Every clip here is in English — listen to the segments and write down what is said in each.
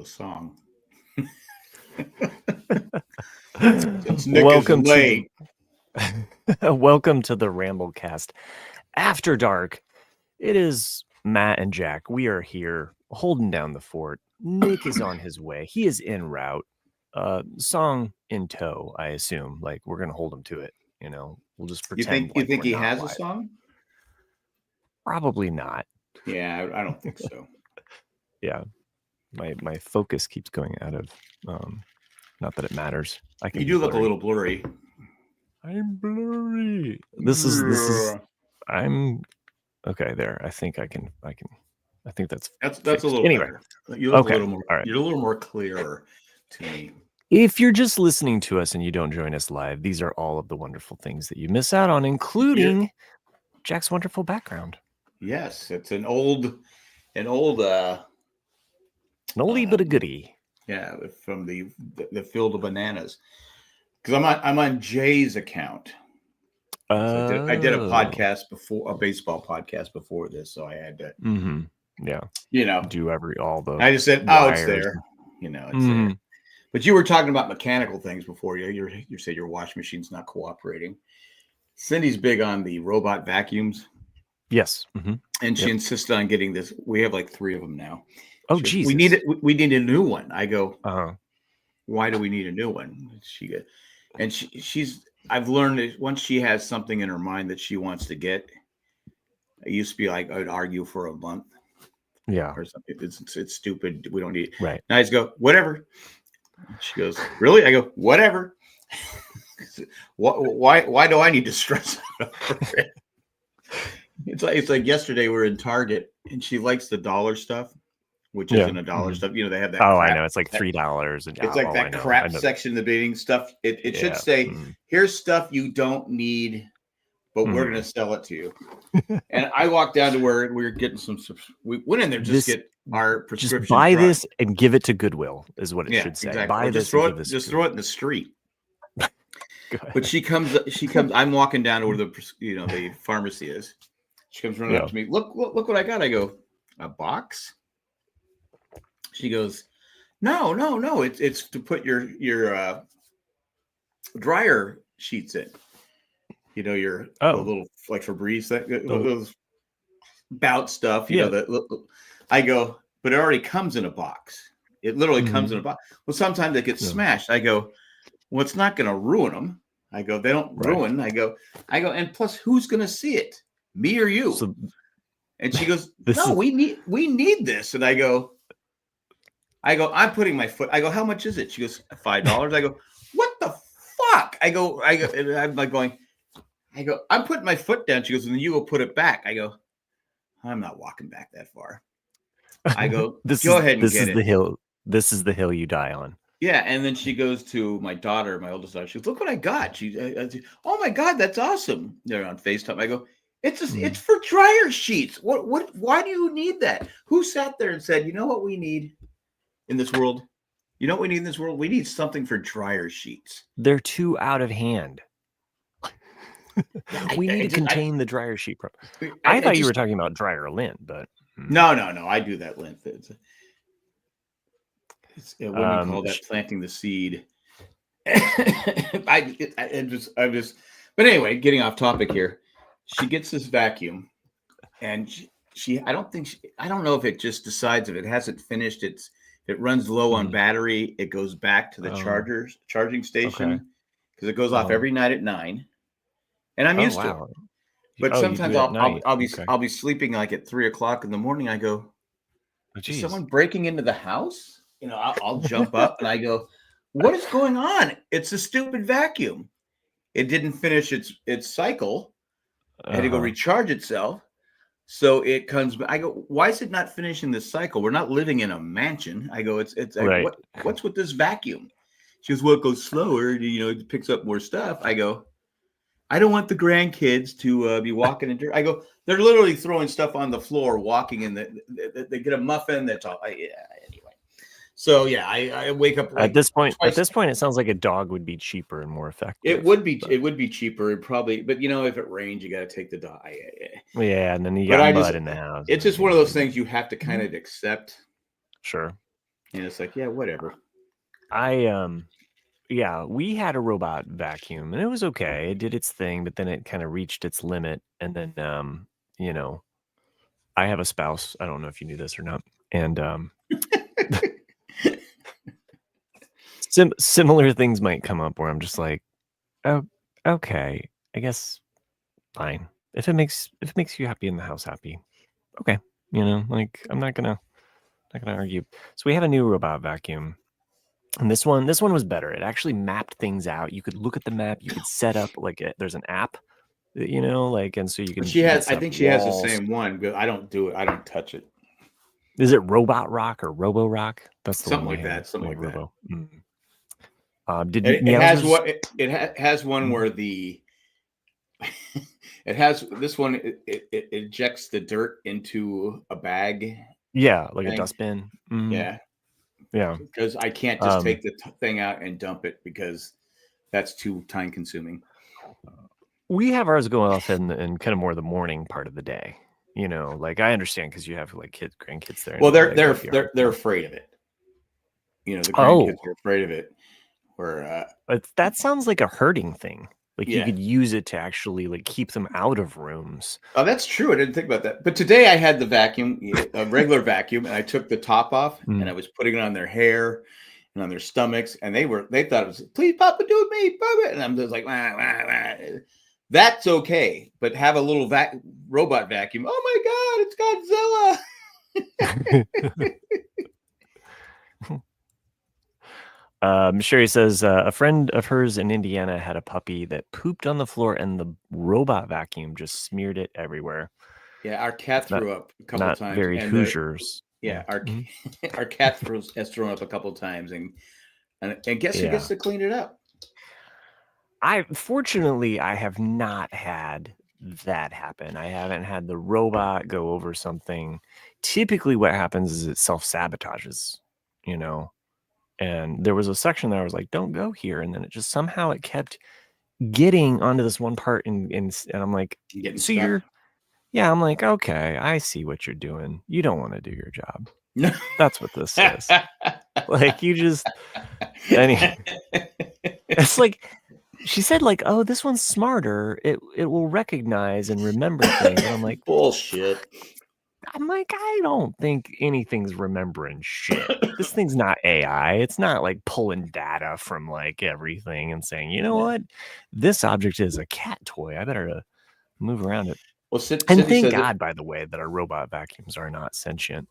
a song. Since Nick Welcome is late. Welcome to the Ramblecast After Dark. It is Matt and Jack. We are here holding down the fort. Nick is on his way. He is en route. Song in tow, I assume. Like, we're going to hold him to it. You know, we'll just pretend. You think he has a song? Probably not. Yeah, I don't think so. Yeah. My focus keeps going out of, not that it matters. You do look a little blurry. I'm blurry. This is I'm okay there. I think I think that's a little anyway. Better. You look okay. A little more, all right. You're a little more clearer to me. If you're just listening to us and you don't join us live, these are all of the wonderful things that you miss out on, including Jack's wonderful background. Yes, it's an oldie but a goodie. Yeah, from the field of bananas. Because I'm on Jay's account. So I did a podcast before, a baseball podcast before this, so I had to, yeah, do all the. I just said, wires. It's there, it's there. But you were talking about mechanical things before. You said your washing machine's not cooperating. Cindy's big on the robot vacuums. Yes, and she insisted on getting this. We have like 3 of them now. Oh, Jesus. We need a new one. I go, why do we need a new one? I've learned that once she has something in her mind that she wants to get, it used to be like I would argue for a month. Yeah. Or something. It's stupid. We don't need it. Right. And I just go, whatever. She goes, really? I go, whatever. Why do I need to stress over it? It's like yesterday we were in Target and she likes the dollar stuff, which isn't a dollar stuff. They have that. Oh, crap. I know. It's like $3. It's like that crap section in the beginning stuff. It should say, here's stuff you don't need, but we're going to sell it to you. And I walked down to where we were getting we went in there just get our prescription. Just buy this and give it to Goodwill is what it should say. Exactly. Buy this. Just throw it in the street. But she comes. I'm walking down to where the pharmacy is. She comes running up to me. Look what I got. I go, a box? She goes, no. It's to put your dryer sheets in. Your little like Febreze, those bout stuff. I go, but it already comes in a box. It literally comes in a box. Well, sometimes it gets smashed. I go, well, it's not going to ruin them. I go, they don't ruin. I go, and plus, who's going to see it? Me or you? And she goes, we need this. And I go, I'm putting my foot. I go, how much is it? She goes, $5. I go, what the fuck? I go, and I'm like going, I'm putting my foot down. She goes, and then you go put it back. I go, I'm not walking back that far. I go, go ahead and get it. This is the hill you die on. Yeah, and then she goes to my daughter, my oldest daughter. She goes, look what I got. Oh my God, that's awesome. They're on FaceTime. I go, it's for dryer sheets. Why do you need that? Who sat there and said, you know what we need in this world? You know what we need in this world? We need something for dryer sheets. They're too out of hand. We need to contain the dryer sheet. I thought you were talking about dryer lint, but no. I do that lint. What do you call that? Planting the seed. But anyway, getting off topic here. She gets this vacuum, and I don't know if it just decides if it hasn't finished. It runs low on battery. It goes back to the charging station because it goes off every night at 9. And I'm used to it. But sometimes I'll be sleeping like at 3:00 in the morning. I go, is someone breaking into the house? I'll jump up and I go, what is going on? It's a stupid vacuum. It didn't finish its cycle. It had to go recharge itself. So it comes back. I go, why is it not finishing this cycle? We're not living in a mansion. I go, it's like, what's with this vacuum? She goes, well, it goes slower. It picks up more stuff. I go, I don't want the grandkids to be walking in dirt. I go, they're literally throwing stuff on the floor, walking in they get a muffin. That's all. Anyway. So yeah, I wake up at this point. At this point, it sounds like a dog would be cheaper and more effective. It would be cheaper, probably. But if it rains, you got to take the dog. Yeah, and then you got mud in the house. It's just one of those things you have to kind of accept. Sure. And it's like, yeah, whatever. Yeah, we had a robot vacuum and it was okay. It did its thing, but then it kind of reached its limit. And then, I have a spouse. I don't know if you knew this or not. And similar things might come up where I'm just like, oh, okay, I guess fine. If it makes you happy and the house happy, okay. Like I'm not gonna argue. So we have a new robot vacuum. And this one was better. It actually mapped things out. You could look at the map. You could set up there's an app, and so you can. I think she has the same one, but I don't do it. I don't touch it. Is it Robot Rock or Robo Rock? That's the something one like that. Something like Robo. that. It has one where the it has this one. It ejects the dirt into a bag. Yeah, like a dustbin. Yeah. Yeah, because I can't just take the thing out and dump it because that's too time consuming. We have ours go off in kind of more the morning part of the day. Like I understand because you have like grandkids there. Well, they're afraid of it. The grandkids are afraid of it. But that sounds like a herding thing. Like you could use it to actually like keep them out of rooms. Oh, that's true. I didn't think about that. But today I had the vacuum, a regular vacuum, and I took the top off and I was putting it on their hair and on their stomachs, and they thought it was, please, Papa, do it, me, Papa. And I'm just like, wah, wah, wah. That's okay. But have a little robot vacuum. Oh my God, it's Godzilla. Sherry says a friend of hers in Indiana had a puppy that pooped on the floor and the robot vacuum just smeared it everywhere. Yeah, our cat threw up a couple of times. Very Hoosiers. Our cat has thrown up a couple of times, and guess who gets to clean it up? Fortunately, I have not had that happen. I haven't had the robot go over something. Typically, what happens is it self-sabotages, And there was a section that I was like, don't go here. And then it just somehow it kept getting onto this one part. And I'm like, I'm like, okay, I see what you're doing. You don't want to do your job. That's what this is. Like you just, anyway, it's like, she said like, oh, this one's smarter. It will recognize and remember things. And I'm like, bullshit. I'm like, I don't think anything's remembering shit. This thing's not AI. It's not like pulling data from like everything and saying, you know what? This object is a cat toy. I better move around it. Well, and thank God, by the way, that our robot vacuums are not sentient.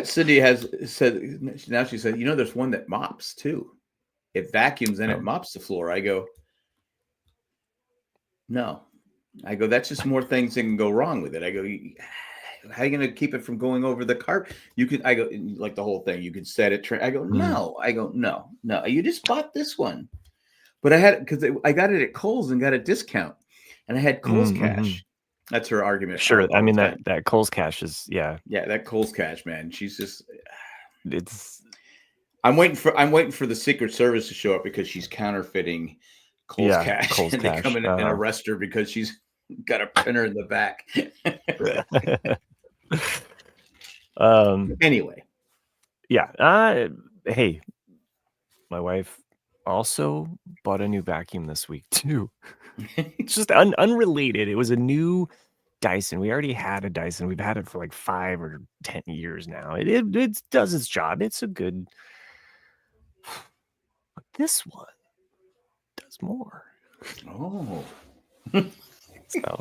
Cindy has said, now she said, there's one that mops too. It vacuums and it mops the floor. I go, no. I go, that's just more things that can go wrong with it. I go, how are you going to keep it from going over the carpet? I go, like the whole thing, you could set it. I go, no. I go, no. You just bought this one. But I had, because I got it at Kohl's and got a discount. And I had Kohl's cash. That's her argument. Sure. I mean, that Kohl's cash is, yeah. Yeah, that Kohl's cash, man. She's just, I'm waiting for the Secret Service to show up because she's counterfeiting Kohl's cash. Kohl's and cash. They come in and arrest her because she's got a printer in the back. Anyway. Yeah. Hey, my wife also bought a new vacuum this week too. It's just unrelated. It was a new Dyson. We already had a Dyson. We've had it for like 5 or 10 years now. It does its job. It's a good. But this one does more. Oh. So,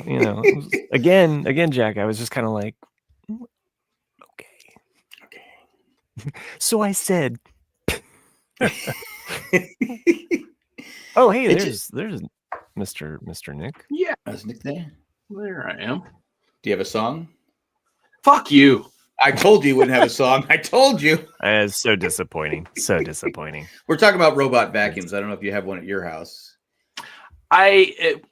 again, Jack, I was just kind of like, okay. So I said, oh, hey, there's Mr. Nick. Yeah, Is Nick there? there I am. Do you have a song? Fuck you. I told you wouldn't have a song. I told you. It's so disappointing. So disappointing. We're talking about robot vacuums. I don't know if you have one at your house.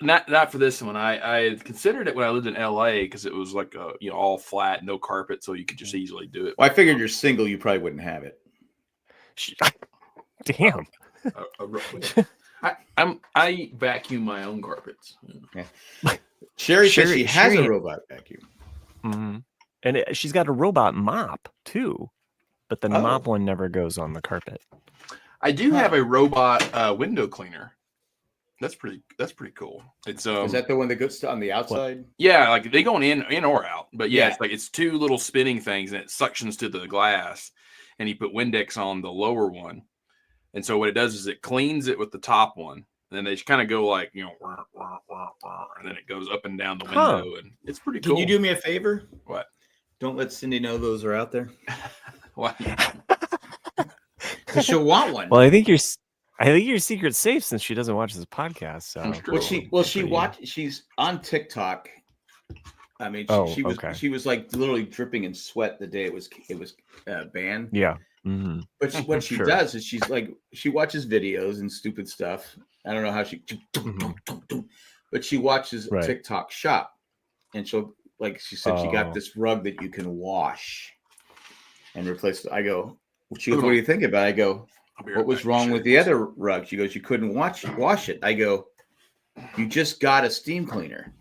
Not for this one. I considered it when I lived in LA because it was like all flat, no carpet, so you could just easily do it. Well, I figured you're single, you probably wouldn't have it. Damn. I vacuum my own carpets. Yeah. Sherry says she has a robot vacuum. Mm-hmm. And she's got a robot mop too, but the Oh. mop one never goes on the carpet. I do have a robot window cleaner. That's pretty cool. It's Is that the one that goes on the outside? yeah, like they going in or out. But yeah, Yeah. it's like it's two little spinning things and it suctions to the glass, and you put Windex on the lower one. And so what it does is it cleans it with the top one. And then they just kind of go like, you know, and then it goes up and down the window, and it's pretty cool. Can you do me a favor? What? Don't let Cindy know those are out there. What? Because she'll want one. Well, I think your secret's safe since she doesn't watch this podcast. So She's on TikTok. I mean, she was like literally dripping in sweat the day it was banned. Yeah. Mm-hmm. But what she does is she watches videos and stupid stuff. I don't know how she, but she watches TikTok shop, and she said she got this rug that you can wash and replace it. I go, she goes, what do you think about it? I go, what was wrong with the other rug? She goes, you couldn't wash it. I go, you just got a steam cleaner,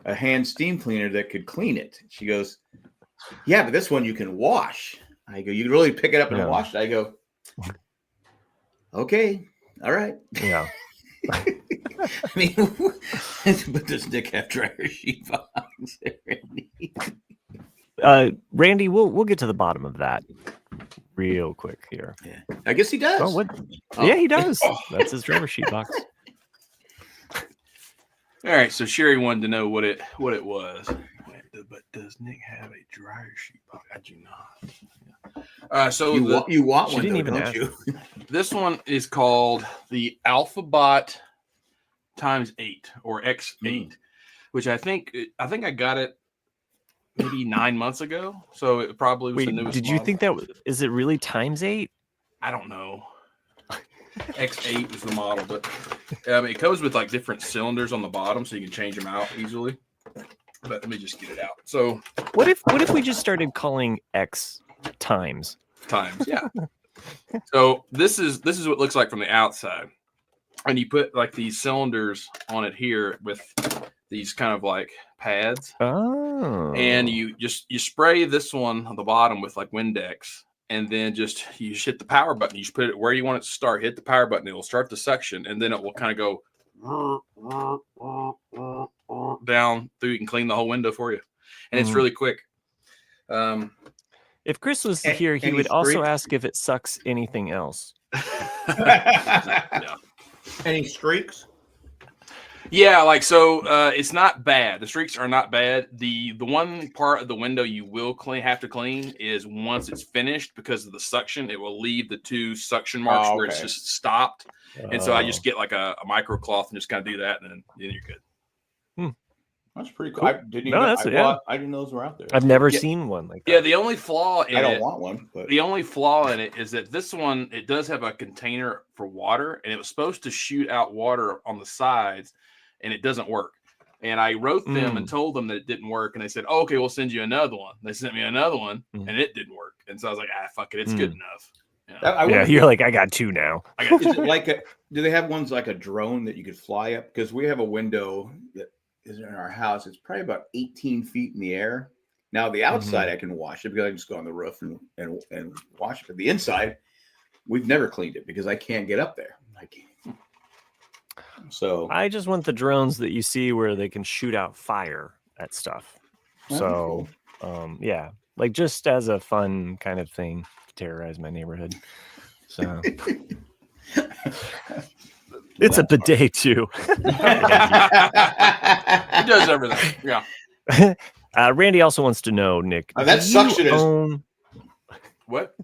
a hand steam cleaner that could clean it. She goes, yeah, but this one you can wash. I go, you really pick it up and wash it. I go, okay, all right. Yeah. I mean, but does Nick have dryer sheet box? Randy, we'll get to the bottom of that real quick here. Yeah, I guess he does. Oh, what? Oh. Yeah, he does. That's his dryer sheet box. All right, so Sherry wanted to know what it was. But does Nick have a dryer sheet box? I do not. So you want she one? Didn't even don't ask. you? This one is called the AlphaBot x8 or X8, which I think I got it maybe 9 months ago. So it probably was the newest. Did you think that is it really ×8? I don't know. X8 is the model, but it comes with like different cylinders on the bottom, so you can change them out easily. But let me just get it out. So what if we just started calling X times? Yeah. So this is what it looks like from the outside, and you put like these cylinders on it here with these kind of like pads. Oh. And you spray this one on the bottom with like Windex, and then you just hit the power button. You just put it where you want it to start. Hit the power button. It will start the suction, and then it will kind of go down through. You can clean the whole window for you, and it's really quick. If Chris was here, he would also ask if it sucks anything else. Yeah. Any streaks? Yeah, like so it's not bad. The streaks are not bad. The one part of the window you will have to clean is once it's finished, because of the suction, it will leave the two suction marks where it's just stopped. And so I just get like a micro cloth and just kind of do that, and then you're good. That's pretty cool. I didn't know those were out there. I've never seen one like that. Yeah, the only flaw in I don't want one. But the only flaw in it is that this one, it does have a container for water, and it was supposed to shoot out water on the sides, and it doesn't work. And I wrote them and told them that it didn't work, and they said, "Oh, okay, we'll send you another one." They sent me another one, and it didn't work. And so I was like, "Fuck it, it's good enough." Yeah, you're like, I got two now. I got is it like do they have ones like a drone that you could fly up? Because we have a window that is in our house. It's probably about 18 feet in the air. Now the outside I can wash it because I can just go on the roof and wash it. But the inside, we've never cleaned it because I can't get up there. I can't. So I just want the drones that you see where they can shoot out fire at stuff. So yeah, like just as a fun kind of thing to terrorize my neighborhood. So it's a bidet too. It does everything. Yeah. Randy also wants to know, Nick. That suction is what?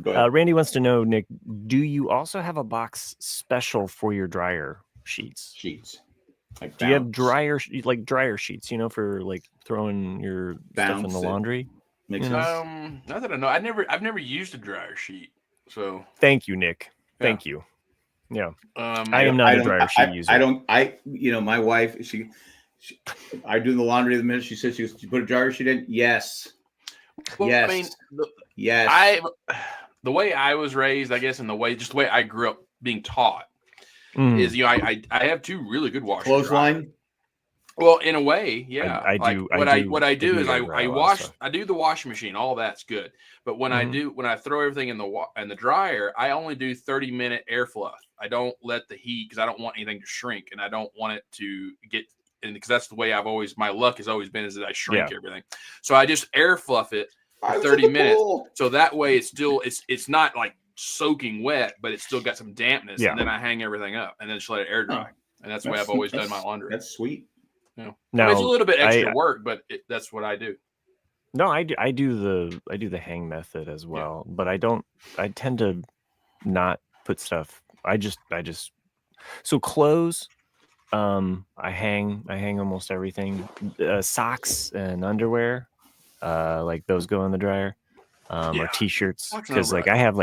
Randy wants to know, Nick, do you also have a box special for your dryer sheets? Like do you have dryer sheets? You know, for like throwing your stuff in the laundry. Not that I know. I've never used a dryer sheet. So thank you, Nick. Thank you. Yeah. I am not a dryer sheet user. My wife, I do the laundry the minute she says you put a dryer sheet in. Yes. Well, yes. I mean, yes. The way I was raised, I guess, and the way I grew up being taught is, I have two really good washers. Clothesline. Well, in a way, yeah. I Like do. what I do is air dry a lot of stuff. I do the washing machine. All that's good. But when Mhm. when I throw everything in the dryer, I only do 30-minute air fluff. I don't let the heat because I don't want anything to shrink, and I don't want it to get. And because that's the way my luck has always been is that I shrink everything. So I just air fluff it for 30 minutes. So that way it's not like soaking wet, but it's still got some dampness. Yeah. And then I hang everything up and then just let it air dry. And that's the way I've always done my laundry. That's sweet. Yeah. Now, I mean, it's a little bit extra work, but that's what I do. No, I do the hang method as well, but I tend to not put stuff. So clothes, I hang almost everything. Socks and underwear, like those go in the dryer. Or t-shirts, because like I have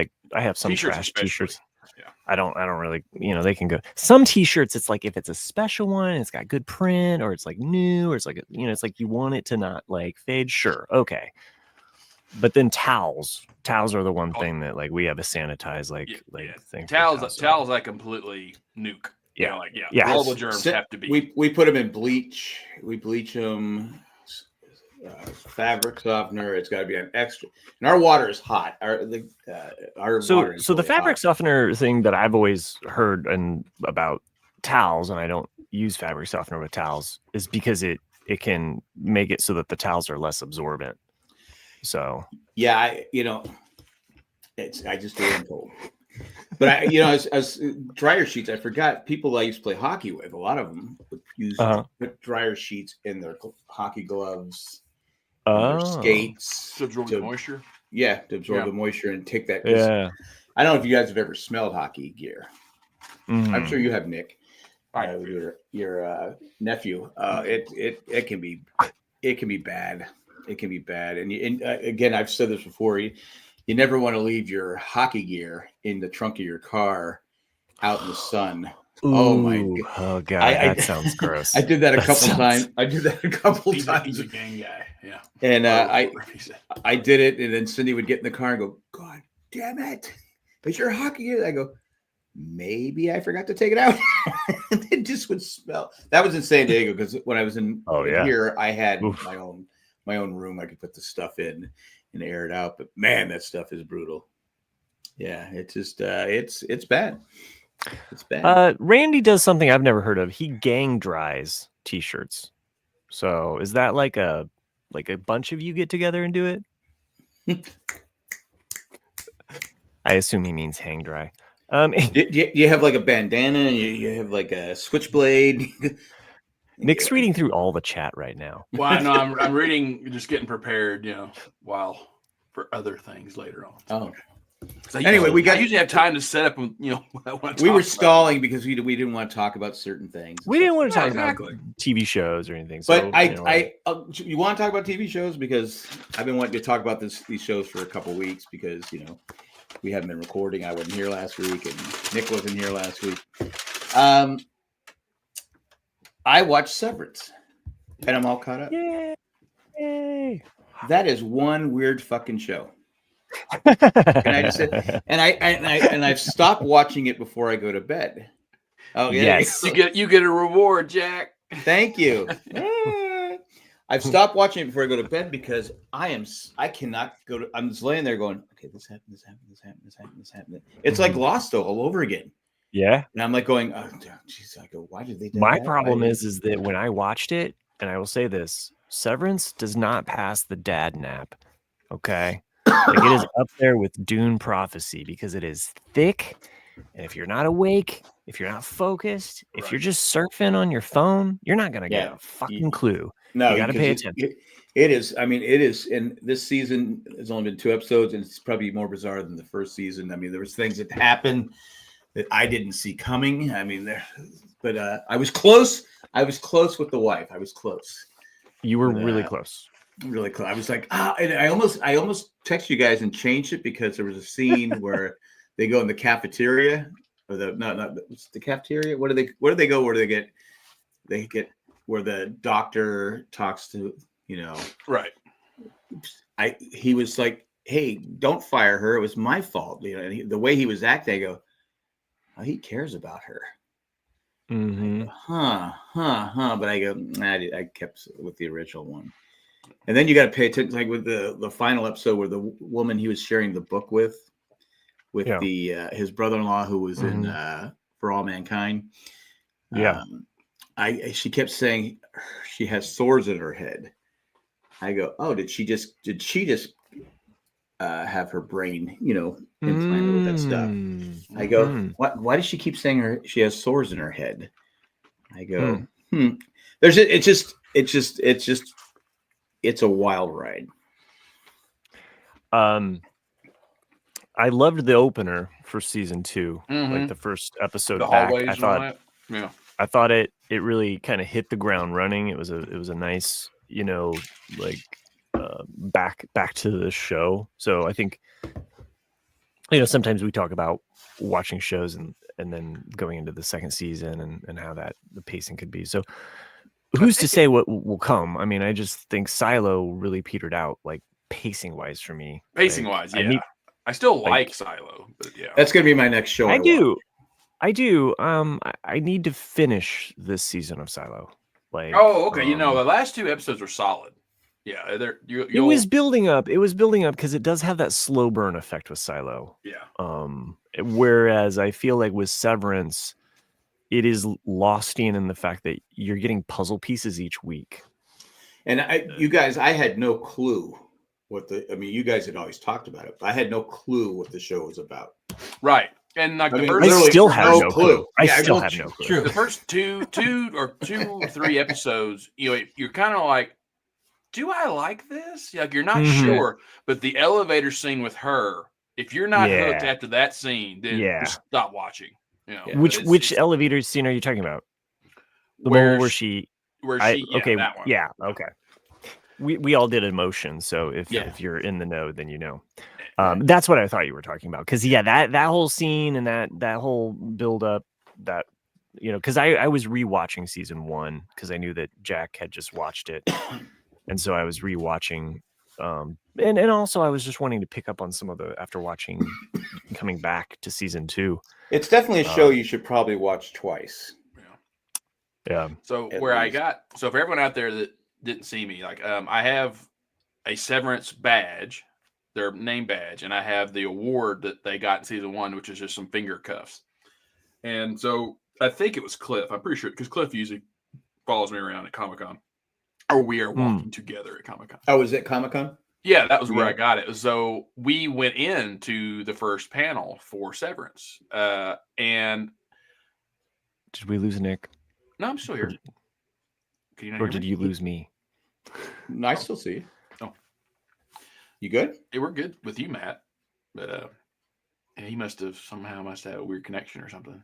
some T-shirts trash especially. t-shirts. Yeah. I don't really, they can go. Some t-shirts, it's like if it's a special one, it's got good print, or it's like new, or it's like it's like you want it to not like fade. Sure, okay. But then towels are the one thing that like we have a sanitized thing. Towels I completely nuke. Yeah, all the germs have to be. We put them in bleach. We bleach them. Fabric softener. It's got to be an extra. And our water is hot. Our water is so the really fabric hot. softener thing that I've always heard and about towels, and I don't use fabric softener with towels, is because it can make it so that the towels are less absorbent. So yeah, I just do what I'm told. But as dryer sheets, I forgot people I used to play hockey with. A lot of them would use put dryer sheets in their hockey gloves, their skates to absorb the moisture. Yeah, to absorb the moisture and take that. Yeah, I don't know if you guys have ever smelled hockey gear. Mm-hmm. I'm sure you have, Nick. Your nephew. It can be bad. It can be bad. And again, I've said this before. You never want to leave your hockey gear in the trunk of your car out in the sun. Ooh, oh my god! Oh god, that sounds gross. I did that a couple times. He's a gang guy. Yeah. And I did it, and then Cindy would get in the car and go, "God damn it! Is your hockey gear?" I go, "Maybe I forgot to take it out." And it just would smell. That was in San Diego because when I was in here, I had my own room. I could put the stuff in and air it out. But man, that stuff is brutal. Yeah, it's just it's bad. It's bad. Randy does something I've never heard of. He gang dries t-shirts. So is that like a bunch of you get together and do it? I assume he means hang dry. You have like a bandana and you have like a switchblade. Nick's reading through all the chat right now. Well, I know I'm reading, just getting prepared, while for other things later on. Oh. Anyway, I usually have time to set up. We were stalling because we didn't want to talk about certain things. We didn't want to talk about TV shows or anything. So, but you want to talk about TV shows because I've been wanting to talk about these shows for a couple of weeks because we haven't been recording. I wasn't here last week, and Nick wasn't here last week. I watched Severance, and I'm all caught up. Yay! That is one weird fucking show. Can I just say? And I've stopped watching it before I go to bed. Oh yeah, yes. You get a reward, Jack. Thank you. I've stopped watching it before I go to bed because I cannot go to. I'm just laying there going, okay, this happened. It's like Lost all over again. Yeah, and I'm like going, oh, geez. I go, why did they do My that? problem is that when I watched it, and I will say this, Severance does not pass the dad nap. Okay. Like it is up there with Dune Prophecy because it is thick. And if you're not awake, if you're not focused, if you're just surfing on your phone, you're not going to get a fucking clue. No, you got to pay attention. It is. I mean, it is. And this season has only been 2 episodes, and it's probably more bizarre than the first season. I mean, there was things that happened that I didn't see coming. I mean, but I was close. I was close with the wife. I was close. You were really close. Really close. I was like, and I almost texted you guys and changed it because there was a scene where they go in the cafeteria or the cafeteria. Where do they go? Where do they get where the doctor talks to, right. He was like, hey, don't fire her. It was my fault. And the way he was acting, I go, oh, he cares about her. Mhm. Huh. But I go, nah, I kept with the original one. And then you got to pay attention, like with the final episode where the woman he was sharing the book with Yeah. the his brother-in-law who was in For All Mankind. Yeah. She kept saying she has sores in her head. I go, oh, did she just have her brain, implanted with that stuff? I go, Mhm. why does she keep saying she has sores in her head? I go, Hmm. it's a wild ride. I loved the opener for season 2, like the first episode The back. hallways and all that. Yeah. I thought it really kind of hit the ground running. It was a nice, like back to the show. So I think, sometimes we talk about watching shows and then going into the second season and how that the pacing could be. So who's to say what will come? I mean, I just think Silo really petered out, like pacing wise for me. Pacing wise, yeah. I still like Silo, but yeah. That's gonna be my next show. I do. I need to finish this season of Silo. Like, oh, okay. The last 2 episodes were solid. Yeah, it was building up. It was building up because it does have that slow burn effect with Silo. Yeah. Whereas I feel like with Severance, it is lost in the fact that you're getting puzzle pieces each week. And I had no clue you guys had always talked about it, but I had no clue what the show was about. Right. And like I still have no clue. I still have no clue. True. The first two or 3 episodes, you're kind of like, do I like this? Like you're not sure, but the elevator scene with her, if you're not hooked after that scene, then just stop watching. Which elevator scene are you talking about? The one where she okay, that one. Yeah, okay. We all did emotion, so if you're in the know, then you know. That's what I thought you were talking about. Because that whole scene and that whole build up, that because I was rewatching season 1 because I knew that Jack had just watched it, and so I was rewatching. And also I was just wanting to pick up on some of the after watching, coming back to season 2. It's definitely a show you should probably watch twice. Yeah. So for everyone out there that didn't see me, like I have a Severance badge, their name badge, and I have the award that they got in season 1, which is just some finger cuffs. And so I think it was Cliff. I'm pretty sure because Cliff usually follows me around at Comic-Con, or we are walking together at Comic-Con. Oh, was it Comic-Con? Yeah, that was where I got it. So we went into the first panel for Severance, and did we lose Nick? No, I'm still here. Or did you lose me? No, I still see you. Oh, you good? Yeah, we're good with you, Matt. But he must have a weird connection or something,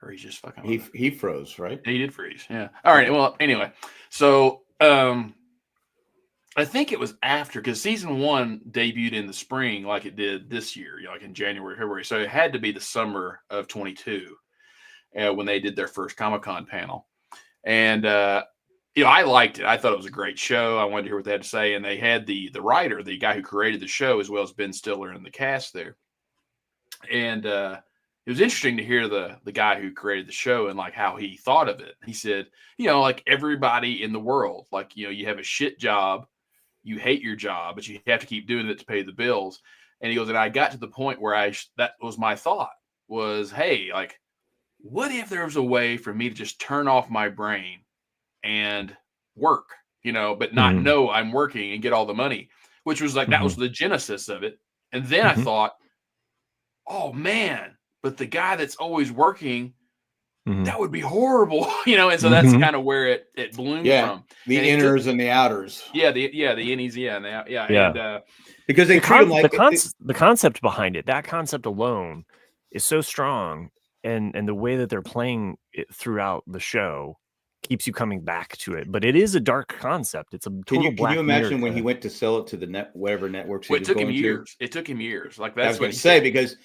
or he's just fucking. He froze, right? He did freeze. Yeah. All right. Well, anyway, so I think it was after because season 1 debuted in the spring, like it did this year, like in January, February. So it had to be the summer of 22 when they did their first Comic-Con panel, and I liked it. I thought it was a great show. I wanted to hear what they had to say. And they had the writer, the guy who created the show, as well as Ben Stiller in the cast there. And it was interesting to hear the guy who created the show and like how he thought of it. He said, like everybody in the world, like, you have a shit job, you hate your job, but you have to keep doing it to pay the bills. And he goes, and I got to the point where that was my thought was, hey, like, what if there was a way for me to just turn off my brain and work, but not know I'm working and get all the money, which was like, that was the genesis of it. And then I thought, oh man, but the guy that's always working, that would be horrible, and so that's kind of where it bloomed from. The inners and the outers. Yeah, the innies, and and because they treat them like the concept behind it, that concept alone is so strong, and the way that they're playing it throughout the show keeps you coming back to it. But it is a dark concept. It's a total Can you imagine when he went to sell it to the whatever networks? It took him years. It took him years. Like that's I was going to say because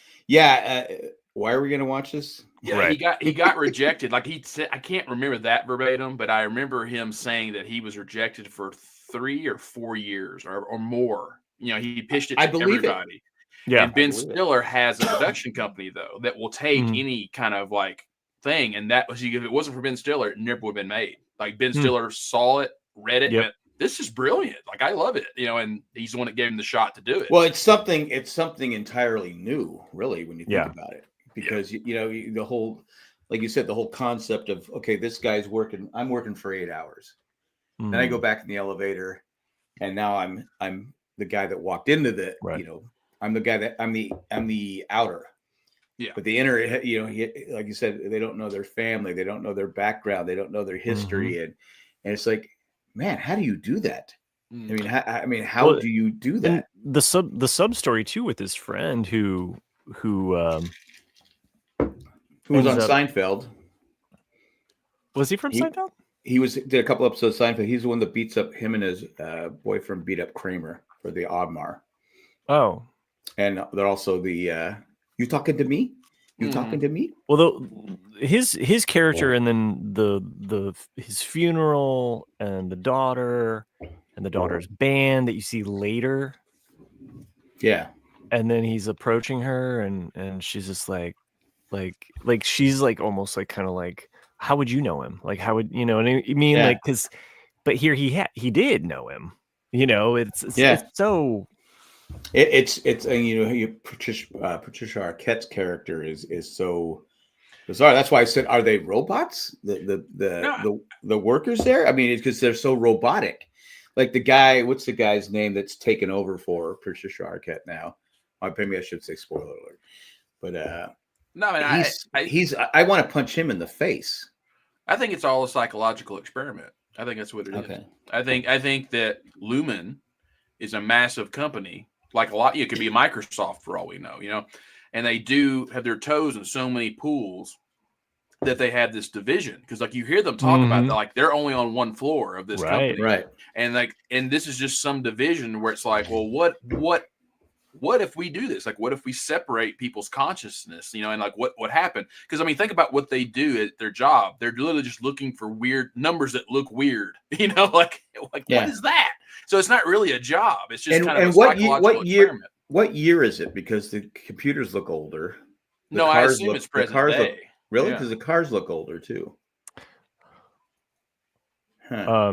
why are we going to watch this? Yeah, right. He got rejected. Like he said, I can't remember that verbatim, but I remember him saying that he was rejected for 3 or 4 years or more. He pitched it to everybody. Yeah. And Ben Stiller has a production company though that will take any kind of like thing, and that was, if it wasn't for Ben Stiller, it never would have been made. Like Ben Stiller saw it, read it, and went, this is brilliant. Like I love it, and he's the one that gave him the shot to do it. Well, it's something entirely new, really, when you think about it, because the whole, like you said, the whole concept of, okay, this guy's working, I'm working for 8 hours. Then I go back in the elevator, and now I'm the guy that walked into the, I'm the guy that I'm the outer. Yeah. But the inner, like you said, they don't know their family, they don't know their background, they don't know their history, and it's like, man, how do you do that? I mean, how do you do that? The sub story too with his friend who was on Seinfeld. Was he from Seinfeld? He did a couple episodes of Seinfeld. He's the one that beats up him and his boyfriend beat up Kramer for the Audemars. Oh, and they're also the you talking to me? You talking to me? Well, his character, and then his funeral, and the daughter's band that you see later. Yeah, and then he's approaching her, and she's just like she's like almost like kind of like, how would you know him? Like, how would you know? And I mean, like, because, but here he did know him. It's so. It's Patricia Arquette's character is so bizarre. That's why I said, are they robots? The workers there? I mean, it's because they're so robotic. Like the guy, what's the guy's name that's taken over for Patricia Arquette now? Maybe I should say spoiler alert. But no, I mean, I want to punch him in the face. I think it's all a psychological experiment. I think that's what it is. I think that Lumen is a massive company. Like a lot, it could be Microsoft for all we know, and they do have their toes in so many pools that they have this division. Because like you hear them talk about that, like they're only on one floor of this company, right? And this is just some division where it's like, well, what if we do this? Like, what if we separate people's consciousness, and like what happened? Because I mean, think about what they do at their job. They're literally just looking for weird numbers that look weird, like what is that? So it's not really a job. It's just kind of a psychological experiment. What year is it? Because the computers look older. I assume it's present day. Really? Because the cars look older too. Huh.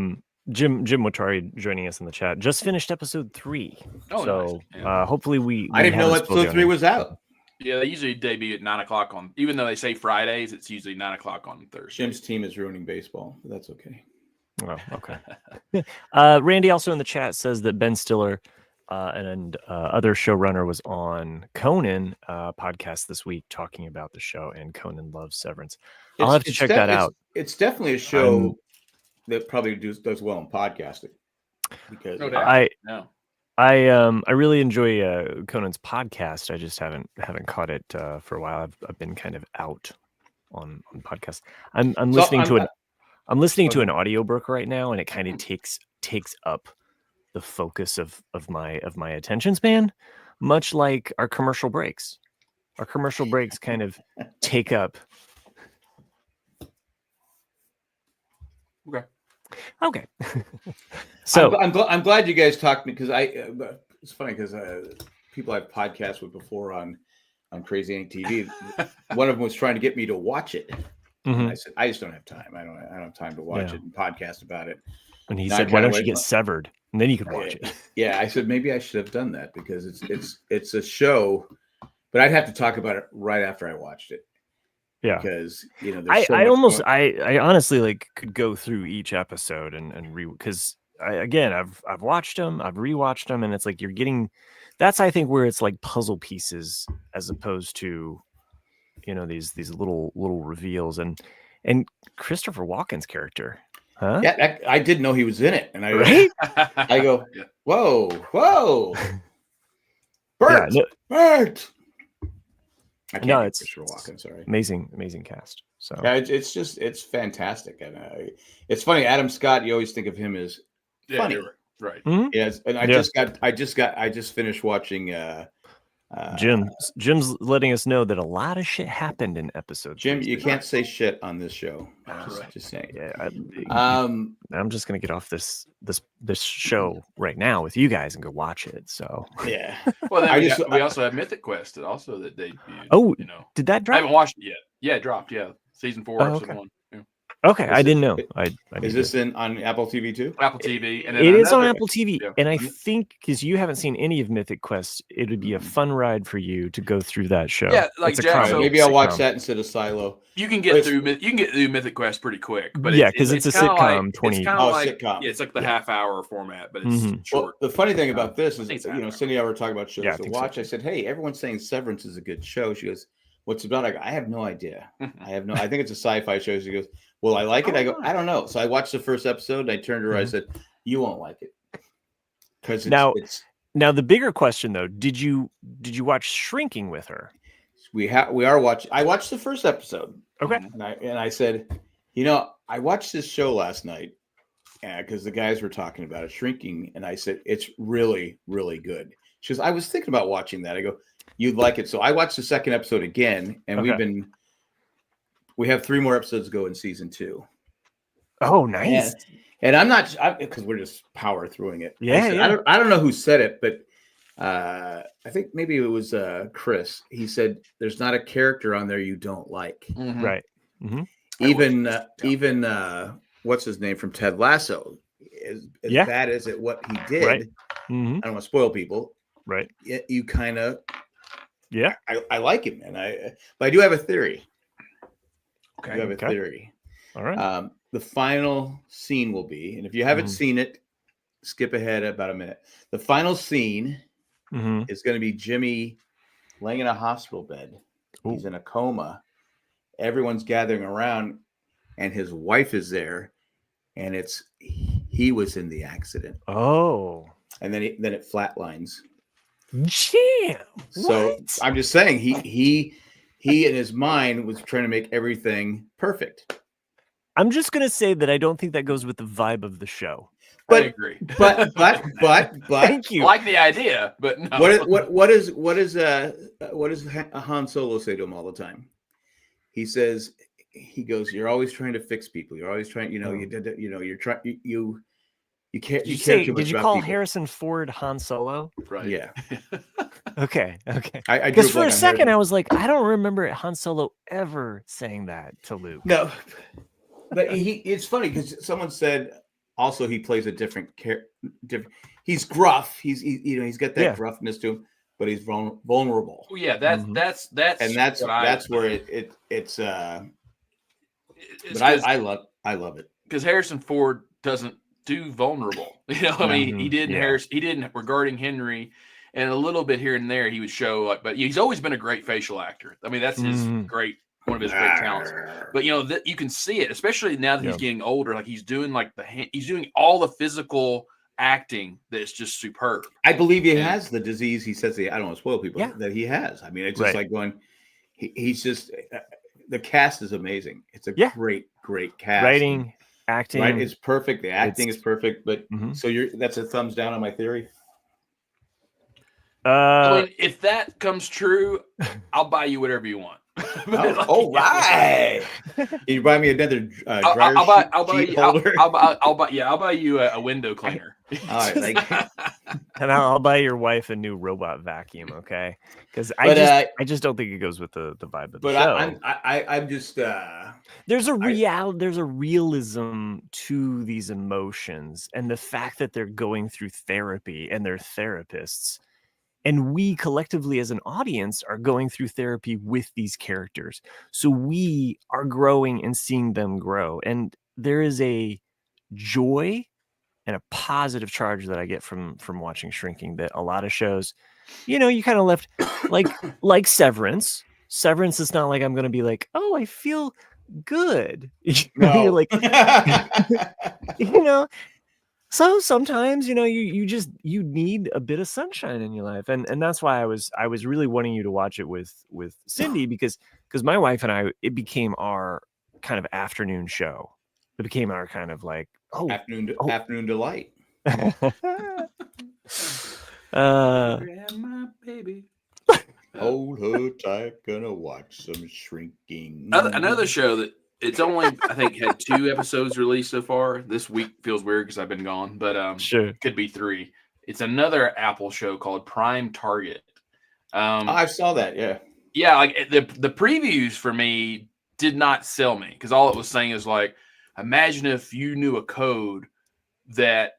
Jim Watari joining us in the chat. Just finished episode 3. Oh, so nice. Yeah. Hopefully we I didn't know episode 3 was out. Yeah, they usually debut at 9:00 on. Even though they say Fridays, it's usually 9:00 on Thursday. Jim's team is ruining baseball, but that's okay. Oh, okay. Randy also in the chat says that Ben Stiller and other showrunner was on Conan podcast this week talking about the show, and Conan loves Severance. I'll have to check that out. It's definitely a show that probably does well in podcasting, because I really enjoy Conan's podcast. I just haven't caught it for a while. I've been kind of out on podcasts. I'm listening to an audiobook right now, and it kind of takes up the focus of my attention span, much like our commercial breaks. Our commercial breaks kind of take up. Okay. So I'm glad you guys talked to me, because it's funny because people I've podcasted with before on Crazy Inc. TV, one of them was trying to get me to watch it. And I said, I just don't have time. I don't have time to watch it and podcast about it. And he said, why don't you get severed? And then you could watch it. Yeah, I said, maybe I should have done that, because it's a show, but I'd have to talk about it right after I watched it. Yeah. Because, I honestly like could go through each episode and because I've watched them, I've rewatched them, and it's like you're getting, that's I think where it's like puzzle pieces as opposed to these little reveals, and Christopher Walken's character, huh? Yeah, I didn't know he was in it, and I go, whoa, Bert, Bert. I can't it's Christopher Walken, sorry. Amazing cast. So yeah, it's fantastic, and it's funny. Adam Scott, you always think of him as funny, right? Mm-hmm. Yes, and I just finished watching. Jim's letting us know that a lot of shit happened in episode. Jim, you can't say shit on this show. Just saying. Yeah, I'm just gonna get off this show right now with you guys and go watch it. So yeah. Well, then we also have Mythic Quest that debuted. Oh, did that drop? I haven't watched it yet. Yeah, it dropped. Yeah, Season 4, Oh, episode okay. 1. Yeah. Okay, I didn't know. Is this on Apple TV too? Apple TV. And then It is on another- Apple TV, yeah. and I think because you haven't seen any of Mythic Quest, it would be a fun ride for you to go through that show. Yeah, like It's a Jack, All right, so- maybe I'll watch sitcom. that instead of Silo. You can But get it's- through Mythic Quest pretty quick, but Yeah, 'cause it's a kinda sitcom, Like, 20 it's kind Oh, of like sitcom. Yeah, it's like the Yeah. half-hour format, but it's Mhm. short. Well, the funny thing about this I is, think it's you know, half-hour. Cindy and I were talking about shows Yeah, I to think so, watch. too. I said, "Hey, everyone's saying Severance is a good show." She goes, "What's it about?" I go, "I have no idea. I think it's a sci-fi show." She goes, "Well, I like it." I go, "I don't know." So I watched the first episode. And I turned to her. I Mhm. said, "You won't like it because Now- it's Now the bigger question though, did you watch Shrinking with her? we are watching. I watched the first episode. Okay. And I said, you know, I watched this show last night because the guys were talking about it, Shrinking, and I said it's really, really good. She goes, I was thinking about watching that. I go, you'd like it. So I watched the second episode again, and Okay. we have 3 more episodes to go in season 2. Oh, nice. And I'm not because we're just power throughing it. Yeah, I said, yeah. I don't know who said it, but I think maybe it was Chris. He said, "There's not a character on there you don't like." Mhm. Right. Mm-hmm. Even what's his name from Ted Lasso, as Yeah. bad as what he did. Right. Mm-hmm. I don't want to spoil people. Right. You kind of, Yeah. I like him, but I do have a theory. I Okay. do have a Okay. theory. All right. The final scene will be, and if you haven't Mhm. seen it, skip ahead about a minute. The final scene Mm-hmm. is going to be Jimmy laying in a hospital bed. Ooh. He's in a coma. Everyone's gathering around, and his wife is there, and he was in the accident, Oh. and then it flatlines. Jam. So What? I'm just saying he in his mind was trying to make everything perfect. I'm just gonna say that I don't think that goes with the vibe of the show. I But agree. but Thank I you. like the idea, but no. what does Han Solo say to him all the time? He goes, "You're always trying to fix people. You're always trying, Oh. you're trying you can't Did you care say? too much Did you about call people." Harrison Ford Han Solo? Right. Yeah. Okay. Okay. I Because drew for blank a on second Harrison. I was like, I don't remember Han Solo ever saying that to Luke. No, but it's funny because someone said also he plays a different. He's gruff. He's got that Yeah. gruffness to him, but he's vulnerable, Well, yeah, that's Mhm. that's and that's what I- that's where it's. it's But I love it. because Harrison Ford doesn't do vulnerable. I mean, he didn't Yeah. He didn't regarding Henry, and a little bit here and there he would show like, but he's always been a great facial actor. I mean, that's his Mhm. one of his great talents. But you can see it, especially now that he's Yeah. getting older. Like he's doing he's doing all the physical acting that's just superb. I believe he And- has the disease. He says, I don't want to spoil people, Yeah. that he has. I mean, it's just Right. like going, he's just, the cast is amazing. It's a Yeah. great cast. Writing, acting. Right? It's perfect. The acting is It's- perfect. But Mhm. so that's a thumbs down on my theory. I mean, if that comes true, I'll buy you whatever you want. But, All right. Can you buy me another dryer I'll buy sheet you. holder? I'll buy you a window cleaner. All right, thank you. and I'll buy your wife a new robot vacuum, okay? Because But, I just don't think it goes with the vibe of the But show. I'm just There's a realism to these emotions, and the fact that they're going through therapy and they're therapists, and we collectively as an audience are going through therapy with these characters, so we are growing and seeing them grow, and there is a joy and a positive charge that I get from watching Shrinking that a lot of shows, you kind of left like Severance. Severance is not like I'm going to be like, oh, I feel good. You're like, so sometimes, you need a bit of sunshine in your life. And that's why I was really wanting you to watch it with Cindy because my wife and I, it became our kind of afternoon show. It became our kind of like, afternoon delight. Grandma, baby. Hold her tight, gonna watch some Shrinking. Another show that it's only I think had 2 episodes released so far. This week feels weird because I've been gone, but sure. it could be 3. It's another Apple show called Prime Target. I saw that. Yeah. Yeah, like the previews for me did not sell me, because all it was saying is like, imagine if you knew a code that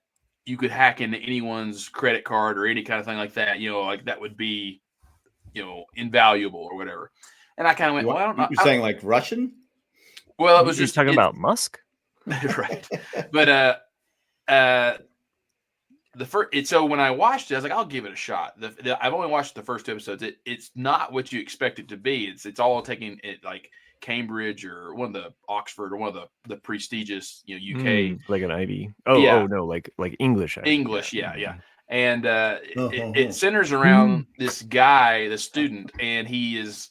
you could hack into anyone's credit card or any kind of thing like that, like that would be, invaluable or whatever. And I kind of went, well, I don't know. You're saying like Russian? Well, it was He's just talking about Musk. right. But so when I watched it, I was like, I'll give it a shot. I've only watched the first 2 episodes. It's not what you expect it to be. It's all taking it like Cambridge or one of the Oxford or one of the prestigious, UK, like an Ivy. Yeah. Oh no, like English. Ivy. English, yeah. And it centers around this guy, the student, and he is,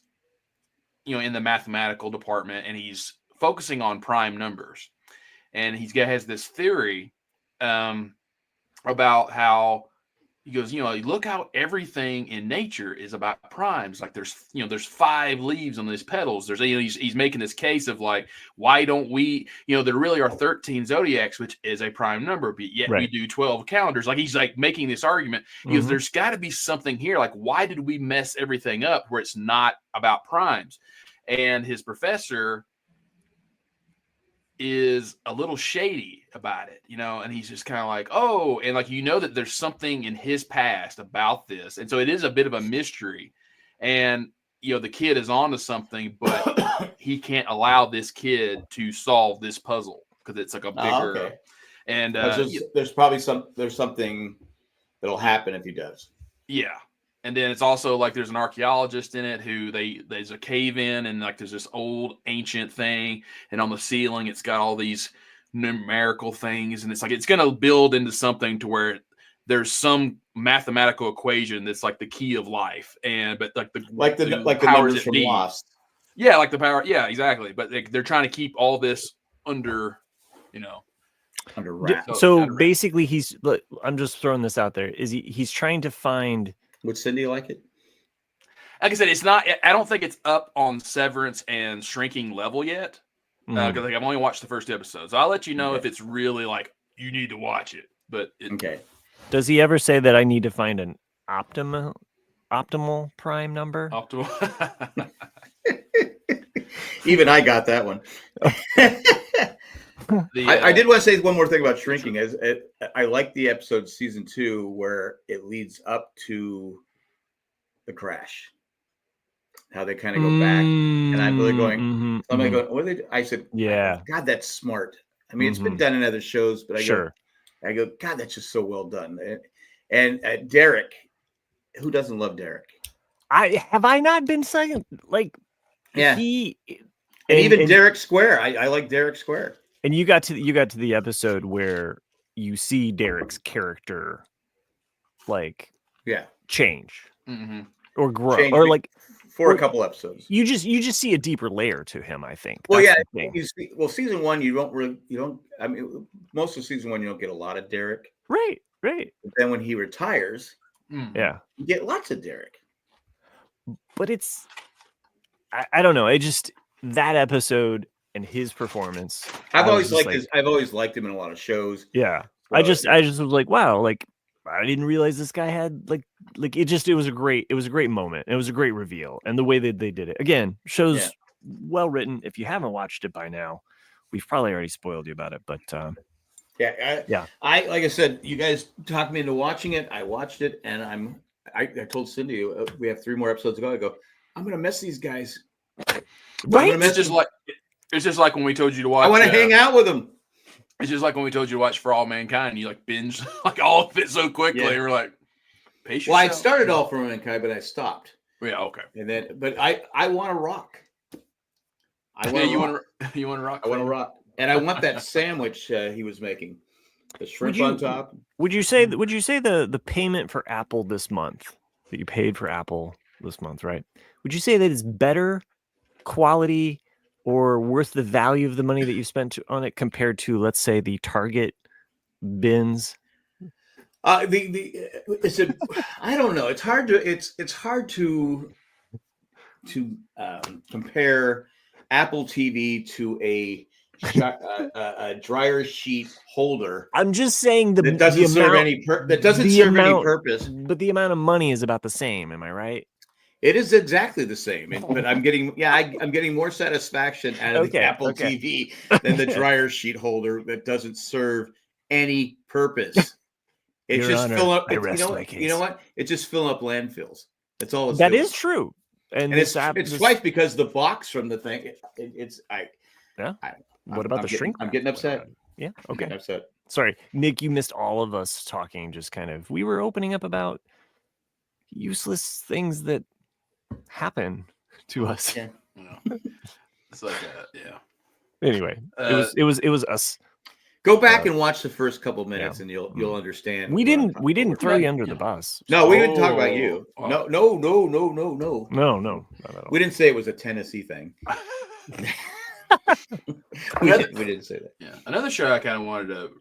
in the mathematical department, and he's focusing on prime numbers, and has this theory about how he goes, look how everything in nature is about primes. Like there's 5 leaves on these petals. There's, he's making this case of like, why don't we, there really are 13 zodiacs, which is a prime number, but yet we do 12 calendars. Like he's like making this argument. He goes, there's got to be something here. Like, why did we mess everything up where it's not about primes? And his professor is a little shady about it, and he's just kind of like, oh, and like, that there's something in his past about this. And so it is a bit of a mystery, and, the kid is onto something, but he can't allow this kid to solve this puzzle because it's like a bigger, okay. And there's probably something that'll happen if he does. Yeah. And then it's also like there's an archaeologist in it who there's a cave in, and like there's this old ancient thing, and on the ceiling it's got all these numerical things, and it's like it's going to build into something to where there's some mathematical equation that's like the key of life, but the numbers from Lost. Yeah, like the power. Yeah, exactly. But they're trying to keep all this under wraps. So basically, I'm just throwing this out there. He's trying to find. Would Cindy like it? Like I said, it's not. I don't think it's up on Severance and Shrinking level yet, because I've only watched the first 2 episodes. So I'll let you know if it's really like you need to watch it. But okay. Does he ever say that I need to find an optimal prime number? Optimal. Even I got that one. I did want to say one more thing about Shrinking. I like the episode season 2 where it leads up to the crash. How they kind of go back, and I'm really going. Somebody going, what are they do? I said, yeah, God, that's smart. I mean, it's been done in other shows, but I go, God, that's just so well done. And Derek, who doesn't love Derek? Have I not been saying like, yeah, even Derek Square. I like Derek Square. And you got to the episode where you see Derek's character, like, change or grow, or like for a couple episodes. You just see a deeper layer to him, I think. Well, season 1 you don't. I mean, most of season 1 you don't get a lot of Derek. Right. But then when he retires, you get lots of Derek. But it's, I don't know. That episode. And his performance, I've always liked him in a lot of shows. Yeah, so, I just was like, wow, like I didn't realize this guy had like it was a great moment. It was a great reveal, and the way that they did it again shows well written. If you haven't watched it by now, we've probably already spoiled you about it. But I like I said, you guys talked me into watching it. I watched it, and I told Cindy we have 3 more episodes to go. I go, I'm gonna miss these guys. Right? It's just like when we told you to watch. I want to hang out with them. It's just like when we told you to watch For All Mankind. You like binge like all of it so quickly. Yeah. We're like, pace yourself. Well, I started All For Mankind, but I stopped. Yeah, okay. And then, but I want to rock. You want to rock? I want to rock, and I want that sandwich he was making, the shrimp on top. Would you say the payment for Apple this month that you paid for Apple this month, right? Would you say that it's better quality or worth the value of the money that you spent on it compared to, let's say, the Target bins? I don't know. It's hard to compare Apple TV to a dryer sheet holder. I'm just saying that doesn't serve any purpose. But the amount of money is about the same. Am I right? It is exactly the same, but I'm getting more satisfaction out of the Apple TV than the dryer sheet holder that doesn't serve any purpose. It's Your just Honor, fill up. I rest my case. You know what? It's just filling up landfills. That's all it's That doing. is true. And it's twice because the box from the thing. What about the shrink? I'm getting upset. Yeah. I'm Okay. getting upset. Sorry, Nick. You missed all of us talking. Just kind of, we were opening up about useless things that happen to us. Yeah. It's like yeah. Anyway, it was us. Go back and watch the first couple minutes, and you'll understand. We didn't throw you under the bus. No, we didn't talk about you. No. No. We didn't say it was a Tennessee thing. we didn't say that. Yeah, another show I kind of wanted to,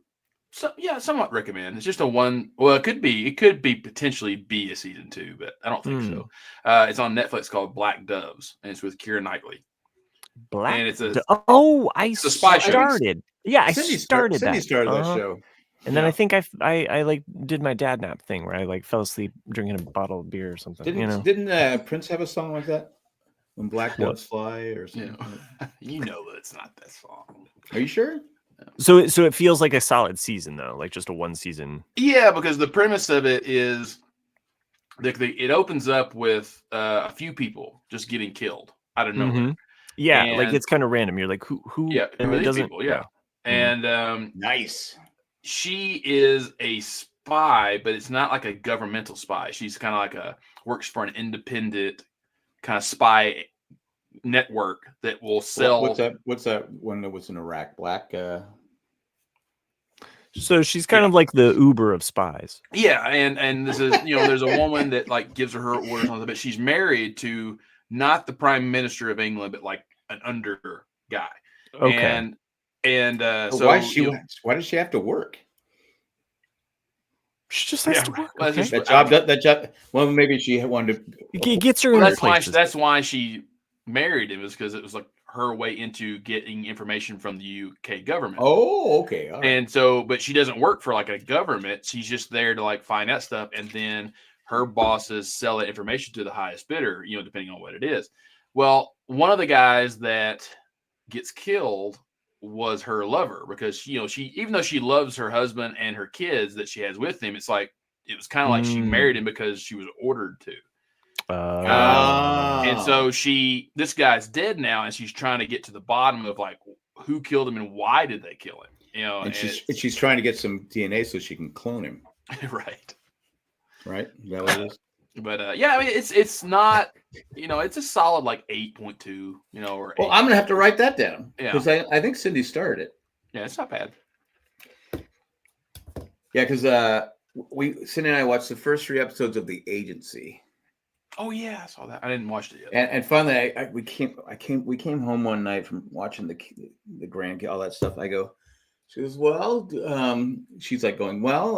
somewhat recommend. It's just a one. Well, it could be potentially be a season 2, but I don't think so. It's on Netflix called Black Doves, and it's with Keira Knightley. And it's I spy show. Started. Yeah, I started that. Cindy started that show. And then I think I like did my dad nap thing where I like fell asleep drinking a bottle of beer or something. Didn't Prince have a song like that? When Black Doves Fly or something? You know that it's not that song. Are you sure? So it feels like a solid season though, like just a one season. Yeah, because the premise of it is it opens up with a few people just getting killed out of nowhere. Yeah, and like it's kind of random. You're like, who? Yeah, and it doesn't. People, yeah. And nice. She is a spy, but it's not like a governmental spy. She's kind of like works for an independent kind of spy network that will sell. What's that one that was in Iraq? Black. So she's kind of like the Uber of spies. Yeah, and this is there's a woman that like gives her orders on the, but she's married to not the Prime Minister of England, but like an under guy. Okay. And so why does she have to work? She just has to work. Okay. That job. Well, maybe she wanted to. It gets her. That's why she married him, is because it was like her way into getting information from the UK government. Oh, okay. All right. And so, but she doesn't work for like a government. She's just there to like find out stuff, and then her bosses sell that information to the highest bidder, depending on what it is. Well, one of the guys that gets killed was her lover, because she even though she loves her husband and her kids that she has with him, it's like it was kind of like she married him because she was ordered to. And so this guy's dead now, and she's trying to get to the bottom of like who killed him and why did they kill him. And she's trying to get some DNA so she can clone him. Right. Is that what it is? But I mean, it's not, it's a solid like 8.2, or 8. Well, I'm gonna have to write that down because Yeah. I think Cindy started it. Yeah, it's not bad. Yeah, because Cindy and I watched the first 3 episodes of The Agency. Oh yeah, I saw that. I didn't watch it yet. And finally, we came home one night from watching the grand all that stuff. I go, she goes, well, she's like going, well,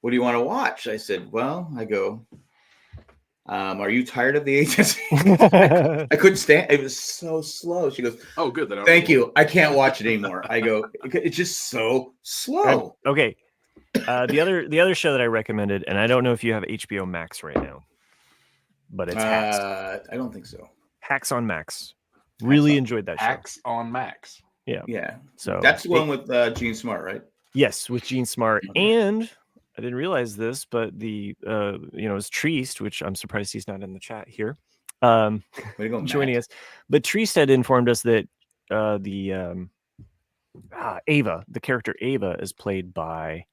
what do you want to watch? I said, well, are you tired of The Agency? I couldn't stand it. Was so slow. She goes, oh, good. Thank you. I can't watch it anymore. I go, it's just so slow. Okay. The other show that I recommended, and I don't know if you have HBO Max right now, but it's Hacks. I don't think so. Hacks on Max. Really enjoyed that show. Hacks on Max. Yeah. So that's the one with Gene Smart, right? Yes, with Gene Smart. Okay. And I didn't realize this, but the it's Treast, which I'm surprised he's not in the chat here. Joining us. But Treast had informed us that Ava, the character Ava, is played by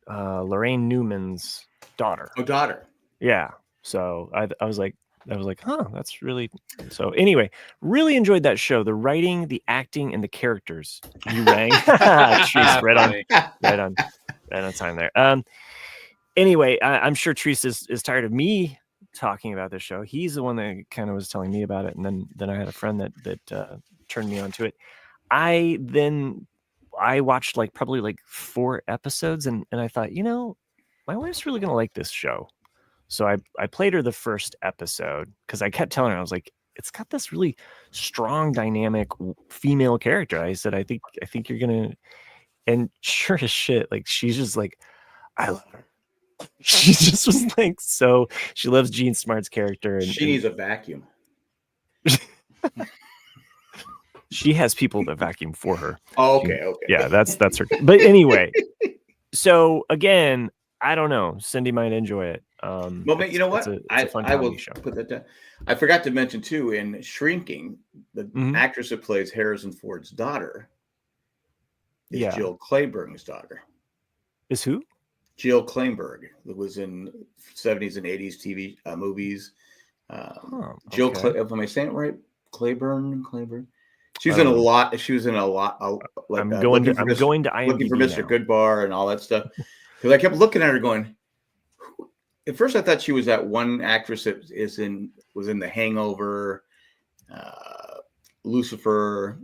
Lorraine Newman's daughter. Oh, daughter. Yeah. So I was like, huh, that's really. So anyway, really enjoyed that show. The writing, the acting, and the characters. You rang. Treast, right on time there. Anyway, I'm sure Treast is tired of me talking about this show. He's the one that kind of was telling me about it, and then I had a friend that turned me on to it. I watched probably 4 episodes, and I thought, my wife's really gonna like this show. So I played her the first episode because I kept telling her, I was like, it's got this really strong, dynamic female character. I said, I think you're gonna, and sure as shit, she's just like, I love her. She just was like, so she loves Jean Smart's character, and She needs a vacuum. she has people that vacuum for her. Oh, okay. Yeah, that's her. But anyway, so again, I don't know. Cindy might enjoy it. Well, you know what? It's a fun I will comedy show. put that down. I forgot to mention too, in Shrinking, the Mhm. actress that plays Harrison Ford's daughter is Yeah. Jill Clayburgh's daughter. Is who? Jill Clayburgh, that was in 70s and 80s TV movies. Jill, okay. am I saying it right? Clayburgh. She was in a lot. She was in a lot. Like I'm going to Looking for IMDb Mr. now. Goodbar and all that stuff. Because I kept looking at her, going. At first, I thought she was that one actress that was in The Hangover, Lucifer.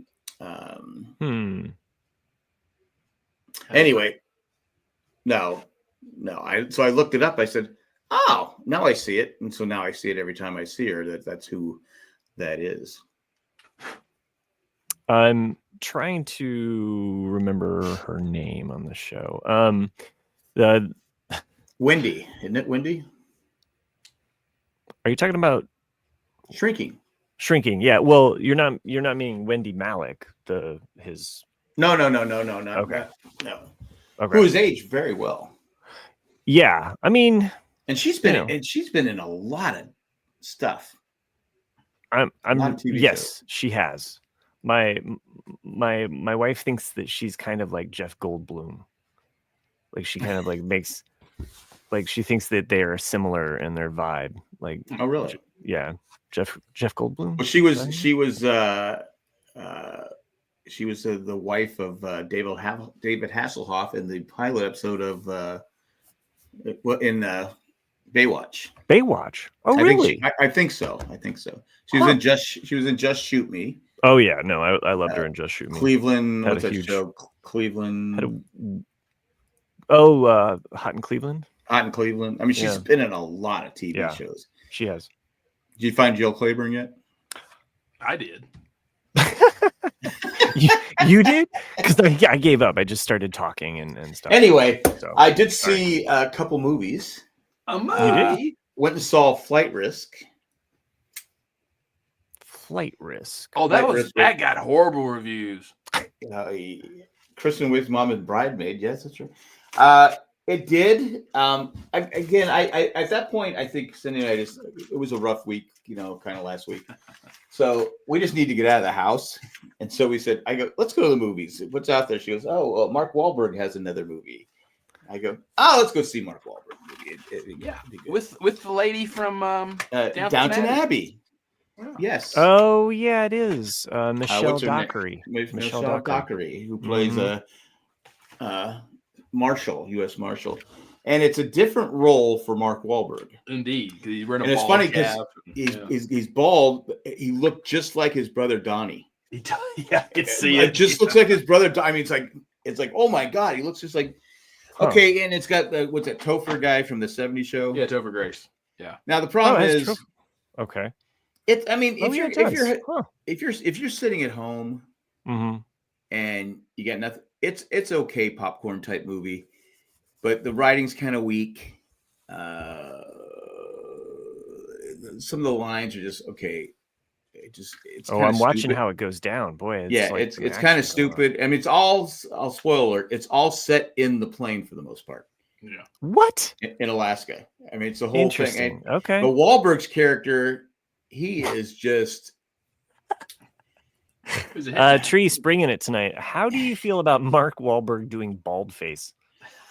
Anyway, no. So I looked it up. I said, "Oh, now I see it," and so now I see it every time I see her. That's who that is. I'm trying to remember her name on the show. Wendy, isn't it Wendy? Are you talking about Shrinking? Yeah. Well, you're not meaning Wendy Malick, his. No. Okay. No. Okay. Who has aged very well. Yeah, I mean, and she's been in a lot of stuff. Yes, she has. My wife thinks that she's kind of like Jeff Goldblum. Like she kind of like makes, like she thinks that they are similar in their vibe. Like, oh really? Yeah, Jeff Goldblum. Well, she was the wife of David Hasselhoff in the pilot episode of in Baywatch. Oh, really? I think so. She was in Just Shoot Me. Oh yeah, no, I loved her in Just Shoot Me. Cleveland. What's that show? Cleveland. Hot in Cleveland. Hot in Cleveland. I mean, she's been in a lot of TV shows. She has. Did you find Jill Clayburgh yet? I did. You did? Because I gave up. I just started talking and stuff. Anyway, so, I did see a couple movies. A movie? Went and saw Flight Risk. Oh, that got horrible reviews. Kristen Wiig's mom and Bridemaid. Yes, that's right. It did. I at that point, I think Cindy and I it was a rough week, kind of last week. So we just need to get out of the house. And so we said, let's go to the movies. What's out there? She goes, oh, Mark Wahlberg has another movie. I go, oh, let's go see Mark Wahlberg movie. With the lady from Downton Abbey. Yes. Oh yeah, it is Michelle Dockery. Michelle Dockery, who plays a Marshal, U.S. Marshal, and it's a different role for Mark Wahlberg. Indeed, he's wearing and it's funny because he's bald. He looked just like his brother Donnie. Yeah, I can see it. It just looks like his brother. I mean, it's like oh my god, he looks just like. Okay, and it's got what's that Topher guy from the '70s show? Yeah, Topher Grace. Yeah. Now the problem is, okay. If you're sitting at home and you got nothing, it's okay popcorn type movie, but the writing's kind of weak. Some of the lines are just okay. I'm watching how it goes down. Boy, it's kind of stupid. I mean, I'll spoil alert. It's all set in the plane for the most part. Yeah. What? In Alaska. I mean, it's the whole thing. Okay. But Wahlberg's character, he is just. Tree's bringing it tonight. How do you feel about Mark Wahlberg doing bald face?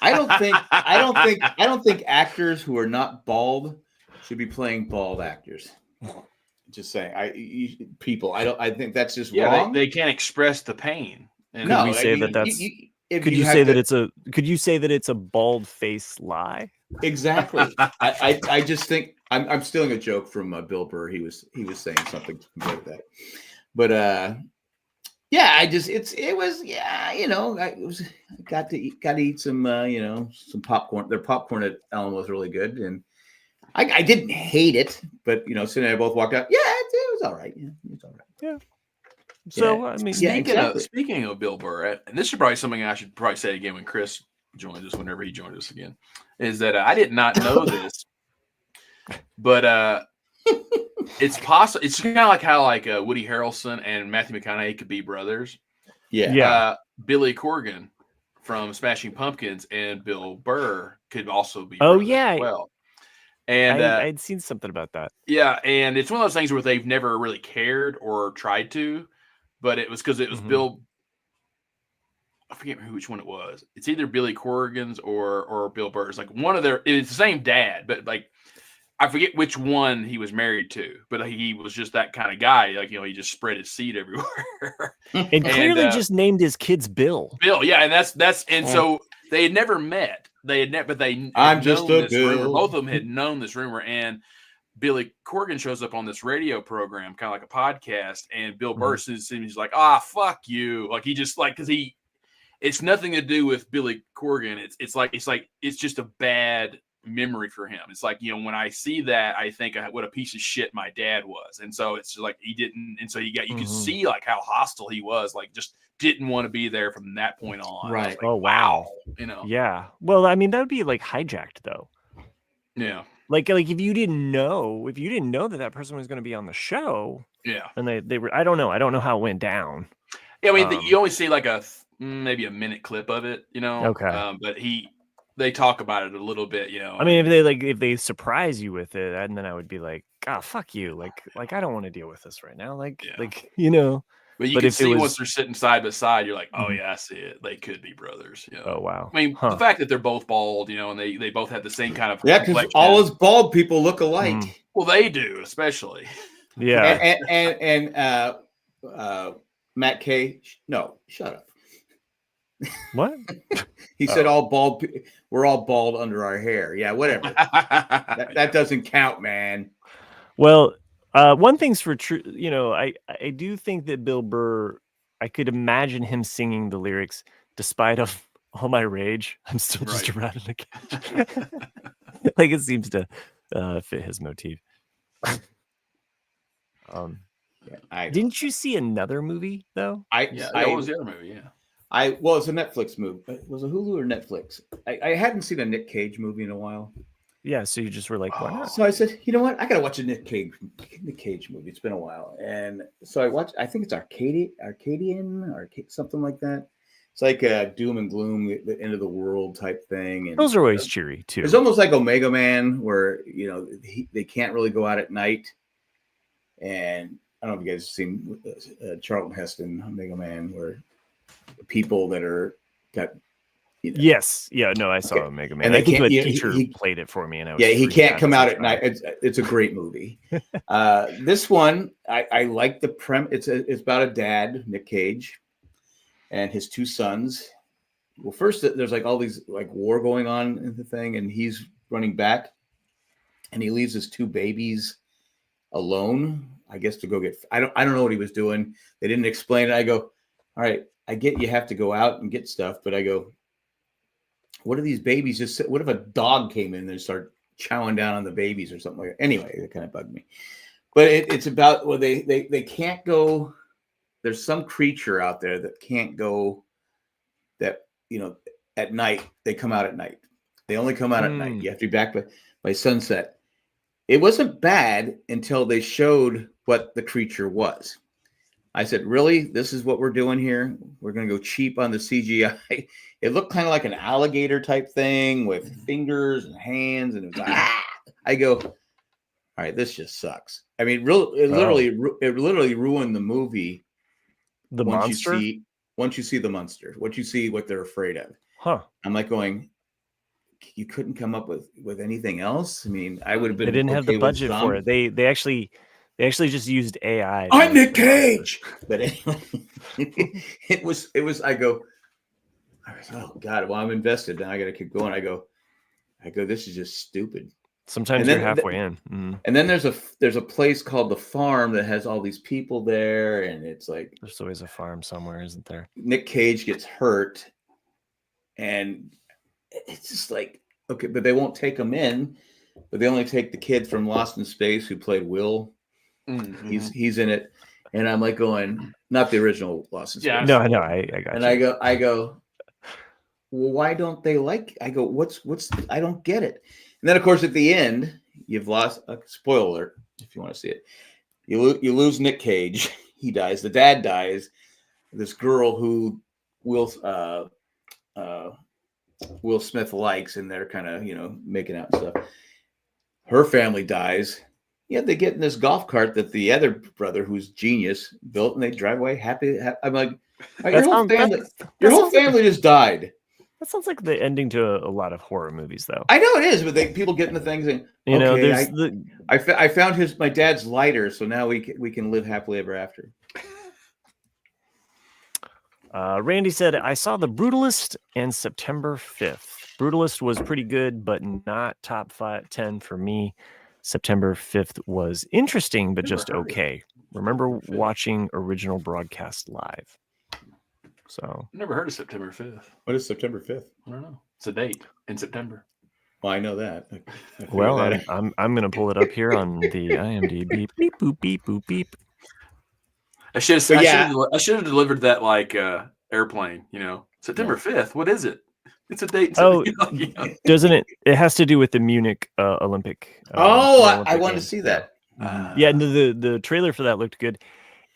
I don't think actors who are not bald should be playing bald actors. Just saying, I think that's just wrong. They can't express the pain. And could we say that's? Could you say that it's a bald face lie? Exactly. I just think I'm stealing a joke from Bill Burr. He was saying something like that. But I got to eat some some popcorn. Their popcorn at Ellen was really good, and I didn't hate it, but Cindy and I both walked out. Yeah, it was all right. Yeah, it was all right. Yeah. So I mean, speaking of Bill Burr, and this is probably something I should probably say again when Chris joins us whenever he joins us again, is that I did not know this, but it's possible. It's kind of like how Woody Harrelson and Matthew McConaughey could be brothers. Yeah. Billy Corgan from Smashing Pumpkins and Bill Burr could also be Oh brothers yeah, as well. And I'd seen something about that. Yeah, and it's one of those things where they've never really cared or tried to, but it was because it was Bill. I forget which one it was. It's either Billy Corgan's or Bill Burr's. Like one of their, it's the same dad, but like I forget which one he was married to, but he was just that kind of guy. Like, he just spread his seed everywhere. And clearly just named his kids Bill. Bill, yeah, and that's so they had never met. But they I'm just a Bill. Rumor. Both of them had known this rumor, and Billy Corgan shows up on this radio program, kind of like a podcast, and Bill Burr seems like, fuck you. Like, he just because it's nothing to do with Billy Corgan. It's just a bad memory for him. It's like, when I see that, I think what a piece of shit my dad was. And so it's like he didn't, and so you could see like how hostile he was, like just didn't want to be there from that point on. Right. Like, oh wow. Yeah. Well, I mean, that would be like hijacked though. Yeah. Like if you didn't know that person was going to be on the show. Yeah. And they were, I don't know how it went down. Yeah. I mean, you only see like maybe a minute clip of it, Okay. But they talk about it a little bit, I mean, if they surprise you with it, and then I would be like, fuck you. Like I don't want to deal with this right now. But you can see once they're sitting side by side, you're like, oh yeah, I see it. They could be brothers. Oh wow. I mean, the fact that they're both bald, and they both have the same kind of because all us bald people look alike. Well, they do, especially. Yeah. And Matt Kay, no, shut up. What? He said all bald. We're all bald under our hair. Yeah, whatever. that doesn't count, man. Well, one thing's for true. I do think that Bill Burr, I could imagine him singing the lyrics, despite of all my rage, I'm still just a rat in a cage. Like, it seems to fit his motif. Didn't you see another movie though? What was the other movie? Yeah. It's a Netflix movie. Was it Hulu or Netflix? I hadn't seen a Nick Cage movie in a while. Yeah, so you just were like, why not? So I said, you know what? I gotta watch a Nick Cage movie. It's been a while, and so I watched. I think it's Arcadian, something like that. It's like a doom and gloom, the end of the world type thing. And those are always cheery too. It's almost like Omega Man, where they can't really go out at night. And I don't know if you guys have seen Charlton Heston, Omega Man, where people that are got. Yes, yeah, no, I saw Omega Man. And I think the teacher played it for me, and I was he can't come out at night. It's a great movie. This one, I like the premise. It's about a dad, Nick Cage, and his two sons. Well, first there's like all these like war going on in the thing, and he's running back, and he leaves his two babies alone, I guess, to go get. I don't know what he was doing. They didn't explain it. I go, all right, I get you have to go out and get stuff, but I go, what are these babies just? What if a dog came in and started chowing down on the babies or something like that? Anyway, it kind of bugged me. But it's about they can't go. There's some creature out there that can't go. That at night they come out at night. They only come out at night. You have to be back by sunset. It wasn't bad until they showed what the creature was. I said, really? This is what we're doing here? We're going to go cheap on the CGI. It looked kind of like an alligator type thing with fingers and hands. And it was I go, all right, this just sucks. I mean, it literally ruined the movie. The monster? Once you see the monster, what you see, what they're afraid of. Huh. I'm like going, you couldn't come up with anything else? I mean, I would have been. They didn't have the budget for it. They actually just used AI. I'm Nick Cage. But anyway, it was. I go, oh God, well, I'm invested. Now I got to keep going. I go, this is just stupid. Sometimes you're halfway in. Mm. And then there's a place called the Farm that has all these people there, and it's like there's always a farm somewhere, isn't there? Nick Cage gets hurt, and it's just like, okay, but they won't take him in, but they only take the kid from Lost in Space who played Will. Mm-hmm. He's in it, and I'm like going, not the original Lost in Space. Yeah, no, I got. And you. I go, well, why don't they like? I go, what's? I don't get it. And then, of course, at the end, you've lost. Spoiler alert, if you want to see it. You lose Nick Cage. He dies. The dad dies. This girl who Will Smith likes, and they're kind of making out and stuff. Her family dies. Yeah, they get in this golf cart that the other brother, who's genius, built, and they drive away happy. I'm like, your whole family just died. That sounds like the ending to a lot of horror movies, though. I know it is, but people get in the things and there's I found my dad's lighter, so now we can live happily ever after. Randy said, I saw The Brutalist and September 5th. Brutalist was pretty good, but not top 10 for me. September 5th was interesting, but just okay. Remember watching original broadcast live. So Never heard of September 5th. What is September 5th? I don't know. It's a date in September. Well, I know that. I'm going to pull it up here on the IMDb. Beep, boop, beep, boop, beep. I should have delivered that like airplane, September 5th. What is it? It's a date. Doesn't it? It has to do with the Munich Olympic. I wanted to see that. Yeah, the trailer for that looked good.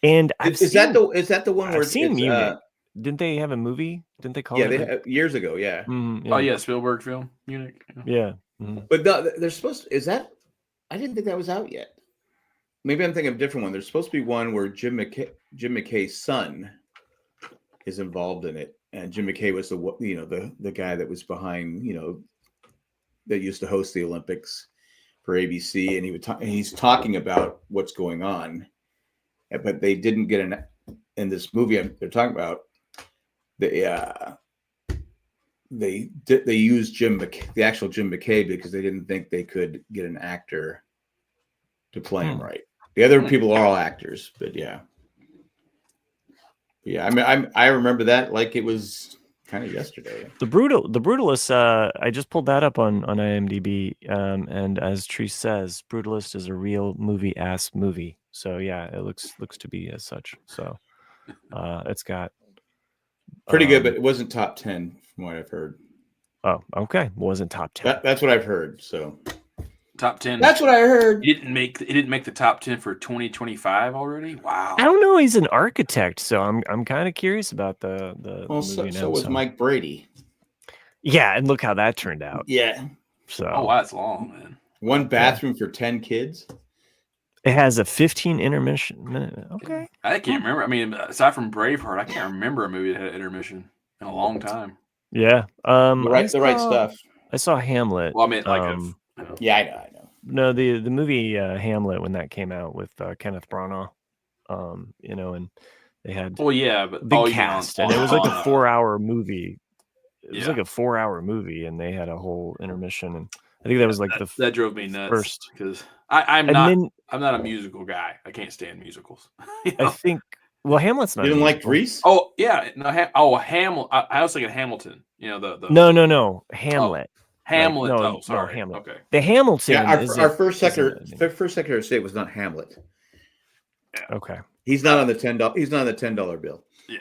And is that the one where I've seen Munich? Didn't they have a movie? Didn't they call it? Yeah, years ago. Yeah. Yeah. Oh yeah, Spielberg film Munich. Yeah. But they're supposed to, is that? I didn't think that was out yet. Maybe I'm thinking of a different one. There's supposed to be one where Jim McKay's son is involved in it, and Jim McKay was the guy that was behind that used to host the Olympics for ABC, and he's talking about what's going on, but they didn't get in this movie they're talking about. They used the actual Jim McKay because they didn't think they could get an actor to play him right. The other people are all actors, but yeah. I mean, I remember that like it was kind of yesterday. The Brutalist. I just pulled that up on IMDb, and as Tree says, Brutalist is a real movie-ass movie. So yeah, it looks to be as such. So it's got pretty good, but it wasn't top 10 from what I've heard. Oh, okay, it wasn't top 10. That's what I've heard. So. Top 10. That's what I heard. It didn't make the top 10 for 2025 already. Wow. I don't know. He's an architect, so I'm kind of curious about the movie now. So was Mike Brady. Yeah, and look how that turned out. Yeah. So. Oh wow, it's long, man. One bathroom for 10 kids. It has a 15 intermission. Okay. I can't remember. I mean, aside from Braveheart, I can't remember a movie that had intermission in a long time. Yeah. The right stuff. I saw Hamlet. Well, I mean, yeah, I know. No, the movie Hamlet, when that came out with Kenneth Branagh, and they had big cast, and it was like a 4-hour movie. It was like a 4-hour movie, and they had a whole intermission, and I think that was like that drove me nuts first because I'm not a musical guy. I can't stand musicals. I think. Well, Hamlet's not. You didn't like Grease? Oh yeah, no. Hamilton. I was thinking Hamilton. No. Hamlet. Hamlet. No, sorry. Hamlet. Okay. The Hamilton. Yeah, our first Secretary of State was not Hamlet. Yeah. Okay. He's not on the $10. He's not on the $10 bill. Yeah.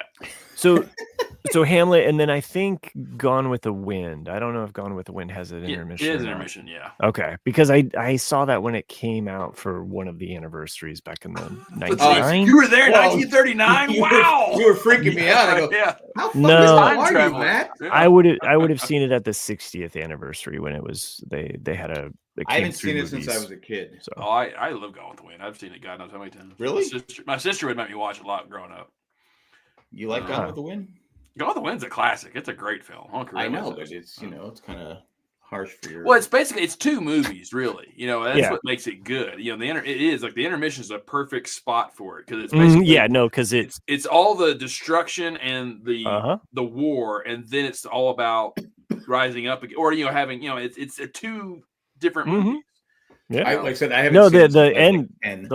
So Hamlet, and then I think Gone with the Wind. I don't know if Gone with the Wind has an intermission. It is intermission, yeah. Okay, because I saw that when it came out for one of the anniversaries back in the 99. You were there, 1939. Wow, you were freaking me out. I go, how fucking are you, Matt? Yeah. I would have seen it at the 60th anniversary when it was they had a. I haven't seen it since I was a kid. So I love Gone with the Wind. I've seen it God knows how many times. Really? My sister would make me watch it a lot growing up. You like Gone with the Wind? Gone with the Wind's a classic. It's a great film. I know, but it's it's kind of harsh for your. Well, it's two movies, really. That's what makes it good. It is like the intermission is a perfect spot for it because it's basically because it's all the destruction and the war, and then it's all about rising up again, or having it's two different movies. Yeah, like I said, I haven't seen the end.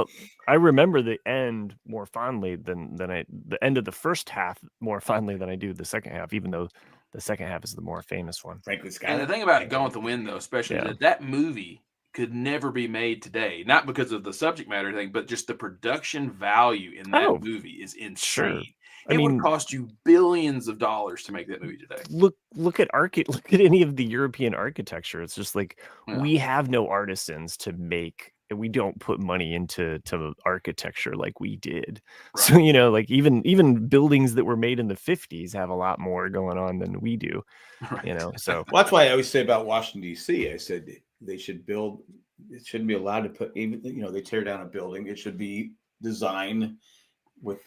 I remember the end more fondly than the end of the first half more fondly than I do the second half, even though the second half is the more famous one. Frankly, Scott. And the thing about Gone with the Wind, though, especially that movie could never be made today. Not because of the subject matter thing, but just the production value in that Oh, movie is insane. sure. I It would mean, cost you billions of dollars to make that movie today. look at look at any of the European architecture. It's just like Yeah. we have no artisans to make, and we don't put money into architecture like we did. So Right. like even buildings that were made in the 50s have a lot more going on than we do. Right. So Well, that's why I always say about Washington D.C. I said they should build. It shouldn't be allowed to put even. They tear down a building. It should be designed with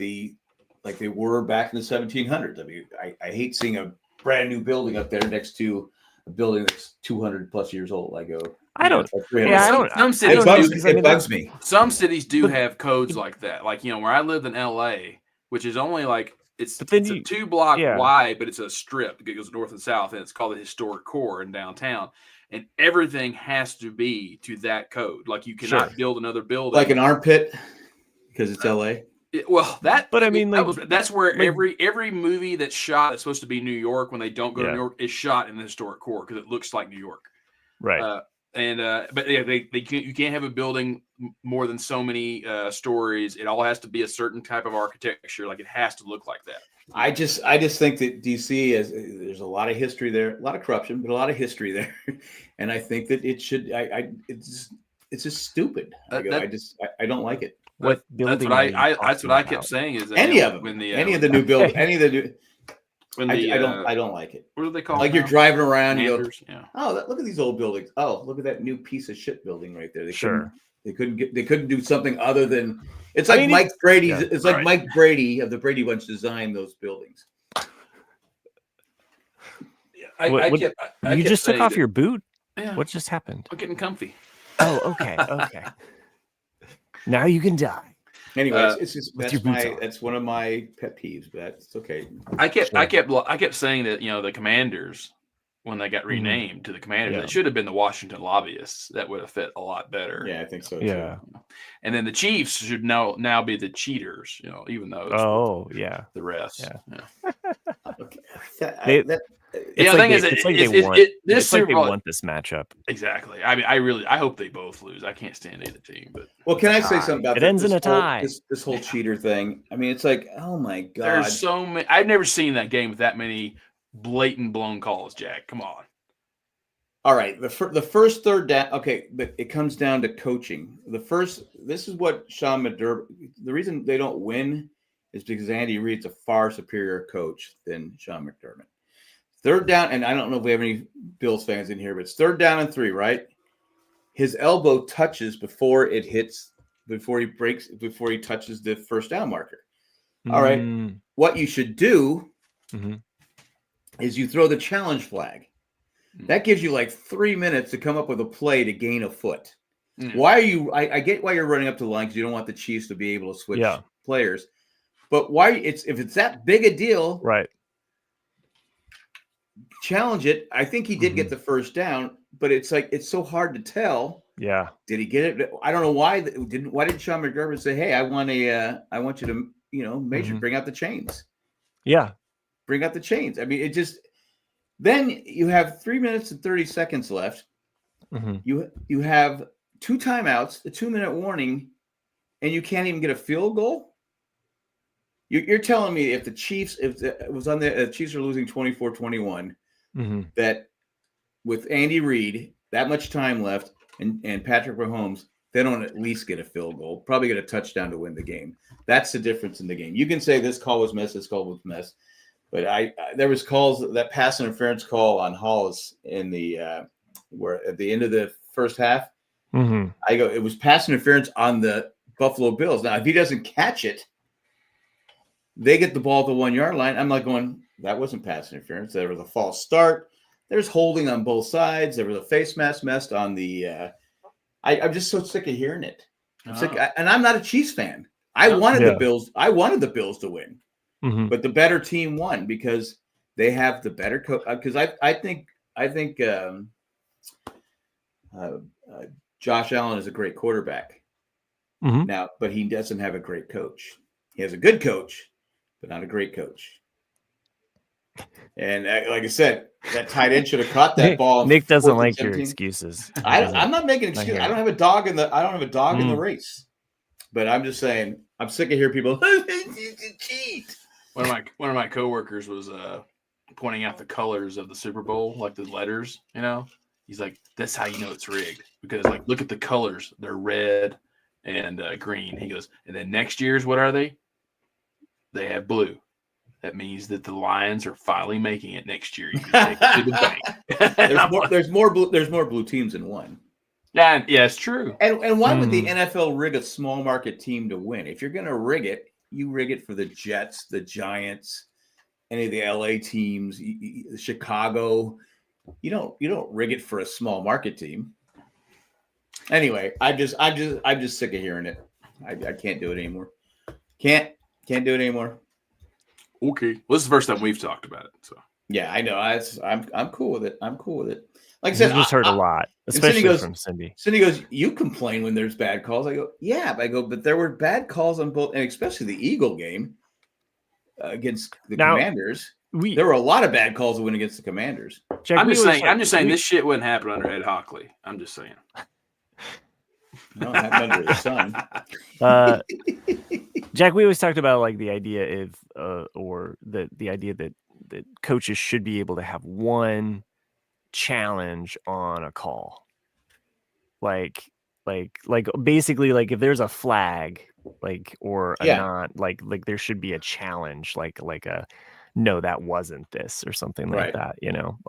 like they were back in the 1700s. I mean, I hate seeing a brand new building up there next to a building that's 200 plus years old. I go, I don't. or 300. Yeah, I Some- don't. some I cities don't know, do- 'cause It bugs me. Some cities do But- have codes like that. Like, where I lived in LA, which is only like it's But then a you- 2-block yeah. wide, but it's a strip that goes north and south, and it's called the historic core in downtown. And everything has to be to that code. Like, you cannot Sure. build another building. Like an armpit because it's L.A. But I mean, like, that's where like- every movie that's shot that's supposed to be New York when they don't go to Yeah. New York is shot in the historic core because it looks like New York. right. But yeah, you can't have a building more than so many stories. It all has to be a certain type of architecture. Like, it has to look like that. I just think that DC there's a lot of history there, a lot of corruption, but a lot of history there, and I think that it should. It's just stupid. I don't like it. What That's building? what are you that's what I talking kept about? saying is that Any of them, when the any of the new build, any of the new. when I the don't like it. what do they call Like them you're now? driving around, you go, Commanders, yeah. oh, look at these old buildings. Oh, look at that new piece of shit building right there. Sure. They couldn't do something other than. It's I like mean, Mike Brady. yeah, It's like right. Mike Brady of the Brady Bunch designed those buildings. You just took off your boot. Yeah, What just happened? I'm getting comfy. Oh, okay, okay. Now you can die. Anyways, it's just with your boots on. that's one of my pet peeves, but that's okay. I kept saying that the Commanders, when they got renamed to the Commanders, Yeah. it should have been the Washington Lobbyists. That would have fit a lot better. Yeah, I think so too. Yeah. And then the Chiefs should now be the Cheaters. Even though it's Oh, yeah. the rest. Yeah. Okay. It's the like thing they, is, it's like this they want. It's like Super they Bowl, want this matchup. exactly. I mean, I hope they both lose. I can't stand either team, but Well, can I say tie. something about It ends in a whole- tie. This whole cheater thing? I mean, it's like, oh my god. there's so many. I've never seen that game with that many blatant blown calls. Jack, come on. All right, the first third down. Okay, but it comes down to coaching. This is what Sean McDermott. The reason they don't win is because Andy Reid's a far superior coach than Sean McDermott. Third down, and I don't know if we have any Bills fans in here, but it's 3rd down and 3, right? His elbow touches before he touches the first down marker. All right. Mm, What you should do mhm. is you throw the challenge flag. That gives you like 3 minutes to come up with a play to gain a foot. Mm. Why are you? I get why you're running up to the line because you don't want the Chiefs to be able to switch Yeah. players. But why? If it's that big a deal, Right. challenge it. I think he did Mhm. get the first down, but it's like it's so hard to tell. Yeah. Did he get it? I don't know why. Why did Sean McDermott say, "Hey, I want you to measure, Mhm. bring out the chains, Yeah. bring out the chains." I mean, it just. Then you have 3 minutes and 30 seconds left. Mhm. You have 2 timeouts, a 2-minute warning, and you can't even get a field goal. You're telling me if the Chiefs, the Chiefs are losing 24-21, Mhm. that with Andy Reid, that much time left, and Patrick Mahomes, they don't at least get a field goal, probably get a touchdown to win the game. That's the difference in the game. You can say this call was mess, this call was mess. But there was calls, that pass interference call on Hollis in the where at the end of the first half. Mhm. I go, it was pass interference on the Buffalo Bills. Now, if he doesn't catch it, they get the ball at the 1-yard line. I'm like going, that wasn't pass interference. There was a false start. There's holding on both sides. There was a face mask messed on the. I'm just so sick of hearing it. I'm sick, and I'm not a Chiefs fan. I wanted Yeah. the Bills. I wanted the Bills to win. Mhm. But the better team won because they have the better coach. Because I think Josh Allen is a great quarterback Mhm. now, but he doesn't have a great coach. He has a good coach, but not a great coach. And like I said, that tight end should have caught that ball. Nick doesn't 4th and like your 17. excuses. I'm not making excuses. I don't have a dog in the race. But I'm just saying, I'm sick of hearing people cheat. One of my coworkers was pointing out the colors of the Super Bowl, like the letters. He's like, "That's how you know it's rigged because, like, look at the colors; they're red and green." He goes, "And then next year's what are they? They have blue. That means that the Lions are finally making it next year. You can take it to the bank." There's more blue teams than one. Yeah, it's true. And why would the NFL rig a small market team to win? If you're going to rig it, you rig it for the Jets, the Giants, any of the LA teams, Chicago. You don't rig it for a small market team. Anyway, I'm just sick of hearing it. I can't do it anymore. Can't do it anymore. Okay. Well, this is the first time we've talked about it. So yeah, I know. I'm cool with it. I'm cool with it. Like I said, just heard a lot, especially from Cindy. Cindy goes, "You complain when there's bad calls." I go, "Yeah," but there were bad calls on both, and especially the Eagle game against the Commanders. There were a lot of bad calls that went against the Commanders. Jack, I'm just saying this shit wouldn't happen under Ed Hockley. I'm just saying. No, it happened under the sun. Jack, we always talked about like the idea or the idea that coaches should be able to have one challenge on a call, like basically, like if there's a flag, like or a not, like there should be a challenge, like a no, that wasn't this or something like that.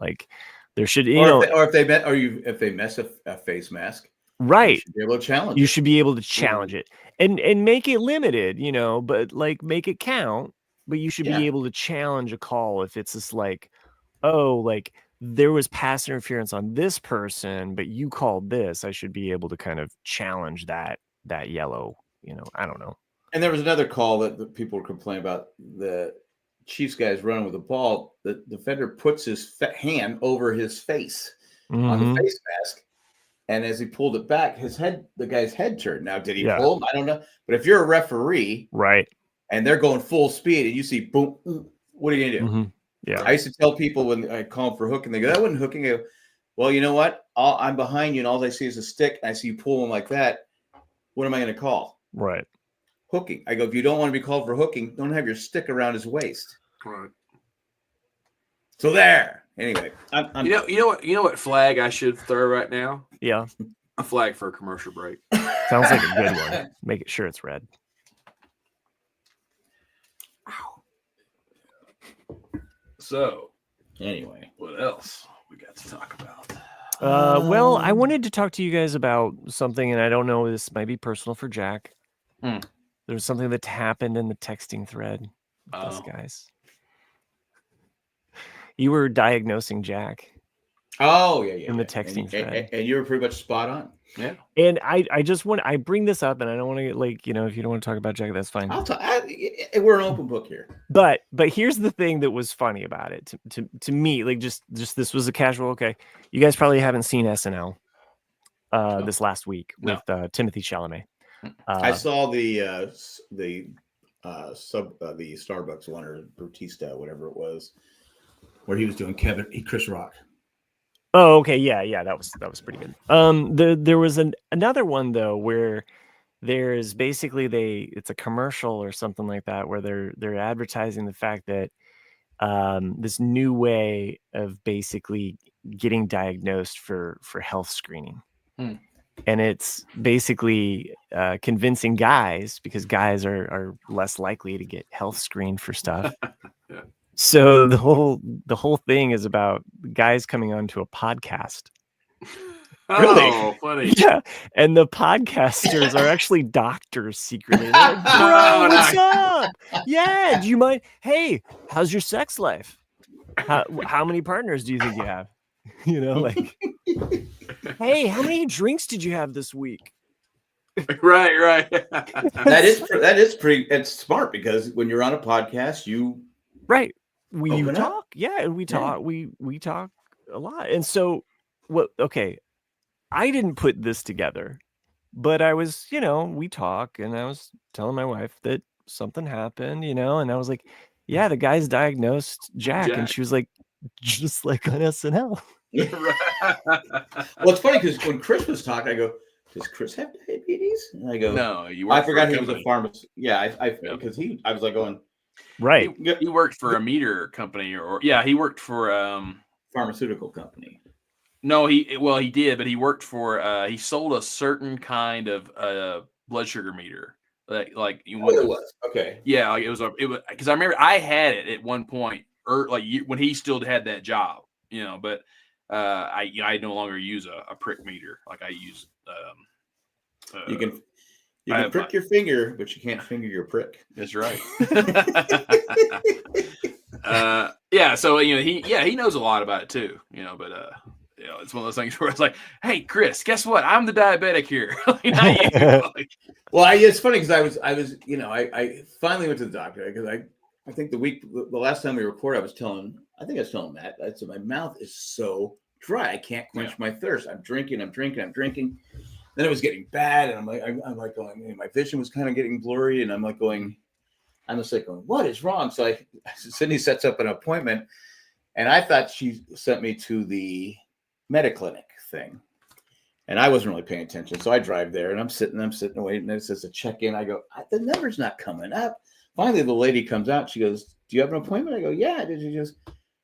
Like there should, if they mess a face mask, right? You should be able to challenge. You should be able to challenge it and make it limited, but like make it count. But you should be able to challenge a call if it's just like, oh, like there was pass interference on this person, but you called this. I should be able to kind of challenge that yellow. I don't know. And there was another call that people were complaining about. The Chiefs guy's running with the ball. The defender puts his hand over his face on the face mask. And as he pulled it back, the guy's head turned. Now, did he pull him? I don't know. But if you're a referee, right, and they're going full speed, and you see boom, what are you gonna do? Mm-hmm. Yeah, I used to tell people when I call them for hooking, they go, "That wasn't hooking." I go, "Well, you know what? I'm behind you, and all I see is a stick. And I see you pull them like that. What am I going to call? Right, hooking." I go, "If you don't want to be called for hooking, don't have your stick around his waist." Right. So there. Anyway, you know what flag I should throw right now? Yeah, a flag for a commercial break. Sounds like a good one. Make it sure it's red. So, anyway, what else we got to talk about? Well, I wanted to talk to you guys about something, and I don't know, this might be personal for Jack. There's something that happened in the texting thread with us guys. You were diagnosing Jack. Oh, yeah. In the texting thread. And you were pretty much spot on. Yeah. And I bring this up, and I don't want to get like, if you don't want to talk about Jack, that's fine. We're an open book here. But here's the thing that was funny about it to me, like just this was a casual. Okay, you guys probably haven't seen SNL this last week with Timothy Chalamet. I saw the Starbucks one, or Bautista, whatever it was, where he was doing Chris Rock. Oh, okay, yeah, that was pretty good. There was another one though where there's basically it's a commercial or something like that where they're advertising the fact that this new way of basically getting diagnosed for health screening. And it's basically convincing guys, because guys are less likely to get health screened for stuff. Yeah. So the whole thing is about guys coming onto a podcast. Really? Funny. Yeah. And the podcasters are actually doctors secretly. They're like, bro, what's up? Yeah. Do you mind? Hey, how's your sex life? How many partners do you think you have? Like, hey, how many drinks did you have this week? Right. That is pretty. It's smart, because when you're on a podcast, you you talk, and we talk. We talk a lot, and so what? Okay, I didn't put this together, but I was, we talk, and I was telling my wife that something happened, and I was like, yeah, the guys diagnosed Jack, and Jack. she was like, just like on SNL. Well, it's funny because when Chris was talking, I go, "Does Chris have diabetes?" And I go, No, you "I worked forgot for he was a company. pharmacist." Yeah, I Yeah. because I was like going Right. He worked for a meter company, or yeah, he worked for pharmaceutical company. no, he did, but he worked for he sold a certain kind of blood sugar meter. Like you Oh, want it was okay. yeah, like it was because I remember I had it at one point, when he still had that job, but I no longer use a prick meter. Like I use You can I have prick your finger, but you can't finger your prick. that's right. Yeah, so he knows a lot about it too, but it's one of those things where it's like, hey Chris, guess what? I'm the diabetic here. Not you. Like, Well, it's funny because I was I finally went to the doctor because I think the last time we recorded, I think I was telling Matt, I said my mouth is so dry, I can't quench my thirst. I'm drinking. Then it was getting bad, and I'm like going, my vision was kind of getting blurry, and I'm just like going, what is wrong? So Sydney sets up an appointment, and I thought she sent me to the Mediclinic thing. And I wasn't really paying attention. So I drive there and I'm sitting waiting. And it says a check-in. I go, the number's not coming up. Finally, the lady comes out. She goes, do you have an appointment? I go, yeah.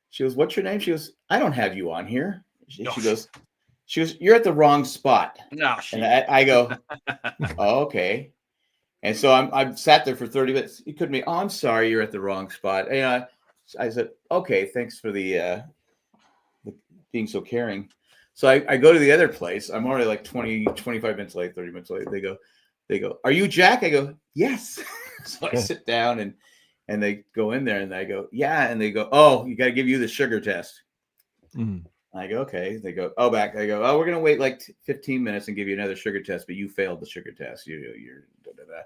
She goes, what's your name? She goes, I don't have you on here. She goes, you're at the wrong spot. No, and I go, oh, okay. And so I'm sat there for 30 minutes. It could be, oh, I'm sorry, you're at the wrong spot. And I said, okay, thanks for the being so caring. So I go to the other place. I'm already like 25 minutes late, 30 minutes late. They go, are you Jack? I go, yes. So I sit down and they go in there and I go, yeah. And they go, oh, you got to give you the sugar test. I go, okay. They go, oh, back. I go, oh, we're going to wait like 15 minutes and give you another sugar test, but you failed the sugar test. You're da, da, da.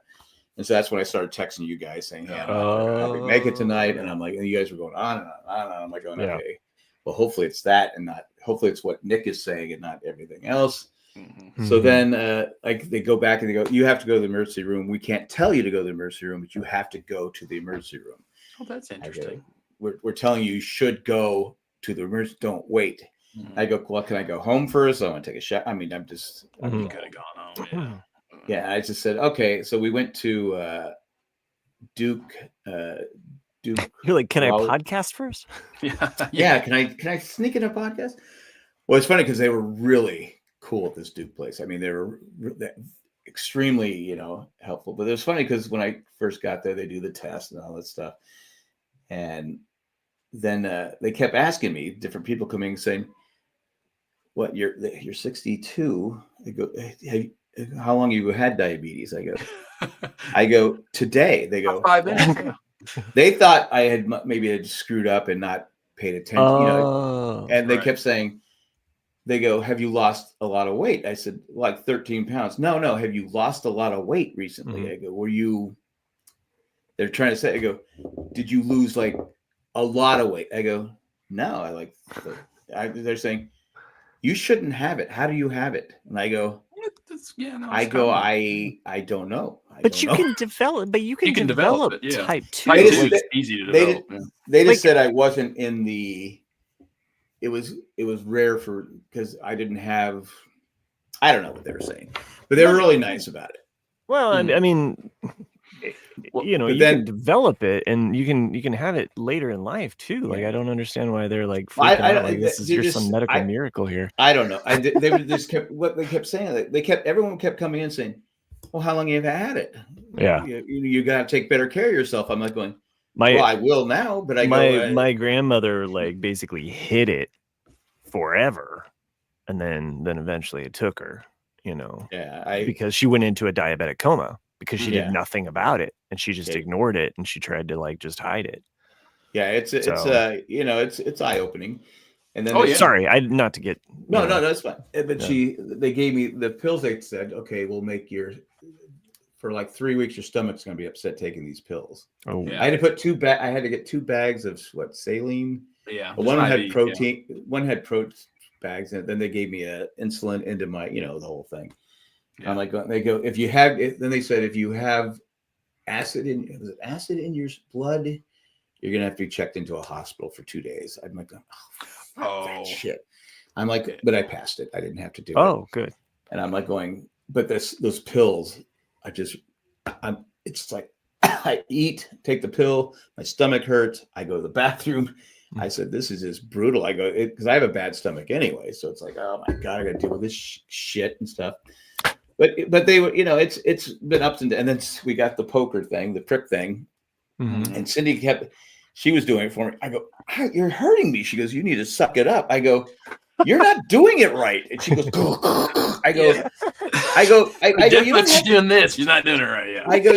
And so that's when I started texting you guys saying, hey, I'll make it tonight. And I'm like, and you guys were going on and on and on. I'm like going, okay. Well, hopefully it's that and not, hopefully it's what Nick is saying and not everything else. Mm-hmm. So then they go back and they go, you have to go to the emergency room. We can't tell you to go to the emergency room, but you have to go to the emergency room. Oh, that's interesting. We're telling you should go to the emergency. Don't wait. Mm-hmm. I go, well, can I go home first? I want to take a shot. I mean, you could have gone home. Yeah. I just said, okay. So we went to Duke. You're like, can I podcast first? Yeah. Can I sneak in a podcast? Well, it's funny because they were really cool at this Duke place. I mean, they were extremely, helpful. But it was funny because when I first got there, they do the test and all that stuff. And then they kept asking me, different people coming saying, what, you're 62. I go, hey, how long have you had diabetes? I go, today. They go, 5 minutes. They thought I had screwed up and not paid attention, and they kept saying, they go, have you lost a lot of weight? I said, like 13 pounds. No. Have you lost a lot of weight recently? Mm-hmm. I go, they're trying to say, I go, did you lose like a lot of weight? I go, no, they're saying, you shouldn't have it. How do you have it? And I go, I don't know. You can develop it, type 2. It's easy to develop. They just said I wasn't in the. It was rare because I didn't have. I don't know what they were saying, but they were really nice about it. Well, I mean, you can develop it, and you can have it later in life too. Like I don't understand why they're like freaking out. Like this is some medical miracle here. I don't know. They were just kept saying. Everyone kept coming in saying, well, how long have you had it? Yeah. You got to take better care of yourself. I'm like going, I will now, but my grandmother like basically hid it forever. And then eventually it took her, because she went into a diabetic coma because she did nothing about it and she just ignored it and she tried to like just hide it. Yeah. It's eye opening. And then sorry, not to get no, that's fine. But they gave me the pills. They said, okay, we'll make for like 3 weeks, your stomach's going to be upset taking these pills. Oh, yeah. I had to put I had to get 2 bags of saline. Yeah. One had protein. Yeah. One had protein bags, and then they gave me insulin into my, the whole thing. Yeah. I'm like, they go, if you have, then they said, if you have acid in your blood, you're gonna have to be checked into a hospital for 2 days. I'm like, oh, that shit. I'm like, but I passed it. I didn't have to do it. Oh, good. And I'm like going, but those pills, it's like I eat, take the pill, my stomach hurts. I go to the bathroom. I said, this is just brutal. I go, because I have a bad stomach anyway. So it's like, oh my God, I got to deal with this shit and stuff. But they were, it's been ups and downs. And then we got the poker thing, the prick thing. Mm-hmm. And Cindy she was doing it for me. I go, you're hurting me. She goes, you need to suck it up. I go, you're not doing it right. And she goes, I go, Definitely she's doing this. She's not doing it right. Yeah. I go,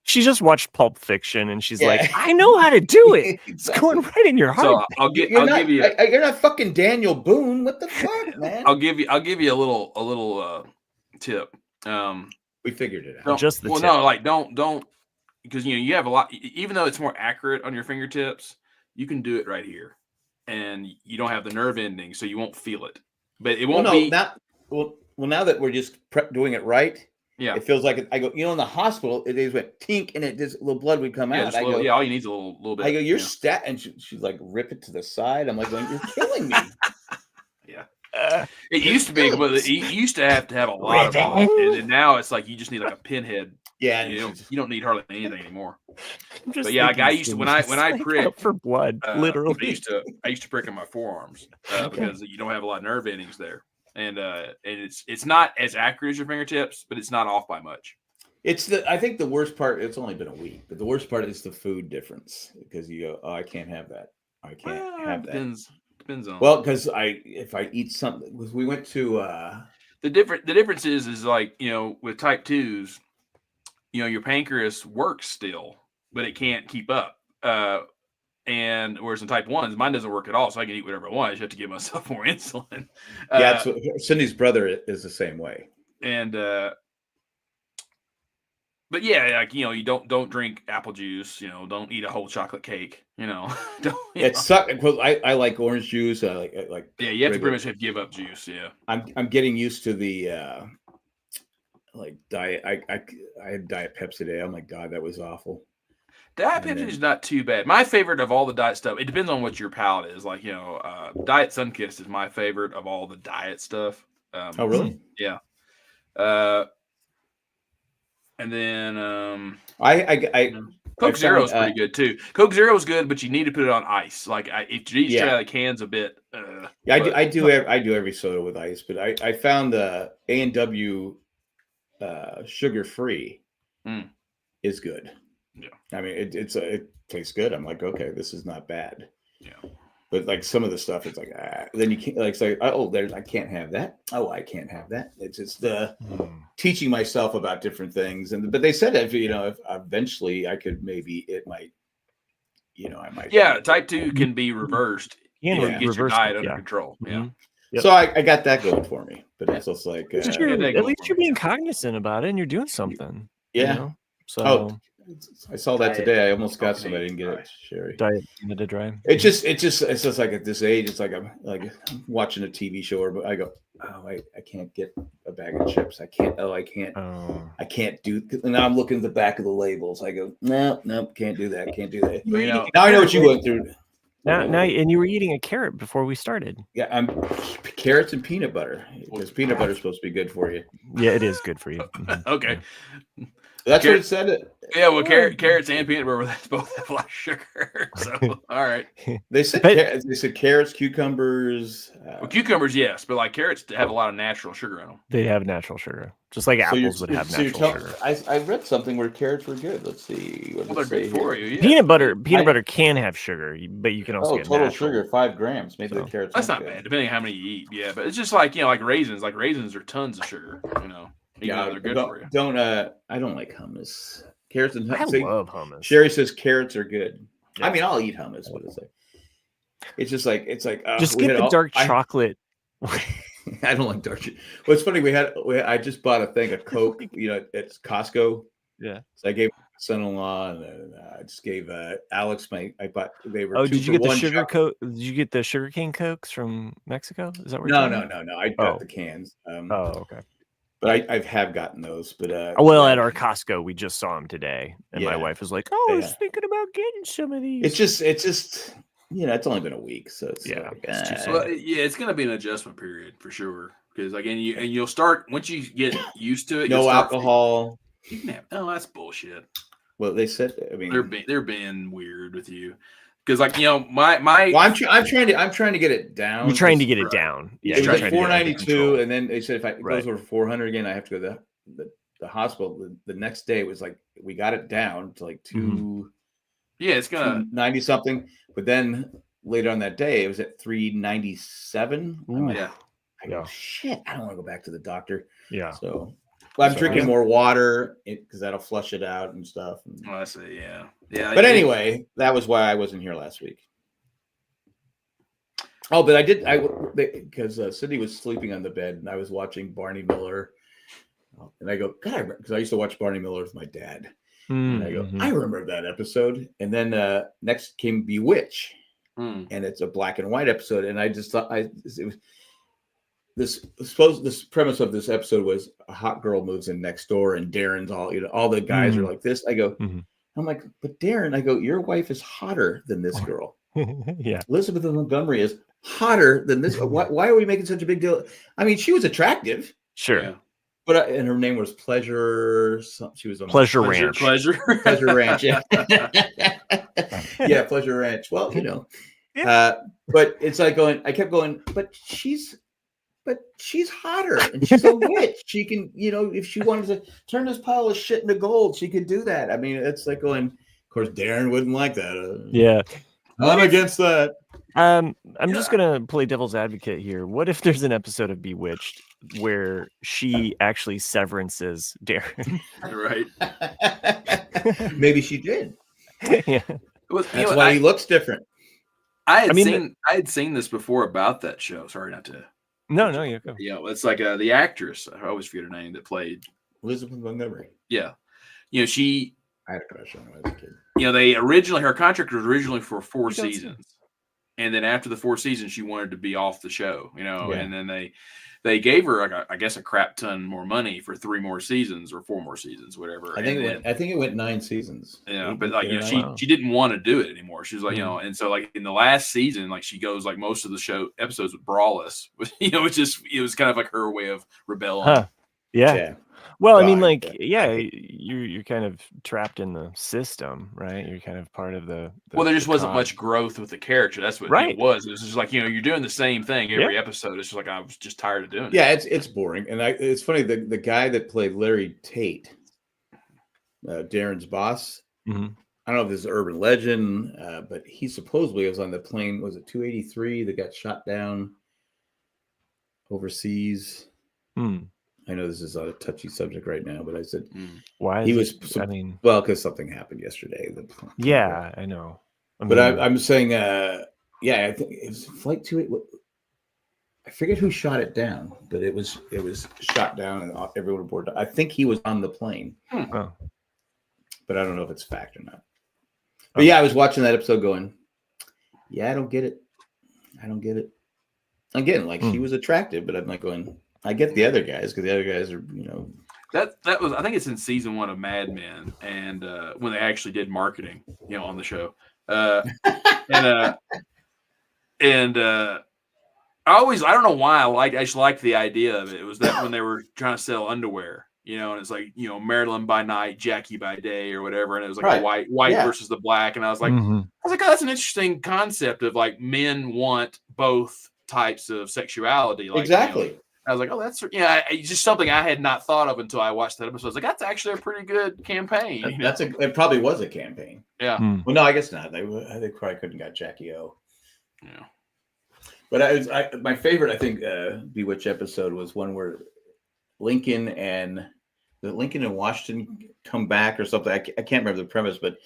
she just watched Pulp Fiction and she's like, I know how to do it. It's going right in your heart. So I'll give you. You're not fucking Daniel Boone. What the fuck, man? I'll give you a little tip. We figured it out. Just the tip. No, like don't because you have a lot. Even though it's more accurate on your fingertips, you can do it right here, and you don't have the nerve ending, so you won't feel it. But it won't be. Now that we're just doing it right, yeah, it feels like I go. In the hospital, it just went tink, and it just a little blood would come out. All you need is a little bit. I go, you're stat, and she's like, rip it to the side. I'm like, going, you're killing me. Yeah, it used to be, but you used to have a lot of them, and now it's like you just need like a pinhead. Yeah, you don't need hardly anything anymore. But yeah, I used to when I prick for blood, literally. I used to prick in my forearms because you don't have a lot of nerve endings there, and it's not as accurate as your fingertips, but it's not off by much. I think the worst part. It's only been a week, but the worst part is the food difference because you go, oh, I can't have that. I can't have that. Depends on. Well, because if I eat something, we went to the difference is like with type 2s. Your pancreas works still, but it can't keep up. And whereas in type 1s, mine doesn't work at all, so I can eat whatever I want. I just have to give myself more insulin. Yeah, Cindy's brother is the same way. And but yeah, like you don't drink apple juice. Don't eat a whole chocolate cake. It sucks. I like orange juice. I like. Yeah, you have to pretty much have to give up juice. Yeah, I'm getting used to the. Like diet, I had Diet Pepsi today. Oh my God, that was awful. Diet Pepsi is not too bad. My favorite of all the diet stuff. It depends on what your palate is. Like Diet Sunkist is my favorite of all the diet stuff. Oh really? Yeah. And then Coke Zero is pretty good too. Coke Zero is good, but you need to put it on ice. Like if you try the cans a bit. I do every soda with ice, but I found the A&W. Sugar free is good. Yeah, I mean it tastes good. I'm like, okay, this is not bad. Yeah, but like some of the stuff, it's like then you can't say, oh, I can't have that. Oh, I can't have that. It's just teaching myself about different things, but they said if eventually I could I might. Yeah, type 2 can be reversed. If you get your diet under control. Mm-hmm. Yeah. Yep. So I got that going for me, but it's just like at least you're being cognizant about it and you're doing something. Yeah. So I saw that today. I almost got some. I didn't get it, Sherry. Diet to dry. It's just like at this age, it's like I'm watching a TV show, but I go, oh, I can't get a bag of chips. I can't do. And now I'm looking at the back of the labels. I go, no, can't do that. Can't do that. Now I know what you went through. Now, and you were eating a carrot before we started. Yeah, I'm carrots and peanut butter because peanut butter is supposed to be good for you. Yeah, it is good for you. Okay, that's what it said. Yeah, well, carrots and peanut butter both have a lot of sugar. So, all right. They said carrots, cucumbers. Well, cucumbers, yes, but like carrots have a lot of natural sugar in them. They have natural sugar, just like apples would have natural sugar. I read something where carrots were good. Let's see. Well, they're good for you. Yeah. Peanut butter can have sugar, but you can also get total natural. Sugar 5 grams. Maybe the carrots. That's not bad, depending on how many you eat. Yeah, but it's just like like raisins. Like raisins are tons of sugar. Yeah, they're good for you. I don't like hummus. Carrots and hummus. I love hummus. Sherry says carrots are good. Yeah. I mean, I'll eat hummus, but it's just like just get the dark chocolate. I don't like dark chocolate. Well, it's funny. I just bought a thing of Coke. At Costco. Yeah. So I gave my son-in-law, and I just gave Alex I bought. They were. Oh, did you get the sugar Coke? Did you get the sugarcane Cokes from Mexico? Is that where? No. I got the cans. Okay. But I have gotten those. But well, at our Costco, we just saw them today, and my Yeah. wife was like, "Oh, I was Yeah. thinking about getting some of these." it's just it's only been a week, so it's Yeah, like, it's too soon. Well, yeah, it's going to be an adjustment period for sure. Because again, you'll start once you get used to it. no you'll start alcohol. You can have. Oh, that's bullshit. Well, they said. I mean, They're being weird with you. Because my well, I'm trying to get it down. You're trying to get it Right. down. Yeah, It was you're at trying to get it under 492, control. and then they said if it Right. goes over 400 again, I have to go to the hospital. The next day it was like we got it down to like 290 something, but then later on that day it was at 397. I'm like, yeah. I go, shit, I don't want to go back to the doctor. Yeah. So, but I'm drinking more water because that'll flush it out and stuff. Oh, I see. Yeah. Yeah. But anyway, that was why I wasn't here last week. Oh, but I did. Because Sydney was sleeping on the bed, and I was watching Barney Miller, and I go, God, because I used to watch Barney Miller with my dad, and I go, I remember that episode. And then next came Bewitch, and it's a black and white episode, and I just thought this premise of this episode was a hot girl moves in next door, and Darren's all the guys are like this. I go, I'm like, but Darren, I go, your wife is hotter than this girl. Yeah, Elizabeth Montgomery is hotter than this. Why are we making such a big deal? I mean, she was attractive, sure, yeah. but and her name was Pleasure. She was on Pleasure Ranch. Pleasure Ranch. Yeah, yeah, Pleasure Ranch. Well, but it's like going. I kept going, but she's hotter, and she's a witch. She can, if she wanted to turn this pile of shit into gold, she could do that. I mean, it's like going. Of course, Darren wouldn't like that. Yeah, I'm against that. I'm just gonna play devil's advocate here. What if there's an episode of Bewitched where she actually severances Darren? Right. Maybe she did. Yeah. That's why he looks different. I had seen this before about that show. Sorry, not to. No, you go. Yeah, it's like the actress. I always forget her name that played Elizabeth Montgomery. Yeah, she. I had a crush on her as a kid. Her contract was originally for 4 seasons, and then after the 4 seasons, she wanted to be off the show. And then they gave her, I guess, a crap ton more money for 3 more seasons or 4 more seasons, whatever. I think it went 9 seasons. Yeah, but she didn't want to do it anymore. She was like, and so like in the last season, like she goes like most of the show episodes with braless, it was kind of like her way of rebelling. Huh. Yeah. Well, I mean, you're kind of trapped in the system, right? You're kind of part of the there just wasn't much growth with the character. That's what it was. It was just like, you're doing the same thing every episode. It's just like I was just tired of doing it. Yeah, it's boring. And it's funny, the guy that played Larry Tate, Darren's boss, I don't know if this is urban legend, but he supposedly was on the plane, was it 283 that got shot down overseas? I know this is a touchy subject right now, but I said why he was. Because something happened yesterday. Yeah, I know. But I'm saying, I think it was Flight 28. I forget who shot it down, but it was shot down and everyone aboard. I think he was on the plane, but I don't know if it's fact or not. But I was watching that episode, going, I don't get it. Again, like she was attractive, but I'm like going. I get the other guys because the other guys are, That was, I think it's in season 1 of Mad Men, and when they actually did marketing, on the show, and I don't know why I just liked the idea of it. It was that when they were trying to sell underwear, and it's like, Marilyn by night, Jackie by day, or whatever, and it was like a white versus the black, and I was like, oh, that's an interesting concept of like men want both types of sexuality, like, exactly. I was like, oh, that's just something I had not thought of until I watched that episode. I was like, that's actually a pretty good campaign. It probably was a campaign. Yeah. Well, no, I guess not. They probably couldn't got Jackie O. Yeah. But my favorite, I think, Bewitched episode was one where Lincoln and Washington come back or something. I can't remember the premise, but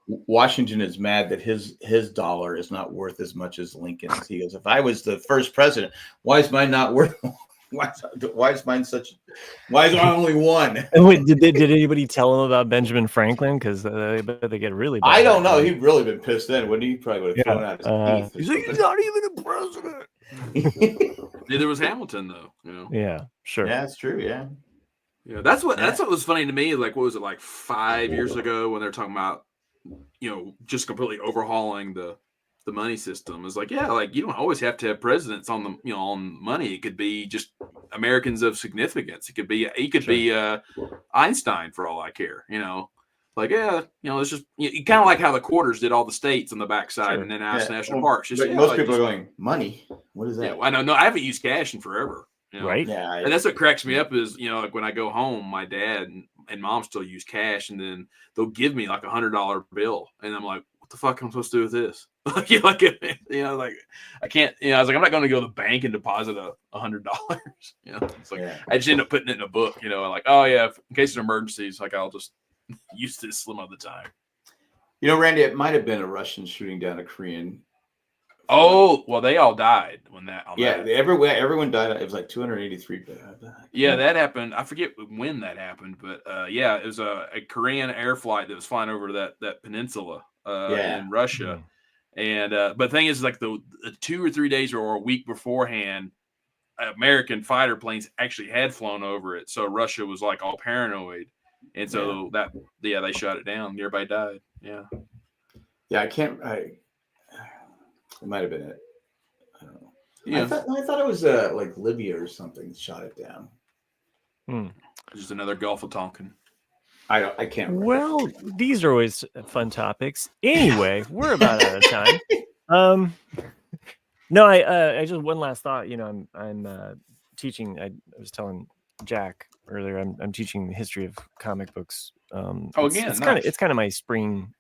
Washington is mad that his dollar is not worth as much as Lincoln's. He goes, if I was the first president, why is mine not worth? Why is mine such? Why is there only one? Wait, did anybody tell him about Benjamin Franklin? Because they get really bad. I don't know. He'd really been pissed then. Wouldn't he? Probably would have thrown out his teeth. He's like, he's not even a president. Neither was Hamilton, though. Yeah, sure. Yeah, that's true. Yeah. Yeah, that's what was funny to me. Like, what was it, like 5 years ago when they're talking about, just completely overhauling the money system? Is like, yeah, like you don't always have to have presidents on the on money. It could be just Americans of significance. It could be Einstein for all I care. Like, yeah, it's just kind of like how the quarters did all the states on the backside, Sure. and then national parks. Just, But most like, people are going, money? What is that? Yeah, I know. No, I haven't used cash in forever. Right? Yeah. And that's what cracks me up is, like when I go home, my dad and mom still use cash, and then they'll give me like $100 bill, and I'm like, what the fuck am I supposed to do with this? like I can't. I was like, I'm not going to go to the bank and deposit $100. It's like I just end up putting it in a book. Like, oh yeah, in case of emergencies, like I'll just use this some of the time. Randy, it might have been a Russian shooting down a Korean. Oh, well, they all died when that. Everyone died. It was like 283. Yeah, that happened. I forget when that happened, but it was a Korean air flight that was flying over that peninsula in Russia. And but the thing is, like the 2 or 3 days or a week beforehand, American fighter planes actually had flown over it. So Russia was like all paranoid, and so they shut it down. Everybody died. Yeah. Yeah, it might have been it. I don't know. Yeah. I thought it was like Libya or something shot it down. Just another Gulf of Tonkin. I can't remember. Well, these are always fun topics. Anyway, we're about out of time. No, I just one last thought. I'm teaching. I was telling Jack earlier. I'm teaching the history of comic books. It's kind of my spring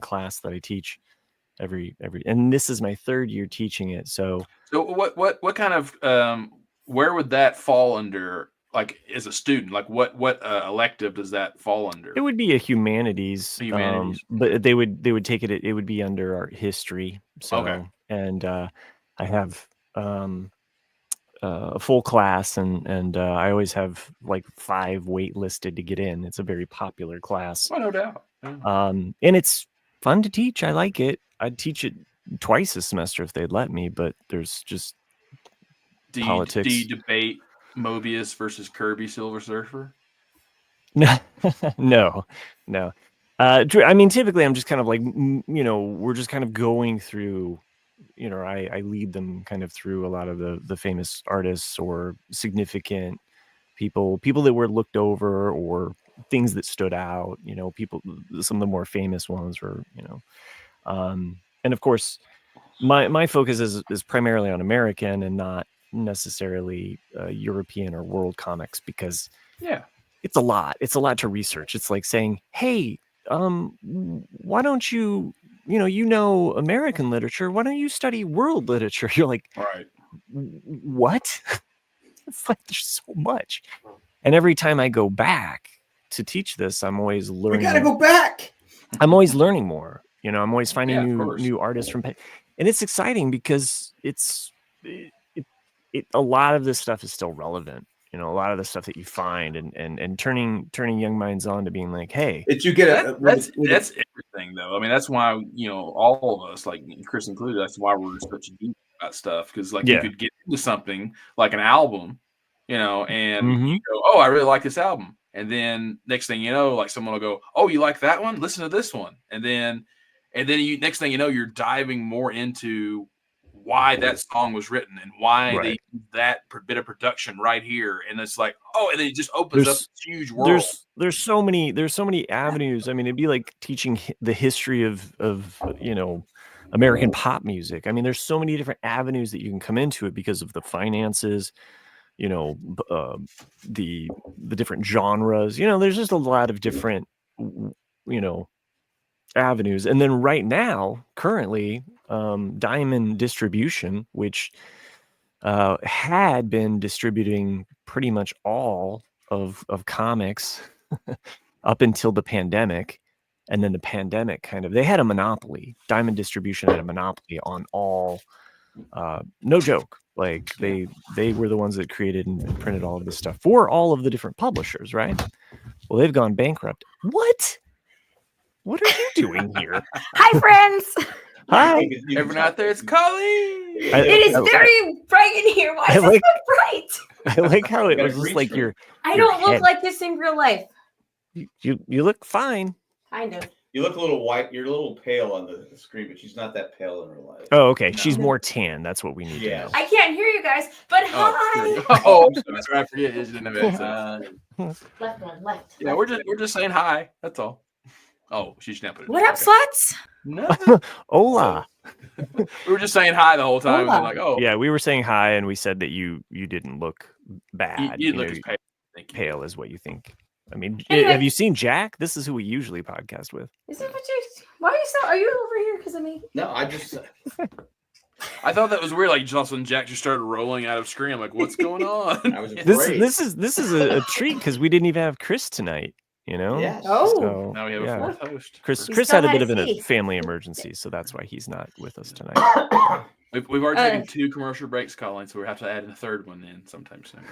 class that I teach every, and this is my 3rd year teaching it. So what kind of where would that fall under? Like as a student, like what elective does that fall under? It would be a humanities. But they would take it. It would be under art history. So okay. And I have a full class, and I always have like 5 waitlisted to get in. It's a very popular class. Oh, no doubt. Yeah. And it's fun to teach. I like it. I'd teach it twice a semester if they'd let me, but there's just politics. Do you debate Mobius versus Kirby Silver Surfer? No. I mean, typically I'm just kind of like, we're just kind of going through, I lead them kind of through a lot of the famous artists or significant people that were looked over or things that stood out, some of the more famous ones were, and of course my focus is primarily on American and not necessarily European or world comics, because it's a lot to research. It's like saying, hey, why don't you American literature, why don't you study world literature? You're like, right, what? It's like there's so much. And every time I go back to teach this, I'm always learning. We gotta go back. I'm always learning more. I'm always finding new artists from, and it's exciting because a lot of this stuff is still relevant. A lot of the stuff that you find and turning young minds on to being like, hey, did you get that's everything though. I mean, that's why, all of us, like Chris included, that's why we're such deep about stuff. Cause you could get into something like an album, and you go, oh, I really like this album. And then next thing you know, like someone will go, oh, you like that one? Listen to this one. And then next thing you know, you're diving more into why that song was written and why they did that bit of production right here. And it's like, oh, and it just opens up this huge world. There's so many avenues. I mean, it'd be like teaching the history of American pop music. I mean, there's so many different avenues that you can come into it because of the finances, the different genres. There's just a lot of different, avenues. And then right now, currently, Diamond Distribution, which had been distributing pretty much all of comics up until the pandemic, and then the pandemic they had a monopoly. Diamond Distribution had a monopoly on all, no joke, like they were the ones that created and printed all of this stuff for all of the different publishers, right? Well, they've gone bankrupt. What are you doing here? Hi, friends. Hi. Everyone out there, it's Colleen. It is very bright in here. Why is it so bright? I like how it Got a was just green like screen. I your don't look head. like this in real life. You look fine. Kind of. You look a little white. You're a little pale on the screen, but she's not that pale in real life. Oh, okay. No. She's more tan. That's what we need to know. Yes. I can't hear you guys, but hi. Oh, that's right. I forget. You didn't have access. Left one, left. Yeah, we're just saying hi. That's all. Oh, she's not putting it. What up, sluts? Nothing. Hola. We were just saying hi the whole time. And Hola. then like, oh, Yeah, we were saying hi, and we said that you didn't look bad. you look know, as pale. Thank you. pale is what you think. I mean, Anyway. have you seen Jack? This is who we usually podcast with. Is that what you? Why are you so? Are you over here because of me? No, I just. I thought that was weird. Like just all of a sudden Jack just started rolling out of screen. I'm like, what's going on? I was afraid. This is a treat because we didn't even have Chris tonight. You know. Yes. Oh. So, Now we have yeah. a fourth host. Chris We Chris still had a had bit of to a see. family emergency, so that's why he's not with us tonight. We've already taken 2 commercial breaks, Colin, so we have to add a third one in sometime soon.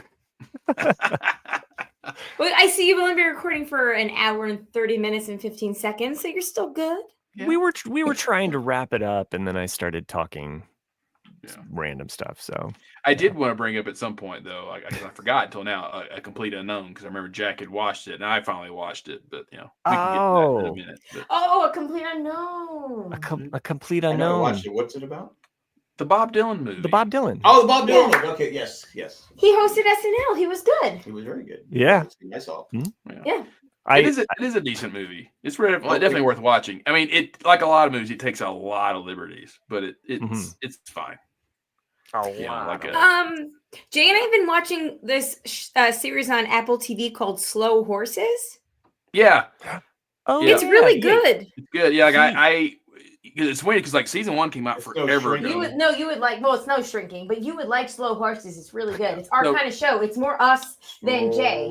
Well, I see you've only been recording for an hour and 30 minutes and 15 seconds, so you're still good. Yeah. We were trying to wrap it up, and then I started talking Yeah. random stuff. So I did want to bring up at some point though, I forgot until now, a complete unknown because I remember Jack had watched it and I finally watched it, but we can get to that in a minute. But Oh, a complete unknown. a complete I never unknown. watched it. What's it about? the Bob Dylan movie. The Bob Dylan. Oh, the Bob Dylan. Yeah. one. Okay, yes. He hosted SNL. He was good. He was very good. Yeah. I saw. Yeah. It is a decent movie. It's definitely worth watching. I mean, it like a lot of movies, it takes a lot of liberties, but it's fine. Oh, Yeah, like a, Jay and I have been watching this series on Apple TV called Slow Horses. yeah, Oh, Yeah. It's really yeah. good. it's good. Yeah, like I it's weird because like season 1 came out It's no forever shrinking. ago. You would like. Well, it's no shrinking, but you would like Slow Horses. It's really good. It's our No. kind of show. It's more us than Jay.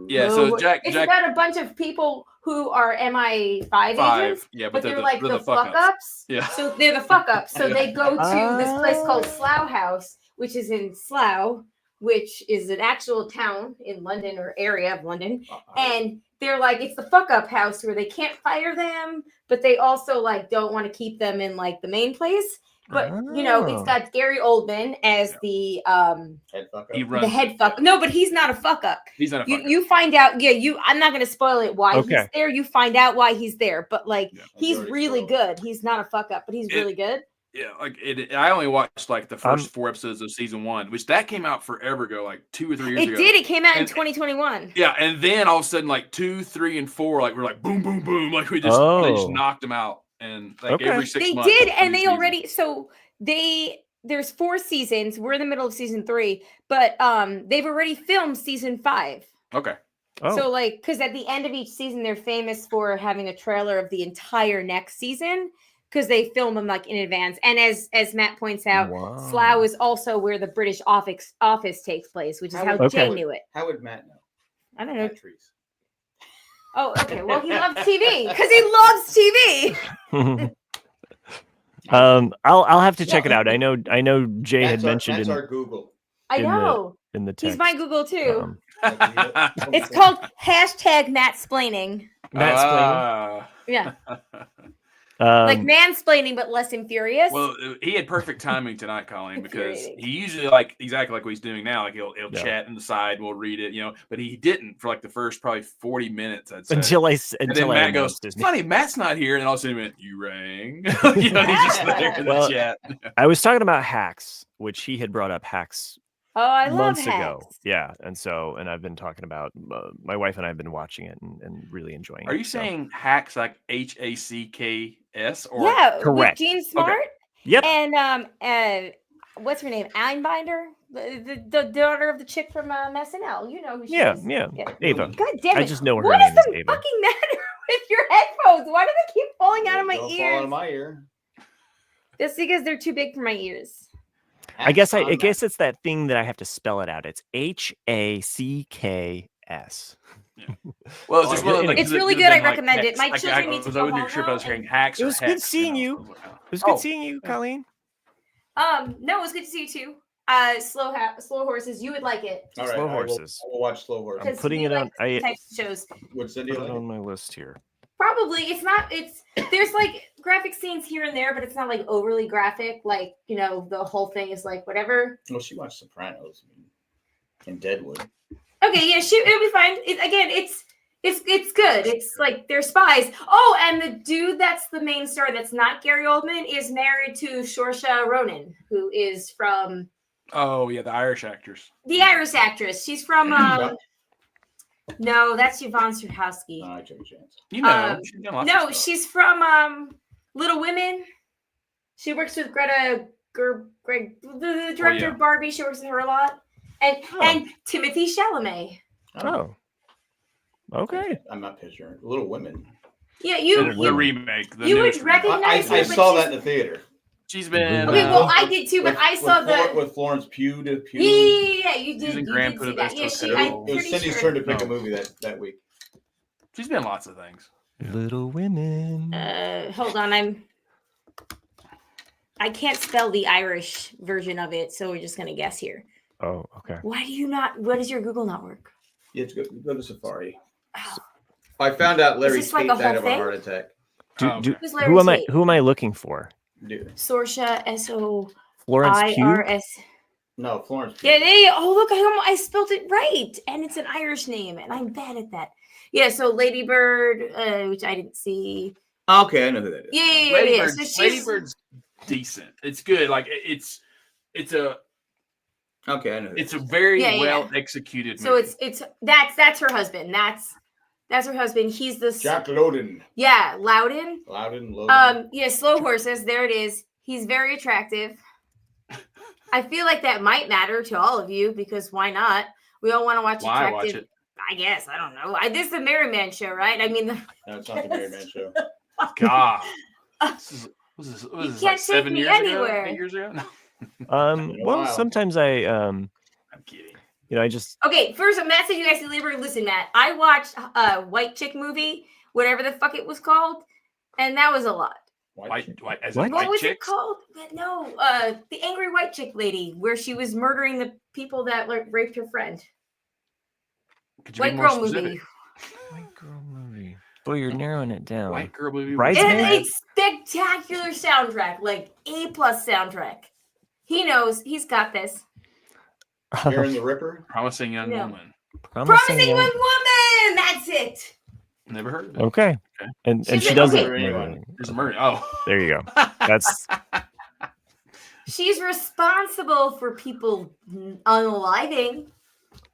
Yeah, so Jack It's about a bunch of people who are MI5 agents. Yeah, But but they're like the fuck fuck ups. Yeah. So they're the fuck ups. So they go to this place called Slough House, which is in Slough, which is an actual town in London or area of London. And they're like, it's the fuck up house where they can't fire them, but they also like don't want to keep them in like the main place. But you know, it's got Gary Oldman as the Head fuck up. He runs. head fuck. No, but he's not a fuck up. He's not a fuck. You find out, I'm not gonna spoil it why Okay. he's there. You find out why he's there, but like Yeah, he's already really spoiled. good. He's not a fuck up, but he's really good. Yeah, like it. I only watched like the first 4 episodes of season 1, which that came out forever ago, like 2 or 3 years It ago. did. It came out in And- 2021. Yeah, and then all of a sudden, like 2, 3, and 4, like we're like boom, boom, boom, like they just Oh. knocked them out, and like Okay. every 6 They months. did, a and new they season. already there's 4 seasons. We're in the middle of season 3, but they've already filmed season 5. Okay. Oh. So like, because at the end of each season, they're famous for having a trailer of the entire next season because they film them like in advance. And as Matt points out, Wow. Slough is also where the British office takes place, which is how Okay. Jay knew it. How would Matt know? I don't know. Trees. Oh, okay. Well, he loves TV because he loves TV. I'll have to check it out. I know Jay had mentioned That's in, our Google. I In the- know. in the text. He's my Google too. Um, It's called #Mattsplaining. Matt Yeah, Splaining. like mansplaining, but less infurious. Well, he had perfect timing tonight, Colleen, because Infuriating. he usually like exactly like what he's doing now. Like he'll Yeah. chat in the side, and we'll read it, but he didn't for like the first probably 40 minutes. I'd say. until I and then Matt goes, announced his name. "Funny, Matt's not here," and then all of a sudden he went, "You rang." He's just there in Well, the chat. I was talking about hacks, which he had brought up hacks oh, I love months hacks. ago. Yeah, and I've been talking about my wife and I have been watching it and really enjoying it. Are you so- saying hacks like HACKS or Yeah, Correct. with Jean Smart Yep. and what's her name? Einbinder, the daughter of the chick from SNL. You know who she Yeah, is. yeah. Yeah. Ava. God damn it! I just know her What name is is the Ava. fucking matter with your headphones? Why do they keep falling out of my Don't fall ears? out of my ear. That's because they're too big for my ears. I guess On that. it's that thing that I have to spell it out. It's HACKS. Well, it's just Oh, one of yeah. like, It's does it- really does good. it I have, like, recommend it. hex? My Like, children I need to was go over there home sure if I was now hearing and- hacks. It or was good hex, seeing I you. was like, oh. It was good Oh. seeing you, Colleen. No, it was good to see you too. Slow horses. You would like it. All right, Slow I will- Horses. I will watch Slow Horses. I'm 'Cause putting we it on- like I- types of shows. Would Cindy Put like it it? on my list here. Probably it's not. There's like graphic scenes here and there, but it's not like overly graphic. Like the whole thing is like whatever. Well, she watched Sopranos. I mean, in Deadwood. Okay, yeah, it'll be fine. It's good. It's like they're spies. Oh, and the dude that's the main star that's not Gary Oldman is married to Saoirse Ronan, who is from Oh yeah, the Irish actress. the Irish actress. She's from no, that's Yvonne Strahovski. I took a chance. You know, she's done lots of No, stuff. she's from Little Women. She works with Greg, the director of Barbie. She works with her a lot, and Timothy Chalamet. Oh. Okay. I'm not picturing Little Women. Yeah, the remake. The you would newest remake. recognize I her. saw that in the theater. She's been Okay, well, I did too, but I saw with Florence Pugh. Yeah, you did. Using You Grand did see that. Budapest Yeah, Hotel. It was Cindy's turn to pick a movie that week. She's been lots of things. Little Women. Hold on, I can't spell the Irish version of it, so we're just gonna guess here. Oh, okay. Why do you not? What does your Google not work? You have to go to Safari. Oh. I found out Larry this like Tate a died whole of a thing? heart attack. Who's Larry Who am Tate? Who am I looking for? Dude. Saoirse Florence Pugh. SOIRS. No, Florence Pugh. Yeah, oh look, I spelled it right, and it's an Irish name, and I'm bad at that. Yeah, so Lady Bird, which I didn't see. Okay, I know who that is. Yeah. So Lady Bird's decent. It's good. Like it's a Okay, I know. it's a very Yeah. well executed. So movie. that's her husband. That's her husband. He's the Jack Loudon. Yeah, Loudon. Loudon. Yeah, Slow Horses. There it is. He's very attractive. I feel like that might matter to all of you because why not? We all want to watch Why attractive. watch it? I guess I don't know. This is the Merry Man show, right? I mean, No, it's not the Mary Man show. God. Was this You like can't 7 take me years anywhere. ago? 8 years ago? No. been a Well, while. sometimes I'm kidding. I just Okay, first, Matt said you guys to labor. Listen, Matt, I watched a white chick movie, whatever the fuck it was called, and that was a lot. White, as What? in What white was chicks? it called? No, the angry white chick lady, where she was murdering the people that raped her friend. Could you be White more girl specific? movie. white girl movie. Boy, you're narrowing it down. White girl movie. Bridesmaids? And it's spectacular soundtrack, like A+ soundtrack. He knows. He's got this. Aaron the Ripper. Promising young No. woman. Promising Young- Young Woman. That's it. Never heard of it. Okay. Okay. And She's she in- doesn't. okay. There's a murder. Oh, There you go. That's She's responsible for people unaliving,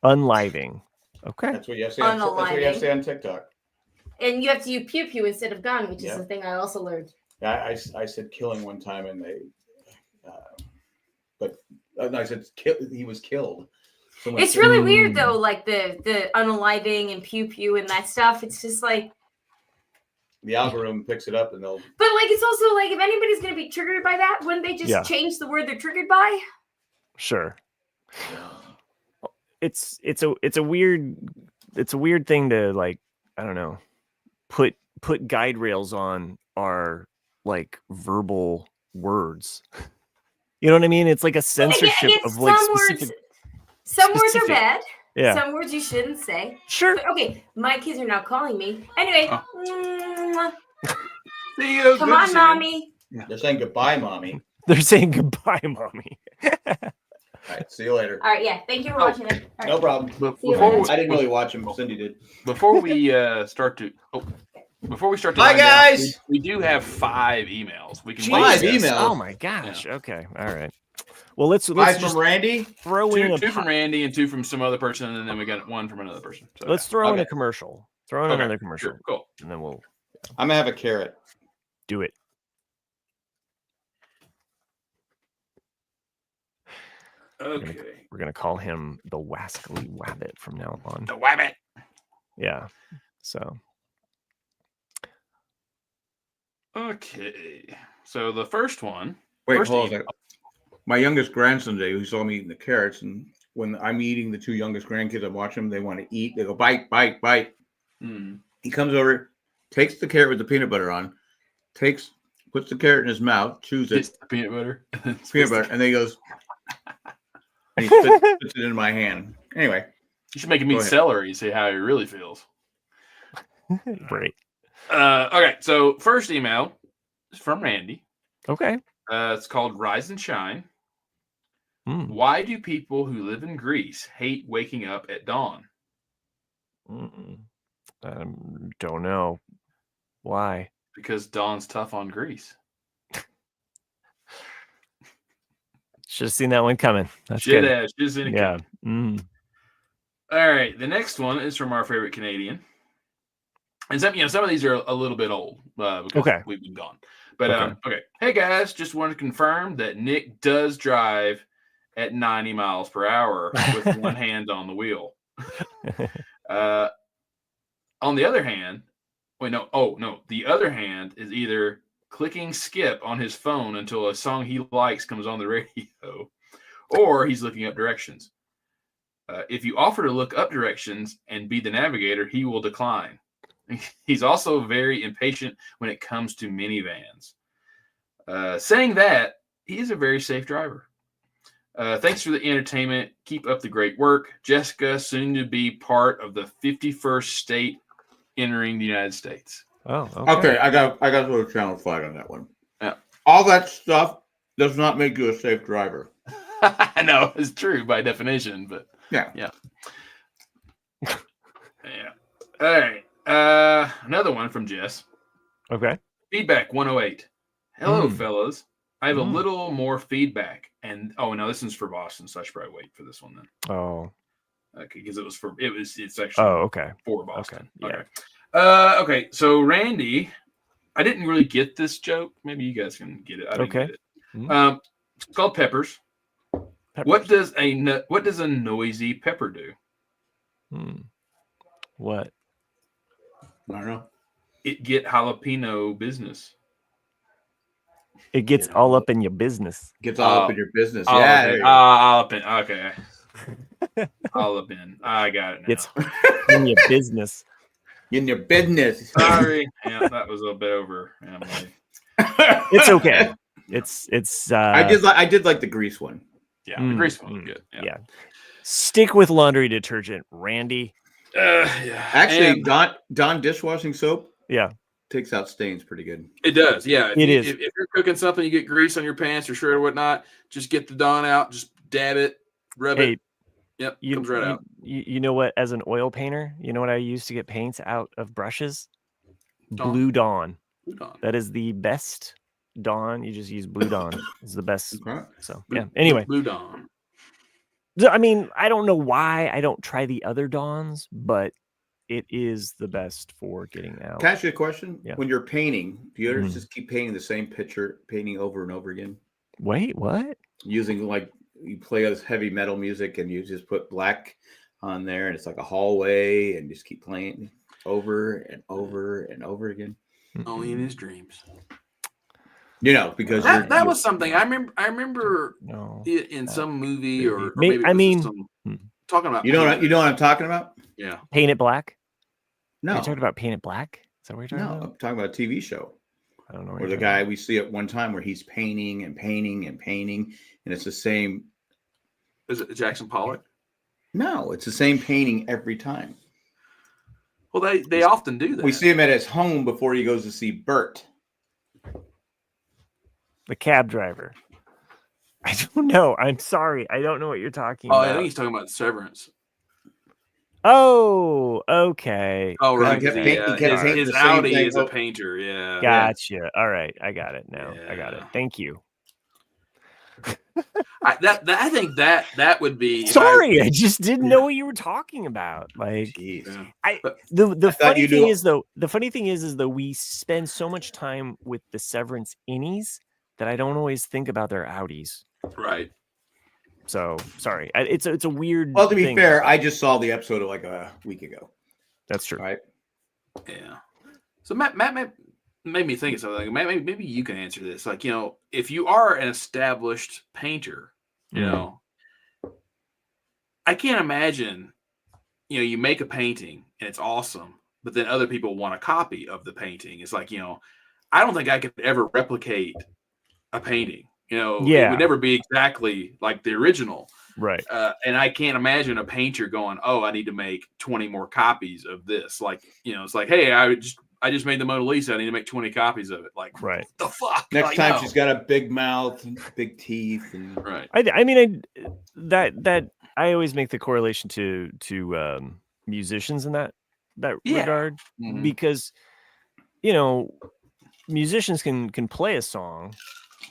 unliving. Okay. That's what you have to say. That's what you have to say on TikTok. and you have to use pew pew instead of gun, which is Yeah. the thing I also learned. I said killing one time, and they, I said he was killed. Someone It's said- really weird though, like the unaliving and pew pew and that stuff. It's just like, the algorithm picks it up, and they'll. but like it's also like if anybody's gonna be triggered by that, wouldn't they just Yeah. change the word they're triggered by? Sure. It's a weird thing to like, I don't know, put guide rails on our like verbal words. You know what I mean? It's like a censorship Again, of like some specific. words. Some words are specific- bad. Yeah. Some words you shouldn't say. Sure. But, okay, my kids are now calling me. Anyway, see you. come Good to on, see you. mommy. They're saying goodbye, mommy. They're saying goodbye, mommy. All right, see you later. All right, yeah. Thank you for watching it. All No right. problem. See you Before later. I didn't really watch him. Cindy did. Before we start to Hi, wind down, guys! we do have 5 emails. We can Five wait. emails? Oh my gosh. Okay. All right. Well, let's Five just from Randy. throw in Two, a two from Randy and 2 from some other person, and then we got 1 from another person. So, let's throw in a Okay. commercial. Throw in Okay, another commercial, sure, cool. and then we'll I'm gonna have a carrot. do it. Okay. We're gonna call him the Wascally Wabbit from now on. The wabbit. Yeah. So Okay. So the first one. Wait, First hold on a email. second. My youngest grandson today, who saw me eating the carrots, and when I'm eating, the 2 youngest grandkids, I watch them. They want to eat. They go bite, bite, bite. Mm. He comes over, takes the carrot with the peanut butter on, puts the carrot in his mouth, chews it, It's the peanut butter. peanut butter, and then he goes, and he puts it in my hand. Anyway, You should make him Go eat ahead. celery and see how he really feels. great. Okay. So first email is from Randy. Okay. It's called Rise and Shine. Why do people who live in Greece hate waking up at dawn? Don't know. Why? Because dawn's tough on Greece. Should have seen that one coming. That's Should good. have. Should have seen it Yeah. coming. All right. The next one is from our favorite Canadian. And some of these are a little bit old because we've been gone. But okay. Hey guys, just want to confirm that Nick does drive at 90 miles per hour with one hand on the wheel. On the other hand, the other hand is either clicking skip on his phone until a song he likes comes on the radio, or he's looking up directions. If you offer to look up directions and be the navigator, he will decline. He's also very impatient when it comes to minivans. Saying that, he is a very safe driver. Thanks for the entertainment. Keep up the great work. Jessica, soon to be part of the 51st state entering the United States. Oh, okay. I got a little channel flag on that one. Yeah. All that stuff does not make you a safe driver. I know it's true by definition, but yeah. Yeah. All right. Another one from Jess. Okay. Feedback 108. Hello, fellas. I have a little more feedback, and no, this one's for Boston, so I should probably wait for this one then. Oh. Okay, because it's actually okay. For Boston. Okay. Yeah. Okay. So Randy, I didn't really get this joke. Maybe you guys can get it. I didn't get it. It's called Peppers. What does a noisy pepper do? What? I don't know. It get jalapeno business. It gets all up in your business. Gets all up in your business. All up in. Okay. All up in. I got it now. It's in your business. In your business. Sorry. Yeah, that was a bit over. It's okay. It's. I did like the grease one. Yeah, the grease one was good. Yeah. Stick with laundry detergent, Randy. Yeah. Actually, Dawn dishwashing soap. Yeah. Takes out stains pretty good. It does, yeah. Is. If you're cooking something, you get grease on your pants or shirt or whatnot, just get the Dawn out, just dab it, rub it. Yep, comes right out. You know what? As an oil painter, you know what I use to get paints out of brushes? Dawn. Blue Dawn. Blue Dawn. That is the best Dawn. You just use Blue Dawn. It's the best. Okay. So yeah. Anyway, Blue Dawn. I mean, I don't know why I don't try the other Dawns, but it is the best for getting out. Can I ask you a question? Yeah. When you're painting, do you ever just keep painting the same picture, painting over and over again? Wait, what? Using you play this heavy metal music and you just put black on there and it's like a hallway and just keep playing over and over and over again. Only in his dreams. Because that was something I remember in some movie or maybe talking about. You know what I'm talking about? Yeah. Paint It Black? No. Are you talking about Paint It Black? Is that what you're talking about? I'm talking about a TV show. I don't know. Where the guy we see at one time where he's painting and painting and painting, and it's the same. Is it Jackson Pollock? No, it's the same painting every time. Well, they often do that. We see him at his home before he goes to see Bert. The cab driver. I don't know. I'm sorry. I don't know what you're talking about. I think he's talking about Severance. Oh, okay. Oh, right. His Audi is a painter. Yeah. Gotcha. Yeah. All right. I got it now. Yeah. I got it. Thank you. I think that would be. Sorry, I just didn't know what you were talking about. Like, the funny thing is though, we spend so much time with the Severance innies that I don't always think about their Audis. Right. So sorry, it's a weird. Well, to be fair, I just saw the episode of like a week ago. That's true, right? Yeah. So Matt made me think of something. Maybe you can answer this. Like, if you are an established painter, I can't imagine. You make a painting and it's awesome, but then other people want a copy of the painting. It's like, I don't think I could ever replicate a painting. It would never be exactly like the original. Right. And I can't imagine a painter going, I need to make 20 more copies of this. Like, it's like, hey, I I just made the Mona Lisa. I need to make 20 copies of it. Like, Right. what the fuck? Next Like, time no. she's got a big mouth and big teeth. And Right. I mean, that I always make the correlation to musicians in that Yeah. regard, Mhm. because musicians can play a song,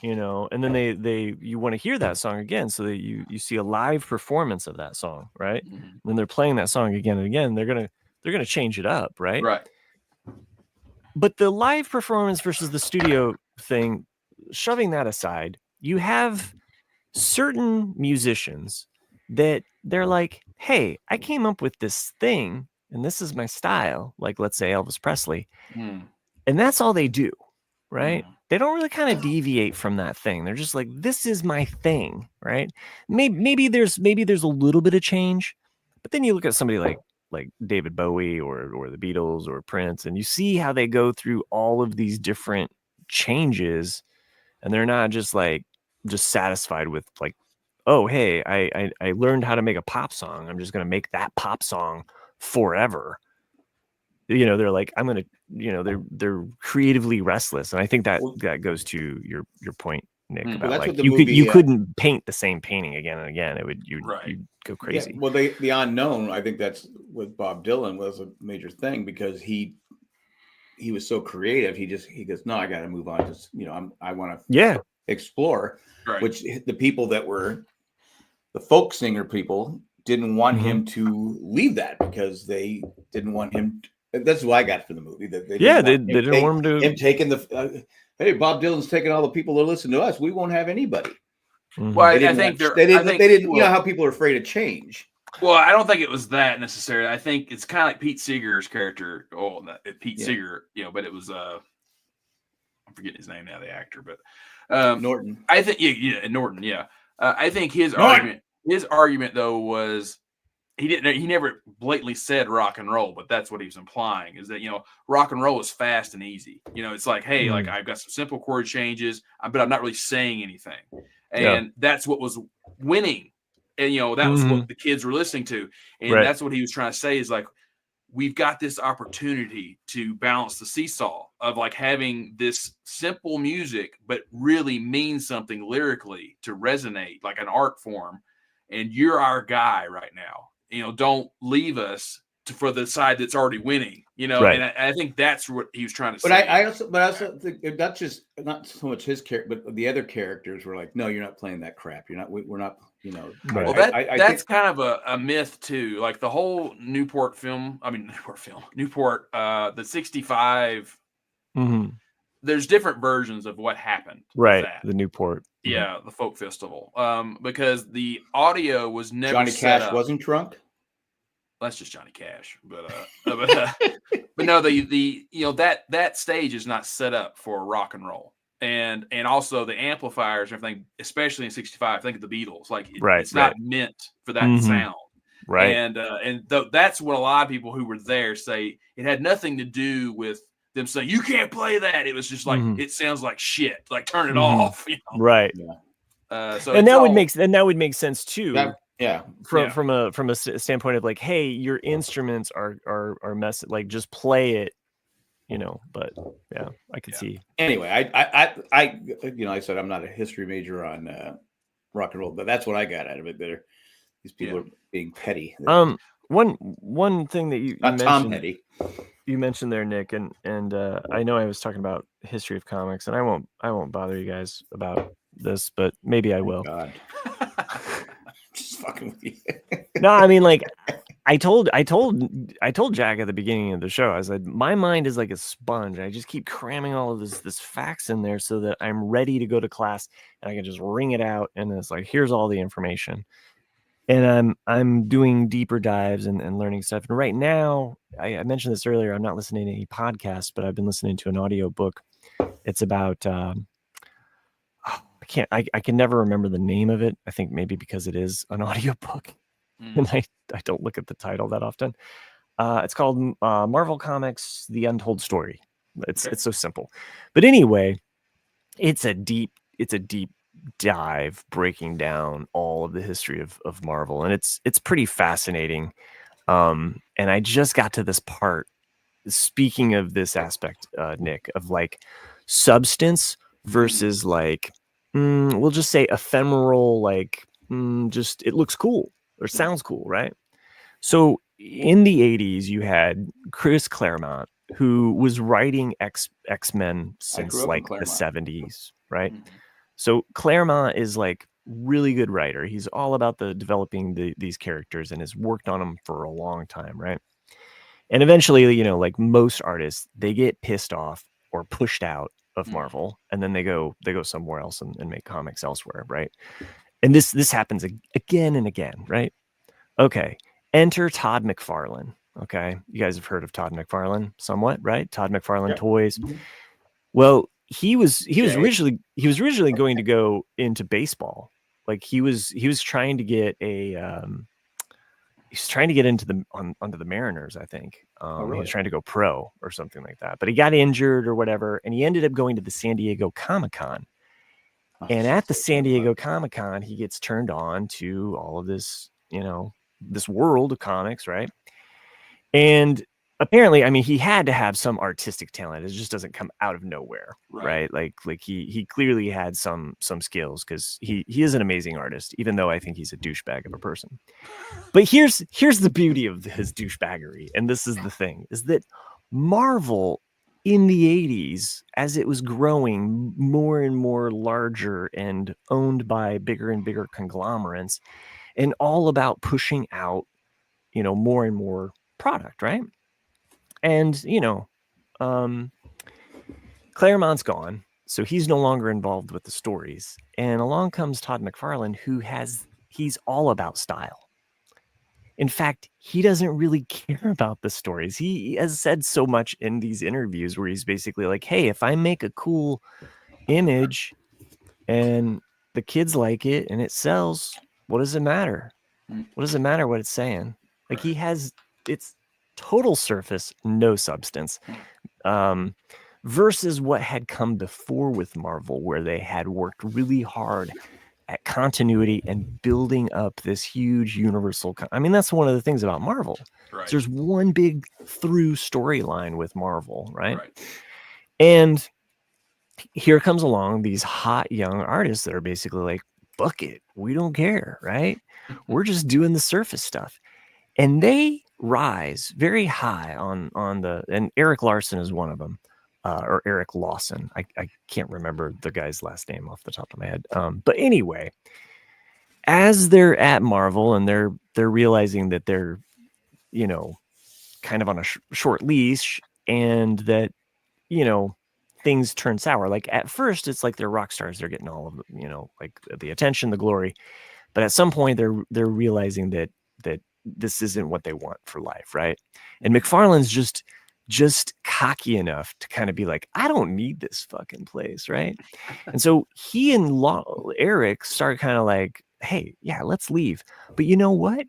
and then you want to hear that song again, so that you see a live performance of that song, right? Mhm. When they're playing that song again and again, they're gonna change it up, right? Right. But the live performance versus the studio thing, shoving that aside, you have certain musicians that they're like, hey, I came up with this thing and this is my style. Like, let's say Elvis Presley. Mm. And that's all they do, right? Mm. They don't really kind of deviate from that thing. They're just like, this is my thing, right? Maybe there's a little bit of change, but then you look at somebody like David Bowie or the Beatles or Prince, and you see how they go through all of these different changes, and they're not just satisfied with like, oh, hey, I learned how to make a pop song. I'm just going to make that pop song forever. They're like, I'm going to, they're creatively restless. And I think that goes to your point, Nick, Mm. about Well, that's like, what the you movie, couldn't paint the same painting again and again. You'd go crazy. Yeah, well, the unknown, I think that's with Bob Dylan was a major thing, because he was so creative. He goes, no, I got to move on. Just, I want to explore, Right. which the people that were the folk singer people didn't want Mhm. him to leave that, because they didn't want him. That's what I got for the movie. That they didn't want him taking the. Hey, Bob Dylan's taking all the people that listen to us. We won't have anybody. Mhm. Well, They I didn't think want- they didn't. You know how people are afraid of change. Well, I don't think it was that necessarily. I think it's kind of like Pete Seeger's character. Pete Yeah. Seeger, but it was I'm forgetting his name now, the actor, but Norton. I think Norton, yeah. I think his Norton. argument though was he never blatantly said rock and roll, but that's what he was implying, is that rock and roll is fast and easy. It's like, hey, like I've got some simple chord changes, but I'm not really saying anything, and that's what was winning. And that was what the kids were listening to, and that's what he was trying to say, is like, we've got this opportunity to balance the seesaw of like having this simple music, but really means something lyrically to resonate, like an art form. And you're our guy right now. Don't leave us for the side that's already winning. Right. And I think that's what he was trying to But say. I also think not so much his character, but the other characters were like, no, you're not playing that crap. We're not. Right. Well, that's kind of a myth too. Like the whole Newport, the 65. Mm-hmm. There's different versions of what happened. Right. With that. The Newport. Yeah, the folk festival. Because the audio was never Johnny set Cash up. wasn't drunk. That's just Johnny Cash, but no, that stage is not set up for rock and roll, and also the amplifiers and everything, especially in '65. Think of the Beatles, like it's not meant for that sound, right? And that's what a lot of people who were there say. It had nothing to do with them saying you can't play that. It was just like it sounds like shit. Like turn it off, right? Yeah. So and that would make sense too. From a standpoint of like, hey, your instruments are messing, like just play it, but yeah, I could see. Anyway, I said I'm not a history major on rock and roll, but that's what I got out of it. These people are being petty. One thing that you mentioned, Tom Petty. You mentioned there, Nick, and I know I was talking about history of comics, and I won't bother you guys about this, but maybe I will. God. Just fucking with you. No, I mean, like I told Jack at the beginning of the show, I said my mind is like a sponge. I just keep cramming all of this facts in there so that I'm ready to go to class and I can just wring it out, and it's like, here's all the information. And I'm doing deeper dives and learning stuff. And right now, I mentioned this earlier, I'm not listening to any podcasts, but I've been listening to an audio book. It's about I can never remember the name of it. I think maybe because it is an audiobook and I don't look at the title that often. It's called Marvel Comics: The Untold Story. It's so simple. But anyway, it's a deep dive breaking down all of the history of Marvel, and it's pretty fascinating. And I just got to this part speaking of this aspect, Nick, of like substance versus like, we'll just say ephemeral, like just it looks cool or sounds cool, right? So in the 80s, you had Chris Claremont, who was writing X-Men since grew up in like the Claremont. 70s, right? Mhm. So Claremont is like really good writer. He's all about developing these characters and has worked on them for a long time, right? And eventually, you know, like most artists, they get pissed off or pushed out of Marvel, and then they go somewhere else and make comics elsewhere, right? And this happens again and again, right? Okay, enter Todd McFarlane. Okay, you guys have heard of Todd McFarlane somewhat, right? Todd McFarlane Yep. Toys. Mhm. Well, he was Jay. originally going to go into baseball. Like he was trying to get he's trying to get into onto the Mariners, I think. He really? was trying to go pro or something like that, but he got injured or whatever, and he ended up going to the San Diego Comic-Con. And at the San Diego Comic-Con, he gets turned on to all of this, you know, this world of comics, right? And apparently, I mean, he had to have some artistic talent. It just doesn't come out of nowhere, right? Like he clearly had some skills, because he is an amazing artist, even though I think he's a douchebag of a person. But here's the beauty of his douchebaggery, and this is the thing, is that Marvel in the 80s, as it was growing more and more larger and owned by bigger and bigger conglomerates, and all about pushing out, you know, more and more product, right? And, you know, Claremont's gone, so he's no longer involved with the stories. And along comes Todd McFarlane, he's all about style. In fact, he doesn't really care about the stories. He has said so much in these interviews where he's basically like, hey, if I make a cool image and the kids like it and it sells, what does it matter? What does it matter what it's saying? Like it's total surface, no substance. Versus what had come before with Marvel, where they had worked really hard at continuity and building up this huge universal. I mean, that's one of the things about Marvel. Right. There's one big through storyline with Marvel, right? And here comes along these hot young artists that are basically like, fuck it, we don't care, right? We're just doing the surface stuff. And they rise very high on and Eric Larson is one of them. Or Eric Lawson. I can't remember the guy's last name off the top of my head. But anyway, as they're at Marvel and they're realizing that they're, you know, kind of on a short leash, and that, you know, things turn sour. Like at first, it's like they're rock stars. They're getting all of, you know, like the attention, the glory. But at some point, they're realizing that this isn't what they want for life, right? And McFarlane's just cocky enough to kind of be like, I don't need this fucking place, right? And so he and Eric start kind of like, hey, yeah, let's leave. But you know what?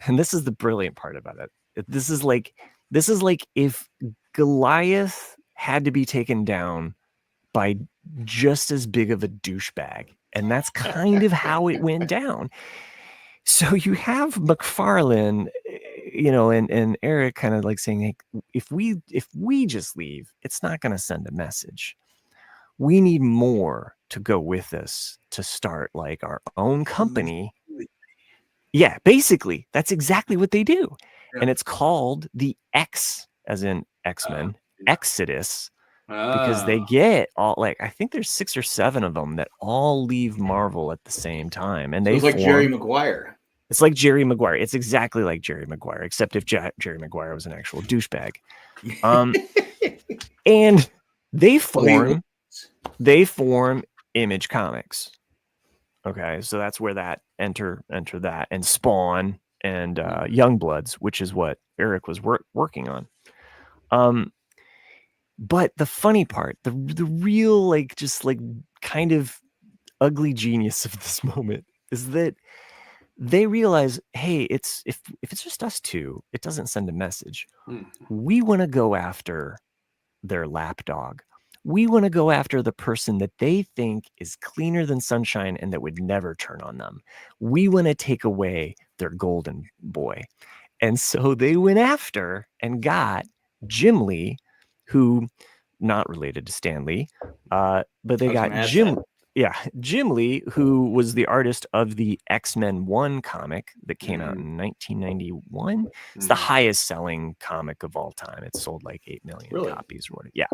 And this is the brilliant part about it. This is like if Goliath had to be taken down by just as big of a douchebag. And that's kind of how it went down. So you have McFarlane, you know, and Eric kind of like saying, hey, if we just leave, it's not going to send a message. We need more to go with us to start like our own company. Yeah, basically, that's exactly what they do. Yeah. And it's called the X, as in X-Men, Exodus, because they get all, like, I think there's 6 or 7 of them that all leave Marvel at the same time. And so it's like Jerry Maguire. It's like Jerry Maguire. It's exactly like Jerry Maguire, except if Jerry Maguire was an actual douchebag. And they form Image Comics. Okay, so that's where that enter that, and Spawn and Youngbloods, which is what Eric was working on. But the funny part, the real, like, just like kind of ugly genius of this moment is that they realize, hey, if it's just us two, it doesn't send a message. We want to go after their lapdog. We want to go after the person that they think is cleaner than sunshine and that would never turn on them. We want to take away their golden boy. And so they went after and got Jim Lee, who not related to Stan Lee, but they I was got gonna ask Jim. that. Yeah, Jim Lee, who was the artist of the X-Men 1 comic that came out in 1991. It's the highest selling comic of all time. It sold like 8 million Really? copies or whatever. Yeah.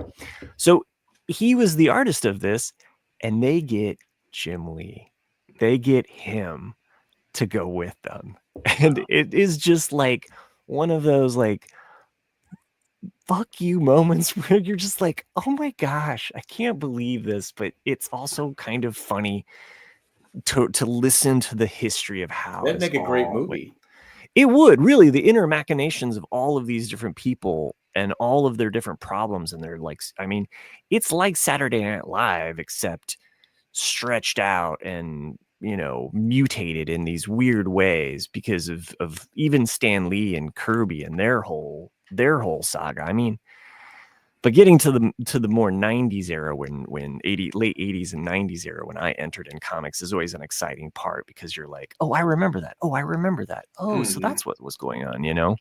So he was the artist of this, and they get Jim Lee. They get him to go with them. And it is just like one of those like fuck you moments where you're just like, oh my gosh, I can't believe this. But it's also kind of funny to listen to the history of how That'd this make a great all went. movie. It would really, the inner machinations of all of these different people and all of their different problems. And they're like, I mean, it's like Saturday Night Live, except stretched out and, you know, mutated in these weird ways because of even Stan Lee and Kirby and their whole saga. I mean, but getting to the more 90s era when late 80s and 90s era when I entered in comics is always an exciting part because you're like, oh, I remember that. Oh, I remember that. Oh, so that's what was going on, you know?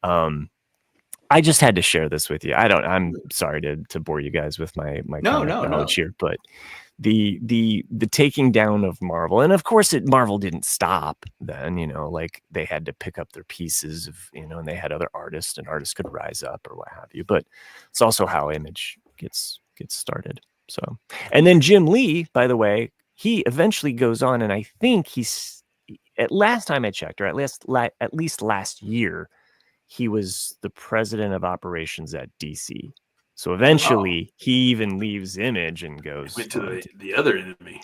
I just had to share this with you. I'm sorry to bore you guys with my comic knowledge here, but the taking down of Marvel, and of course Marvel didn't stop then, you know, like they had to pick up their pieces of, you know, and they had other artists and artists could rise up or what have you, but it's also how Image gets started. So, and then Jim Lee, by the way, he eventually goes on, and I think he's, at last time I checked, or at least last year, he was the president of operations at DC. So eventually he even leaves Image and goes to the other enemy.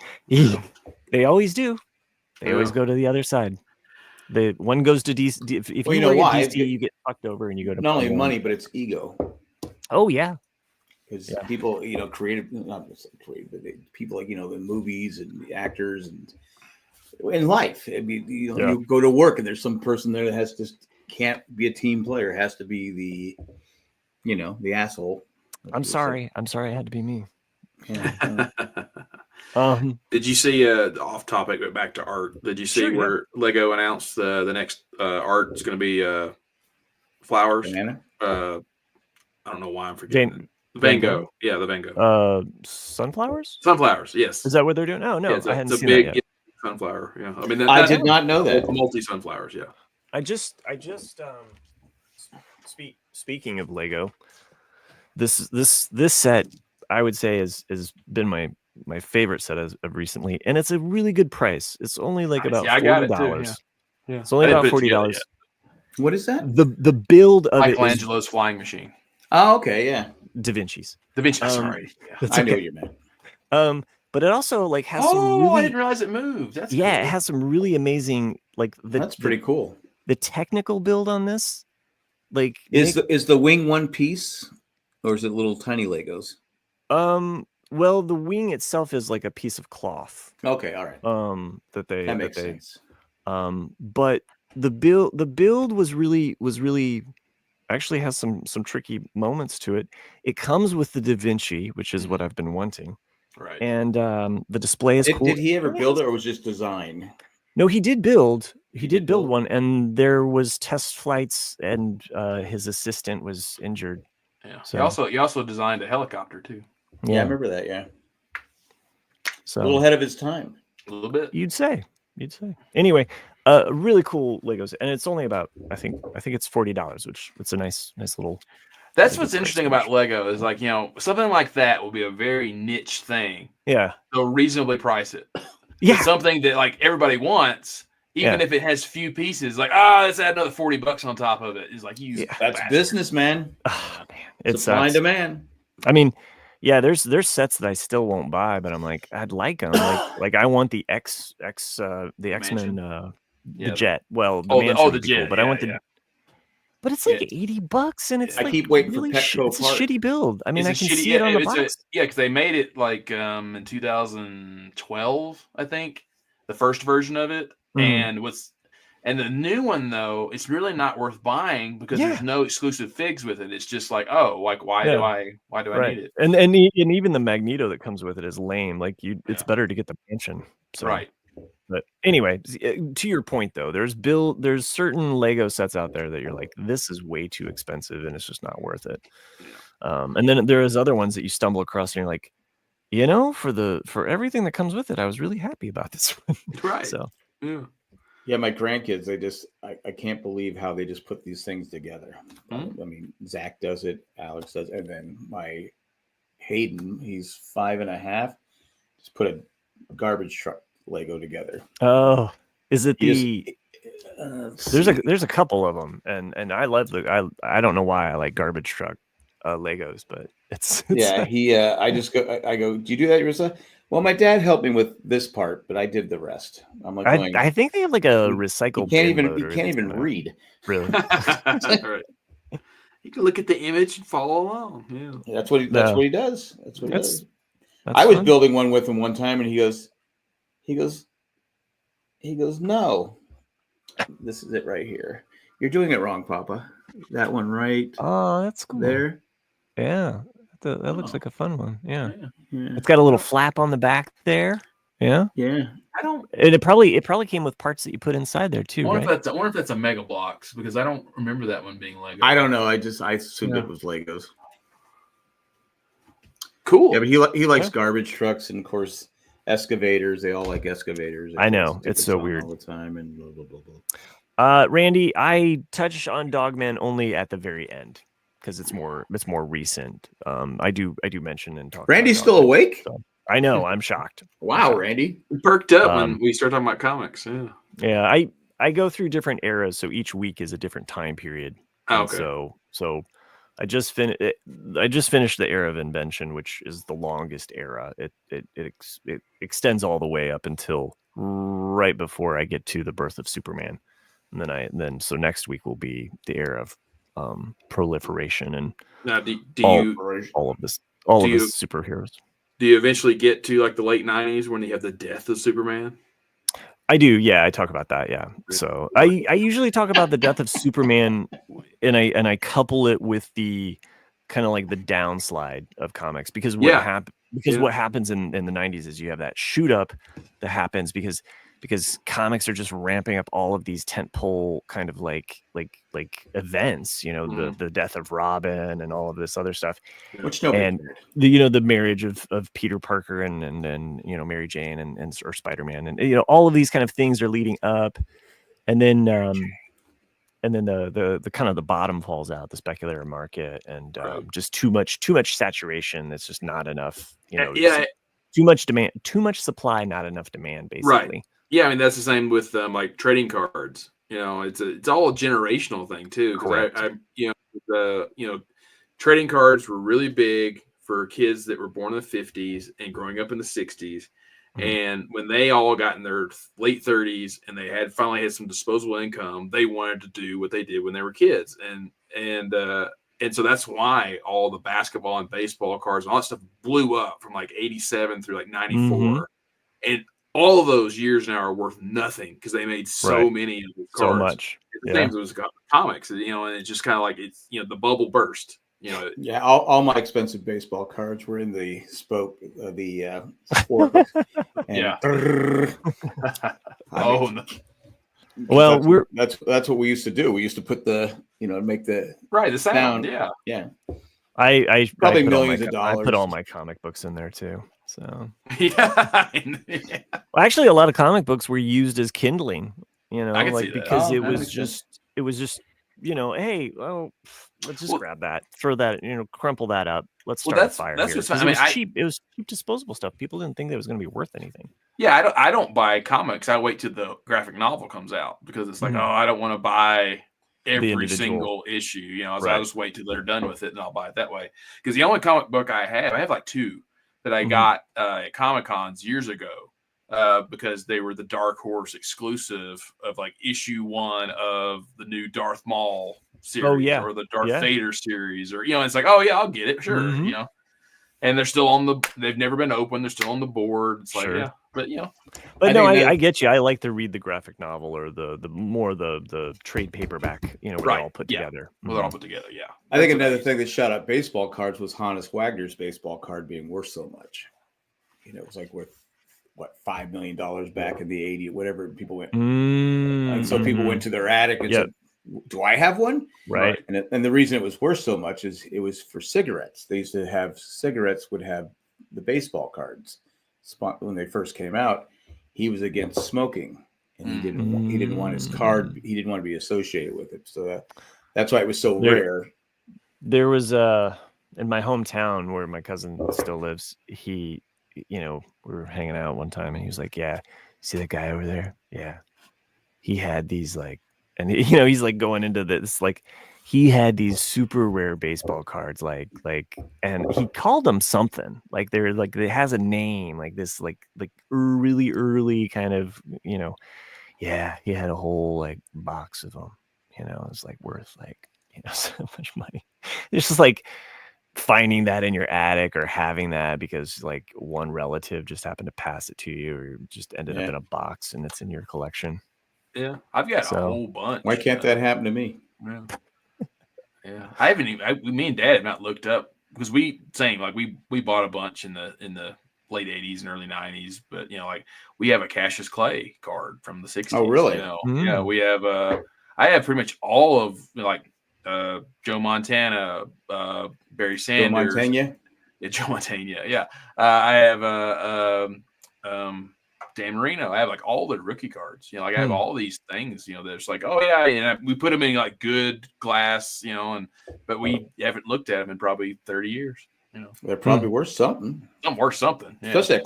They always do. They always go to the other side. The one goes to DC. If you know why DC, you get fucked over and you go to not only money, but it's ego. Oh yeah, because people, you know, not creative, but people like, you know, the movies and the actors and in life. I mean, you know, you go to work and there's some person there that can't be a team player. Has to be the, you know, the asshole. I'm sorry. I had to be me. Yeah. Did you see off topic, but back to art? Did you see where Lego announced the next art is going to be flowers? Banana? I don't know why I'm forgetting. Van Gogh. Yeah, the Van Gogh. Sunflowers? Sunflowers, yes. Is that what they're doing? Oh, no. I hadn't seen big that yet. Sunflower. Yeah. I mean, I did not know that. Multi sunflowers, yeah. I just speaking of Lego, this set I would say has been my favorite set of recently, and it's a really good price. It's only like about $40. Yeah. It's only about $40. What is that? The build of Michelangelo's flying machine. Oh, okay, yeah. Da Vinci's. Sorry. I know what you meant. But it also like has I didn't realize it moved. That's cool. It has some really amazing that's pretty cool. The technical build on this, like, is the wing one piece, or is it little tiny Legos? Well, the wing itself is like a piece of cloth. Okay, all right. That makes sense. But the build was really actually has some tricky moments to it. It comes with the Da Vinci, which is what I've been wanting. Right. And the display is cool. Did he ever build it, or was it just design? No, he did build. He did build one, and there was test flights, and his assistant was injured. Yeah. So he also designed a helicopter too. Yeah, I remember that. Yeah. So a little ahead of his time. A little bit. You'd say. Anyway, really cool Legos, and it's only about I think it's $40, which it's a nice little. That's what's interesting about Lego is, like, you know, something like that will be a very niche thing. Yeah. They'll reasonably price it. Yeah. It's something that like everybody wants, even if it has few pieces. Like, let's add another $40 on top of it. It's like that's business, man. Oh man, it's supply and demand. I mean, yeah, there's sets that I still won't buy, but I'm like, I'd like them. Like I want the X-Men, the jet. Well, the jet. Cool, but I want the. But it's like $80, and it's I keep waiting for Petco it's a shitty build. I mean, I can see it on the box. Because they made it like in 2012, I think, the first version of it, and the new one though, it's really not worth buying because there's no exclusive figs with it. It's just like, why do I need it? And even the Magneto that comes with it is lame. Like it's better to get the mansion. So. Right. But anyway, to your point though, there's certain Lego sets out there that you're like, this is way too expensive and it's just not worth it. And then there is other ones that you stumble across and you're like, for everything that comes with it, I was really happy about this one. Right. So yeah, my grandkids, I can't believe how they just put these things together. Mm-hmm. I mean, Zach does it, Alex does, and then my Hayden, he's 5.5, just put a garbage truck Lego together. Oh, is it There's there's a couple of them, and I love I don't know why I like garbage truck Legos, but it's yeah. I go, do you do that, Marissa? Well, my dad helped me with this part, but I did the rest. I'm like, I think they have like a recycle. He can't even read. Really? Right. You can look at the image and follow along. Yeah, that's what he does. That's what he does. That's I was fun. building one with him one time, and he goes, no, this is it right here. You're doing it wrong, Papa. That one right. Oh, that's cool. There. Yeah, that looks like a fun one. Yeah. Yeah. It's got a little flap on the back there. Yeah. Yeah. And it probably came with parts that you put inside there too. I wonder Right? if that's a Mega Bloks, because I don't remember that one being Lego. I don't know. I assumed it was Legos. cool. Yeah, but he likes garbage trucks and of course excavators. They all like excavators. I know, it's so weird all the time and blah blah blah blah. Randy, I touch on Dogman only at the very end because it's more recent. I do mention and talk. Randy's still awake? So, I know. I'm shocked. Wow, Randy. We perked up when we started talking about comics. Yeah. Yeah, I go through different eras, so each week is a different time period. Oh, okay. So I just finished the era of invention, which is the longest era. It extends all the way up until right before I get to the birth of Superman, and then so next week will be the era of proliferation and Now, all of this superheroes. Do you eventually get to like the late 90s when you have the death of Superman? I do, yeah. I talk about that, yeah. So I usually talk about the death of Superman, and I couple it with the kind of like the downslide of comics because what happens in the 90s is you have that shoot up that happens because comics are just ramping up all of these tentpole kind of like events, the death of Robin and all of this other stuff, which and the marriage of Peter Parker and Mary Jane and or Spider-Man, and all of these kind of things are leading up, and then the kind of the bottom falls out, the speculator market, and just too much saturation. That's just not enough, too much demand, too much supply, not enough demand, basically. Right. Yeah, I mean that's the same with like trading cards. It's all a generational thing too. Because trading cards were really big for kids that were born in the 50s and growing up in the 60s. Mm-hmm. And when they all got in their late 30s and they finally had some disposable income, they wanted to do what they did when they were kids. And so that's why all the basketball and baseball cards and all that stuff blew up from like 87 through like 94. Mm-hmm. And all of those years now are worth nothing because they made so many of the cards. So much. The same as comics, and it's just kind of like it's the bubble burst. Yeah, all my expensive baseball cards were in the sport. Yeah. Well, that's what we used to do. We used to put the make the the sound. Yeah. I probably millions of dollars. I put all my comic books in there too. So yeah. Well, actually, a lot of comic books were used as kindling. I can see that. Because it was just hey, well, let's just grab that, throw that, crumple that up. Let's start a fire. That's here. It was cheap. It was cheap disposable stuff. People didn't think that was going to be worth anything. Yeah, I don't buy comics. I wait till the graphic novel comes out because it's like, I don't want to buy every single issue. So I just wait till they're done with it and I'll buy it that way. Because the only comic book I have like two that I got at Comic-Cons years ago because they were the Dark Horse exclusive of like issue 1 of the new Darth Maul series or the Darth Vader series, or it's like, I'll get it, sure, and they're still they've never been open, they're still on the board. It's like but I get you. I like to read the graphic novel or the trade paperback, where they're all put together. Well, they're all put together. Yeah. I think another thing that shot up baseball cards was Hannes Wagner's baseball card being worth so much. It was like worth what, $5 million back in the 80s, whatever. People went, Mm, and so people went to their attic and Yep. said, "Do I have one?" right. And the reason it was worth so much is it was for cigarettes. They used to have cigarettes would have the baseball cards. When they first came out, he was against smoking, and he didn't want his card. He didn't want to be associated with it. So that's why it was so rare. There was in my hometown where my cousin still lives. He, we were hanging out one time, and he was like, "Yeah, see that guy over there? Yeah, he had these like." And he's like going into this, like he had these super rare baseball cards, like, and he called them something like they're like, it has a name like this, like really early kind of, yeah, he had a whole like box of them, it's like worth like, so much money. It's just like finding that in your attic or having that because like one relative just happened to pass it to you or just ended up in a box and it's in your collection. Yeah, I've got a whole bunch. Why can't that happen to me? Yeah, yeah. I haven't even. Me and Dad have not looked up because we bought a bunch in the late '80s and early '90s. But like we have a Cassius Clay card from the '60s. Oh, really? Yeah, we have. I have pretty much all of Joe Montana, Barry Sanders. Joe Montana? Yeah, Joe Montana. Yeah, I have Dan Marino. I have like all the rookie cards, I have all these things, there's like, oh yeah. And we put them in like good glass, but we haven't looked at them in probably 30 years, They're probably worth something. Worth something. Yeah. Especially at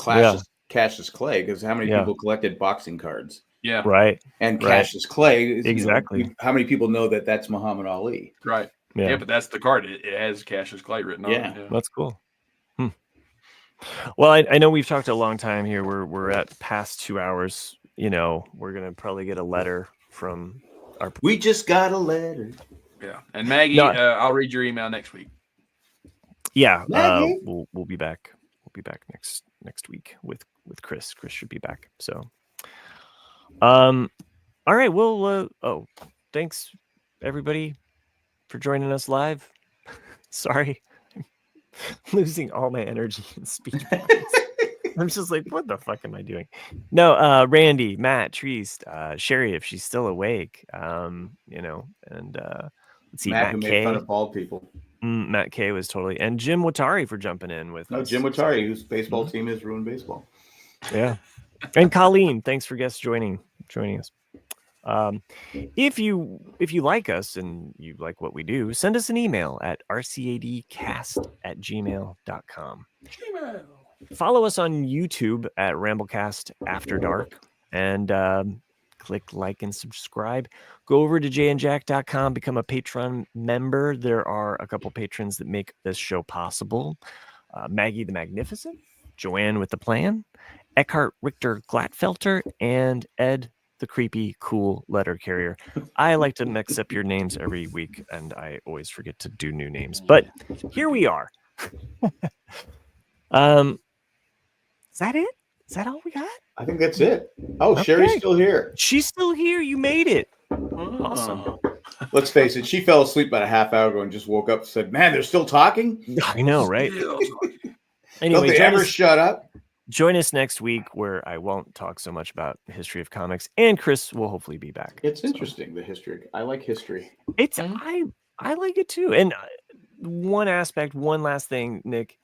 Cassius Clay, because how many people collected boxing cards? Yeah. Right. And Cassius Clay, exactly. How many people know that that's Muhammad Ali? Right. Yeah, but that's the card. It has Cassius Clay written on it. Yeah. That's cool. Well, I know we've talked a long time here. We're at past 2 hours. We're gonna probably get a letter from our. We just got a letter. Yeah, and Maggie, I'll read your email next week. Yeah, we'll be back. We'll be back next week with Chris. Chris should be back. So, all right. Well, thanks everybody for joining us live. Sorry. Losing all my energy and speech. I'm just like, what the fuck am I doing? No, Randy, Matt, Treest, Sherry, if she's still awake, and let's see, Matt who K. made fun of bald people. Matt K was totally, and Jim Watari for jumping in with us. Jim Watari, whose baseball team has ruined baseball. Yeah, and Colleen, thanks for guests joining us. If you like us and you like what we do, send us an email at rcadcast@gmail.com. Follow us on YouTube at Ramblecast After Dark and click like and subscribe. Go over to jandjack.com, become a Patreon member. There are a couple patrons that make this show possible. Maggie the Magnificent, Joanne with the Plan, Eckhart Richter Glatfelter, and Ed the Creepy Cool Letter Carrier. I like to mix up your names every week, and I always forget to do new names. But here we are. Is that it? Is that all we got? I think that's it. Oh, okay. Sherry's still here. She's still here. You made it. Awesome. Let's face it. She fell asleep about a half hour ago and just woke up and said, "Man, they're still talking." I know, right? Anyway, don't they ever shut up? Join us next week where I won't talk so much about the history of comics, and Chris will hopefully be back. It's interesting, the history. I like history. It's I like it too. And one last thing, Nick,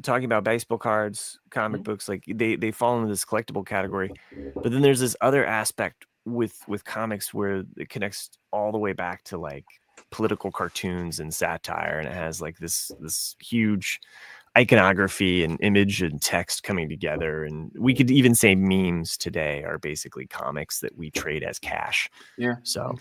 talking about baseball cards, comic books, like they fall into this collectible category, but then there's this other aspect with comics where it connects all the way back to like political cartoons and satire, and it has like this huge iconography and image and text coming together. And we could even say memes today are basically comics that we trade as cash. Yeah. So,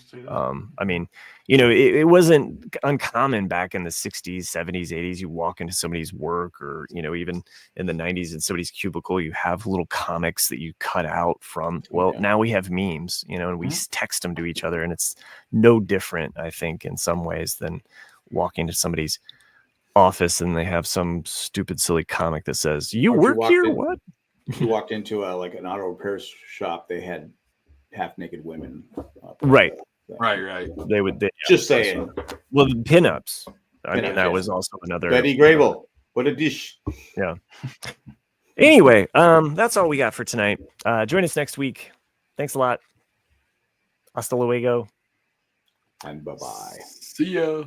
I mean, it wasn't uncommon back in the 60s, 70s, 80s. You walk into somebody's work or, even in the 90s in somebody's cubicle, you have little comics that you cut out from. Well, now we have memes, and we text them to each other. And it's no different, I think, in some ways than walking to somebody's office and they have some stupid silly comic that says you work here. What? You walked into like an auto repair shop, they had half naked women. Right. They would just saying. Well, the pinups. I mean, that was also another Betty Grable. What a dish. Yeah. Anyway, that's all we got for tonight. Join us next week. Thanks a lot. Hasta luego. And bye-bye. See ya.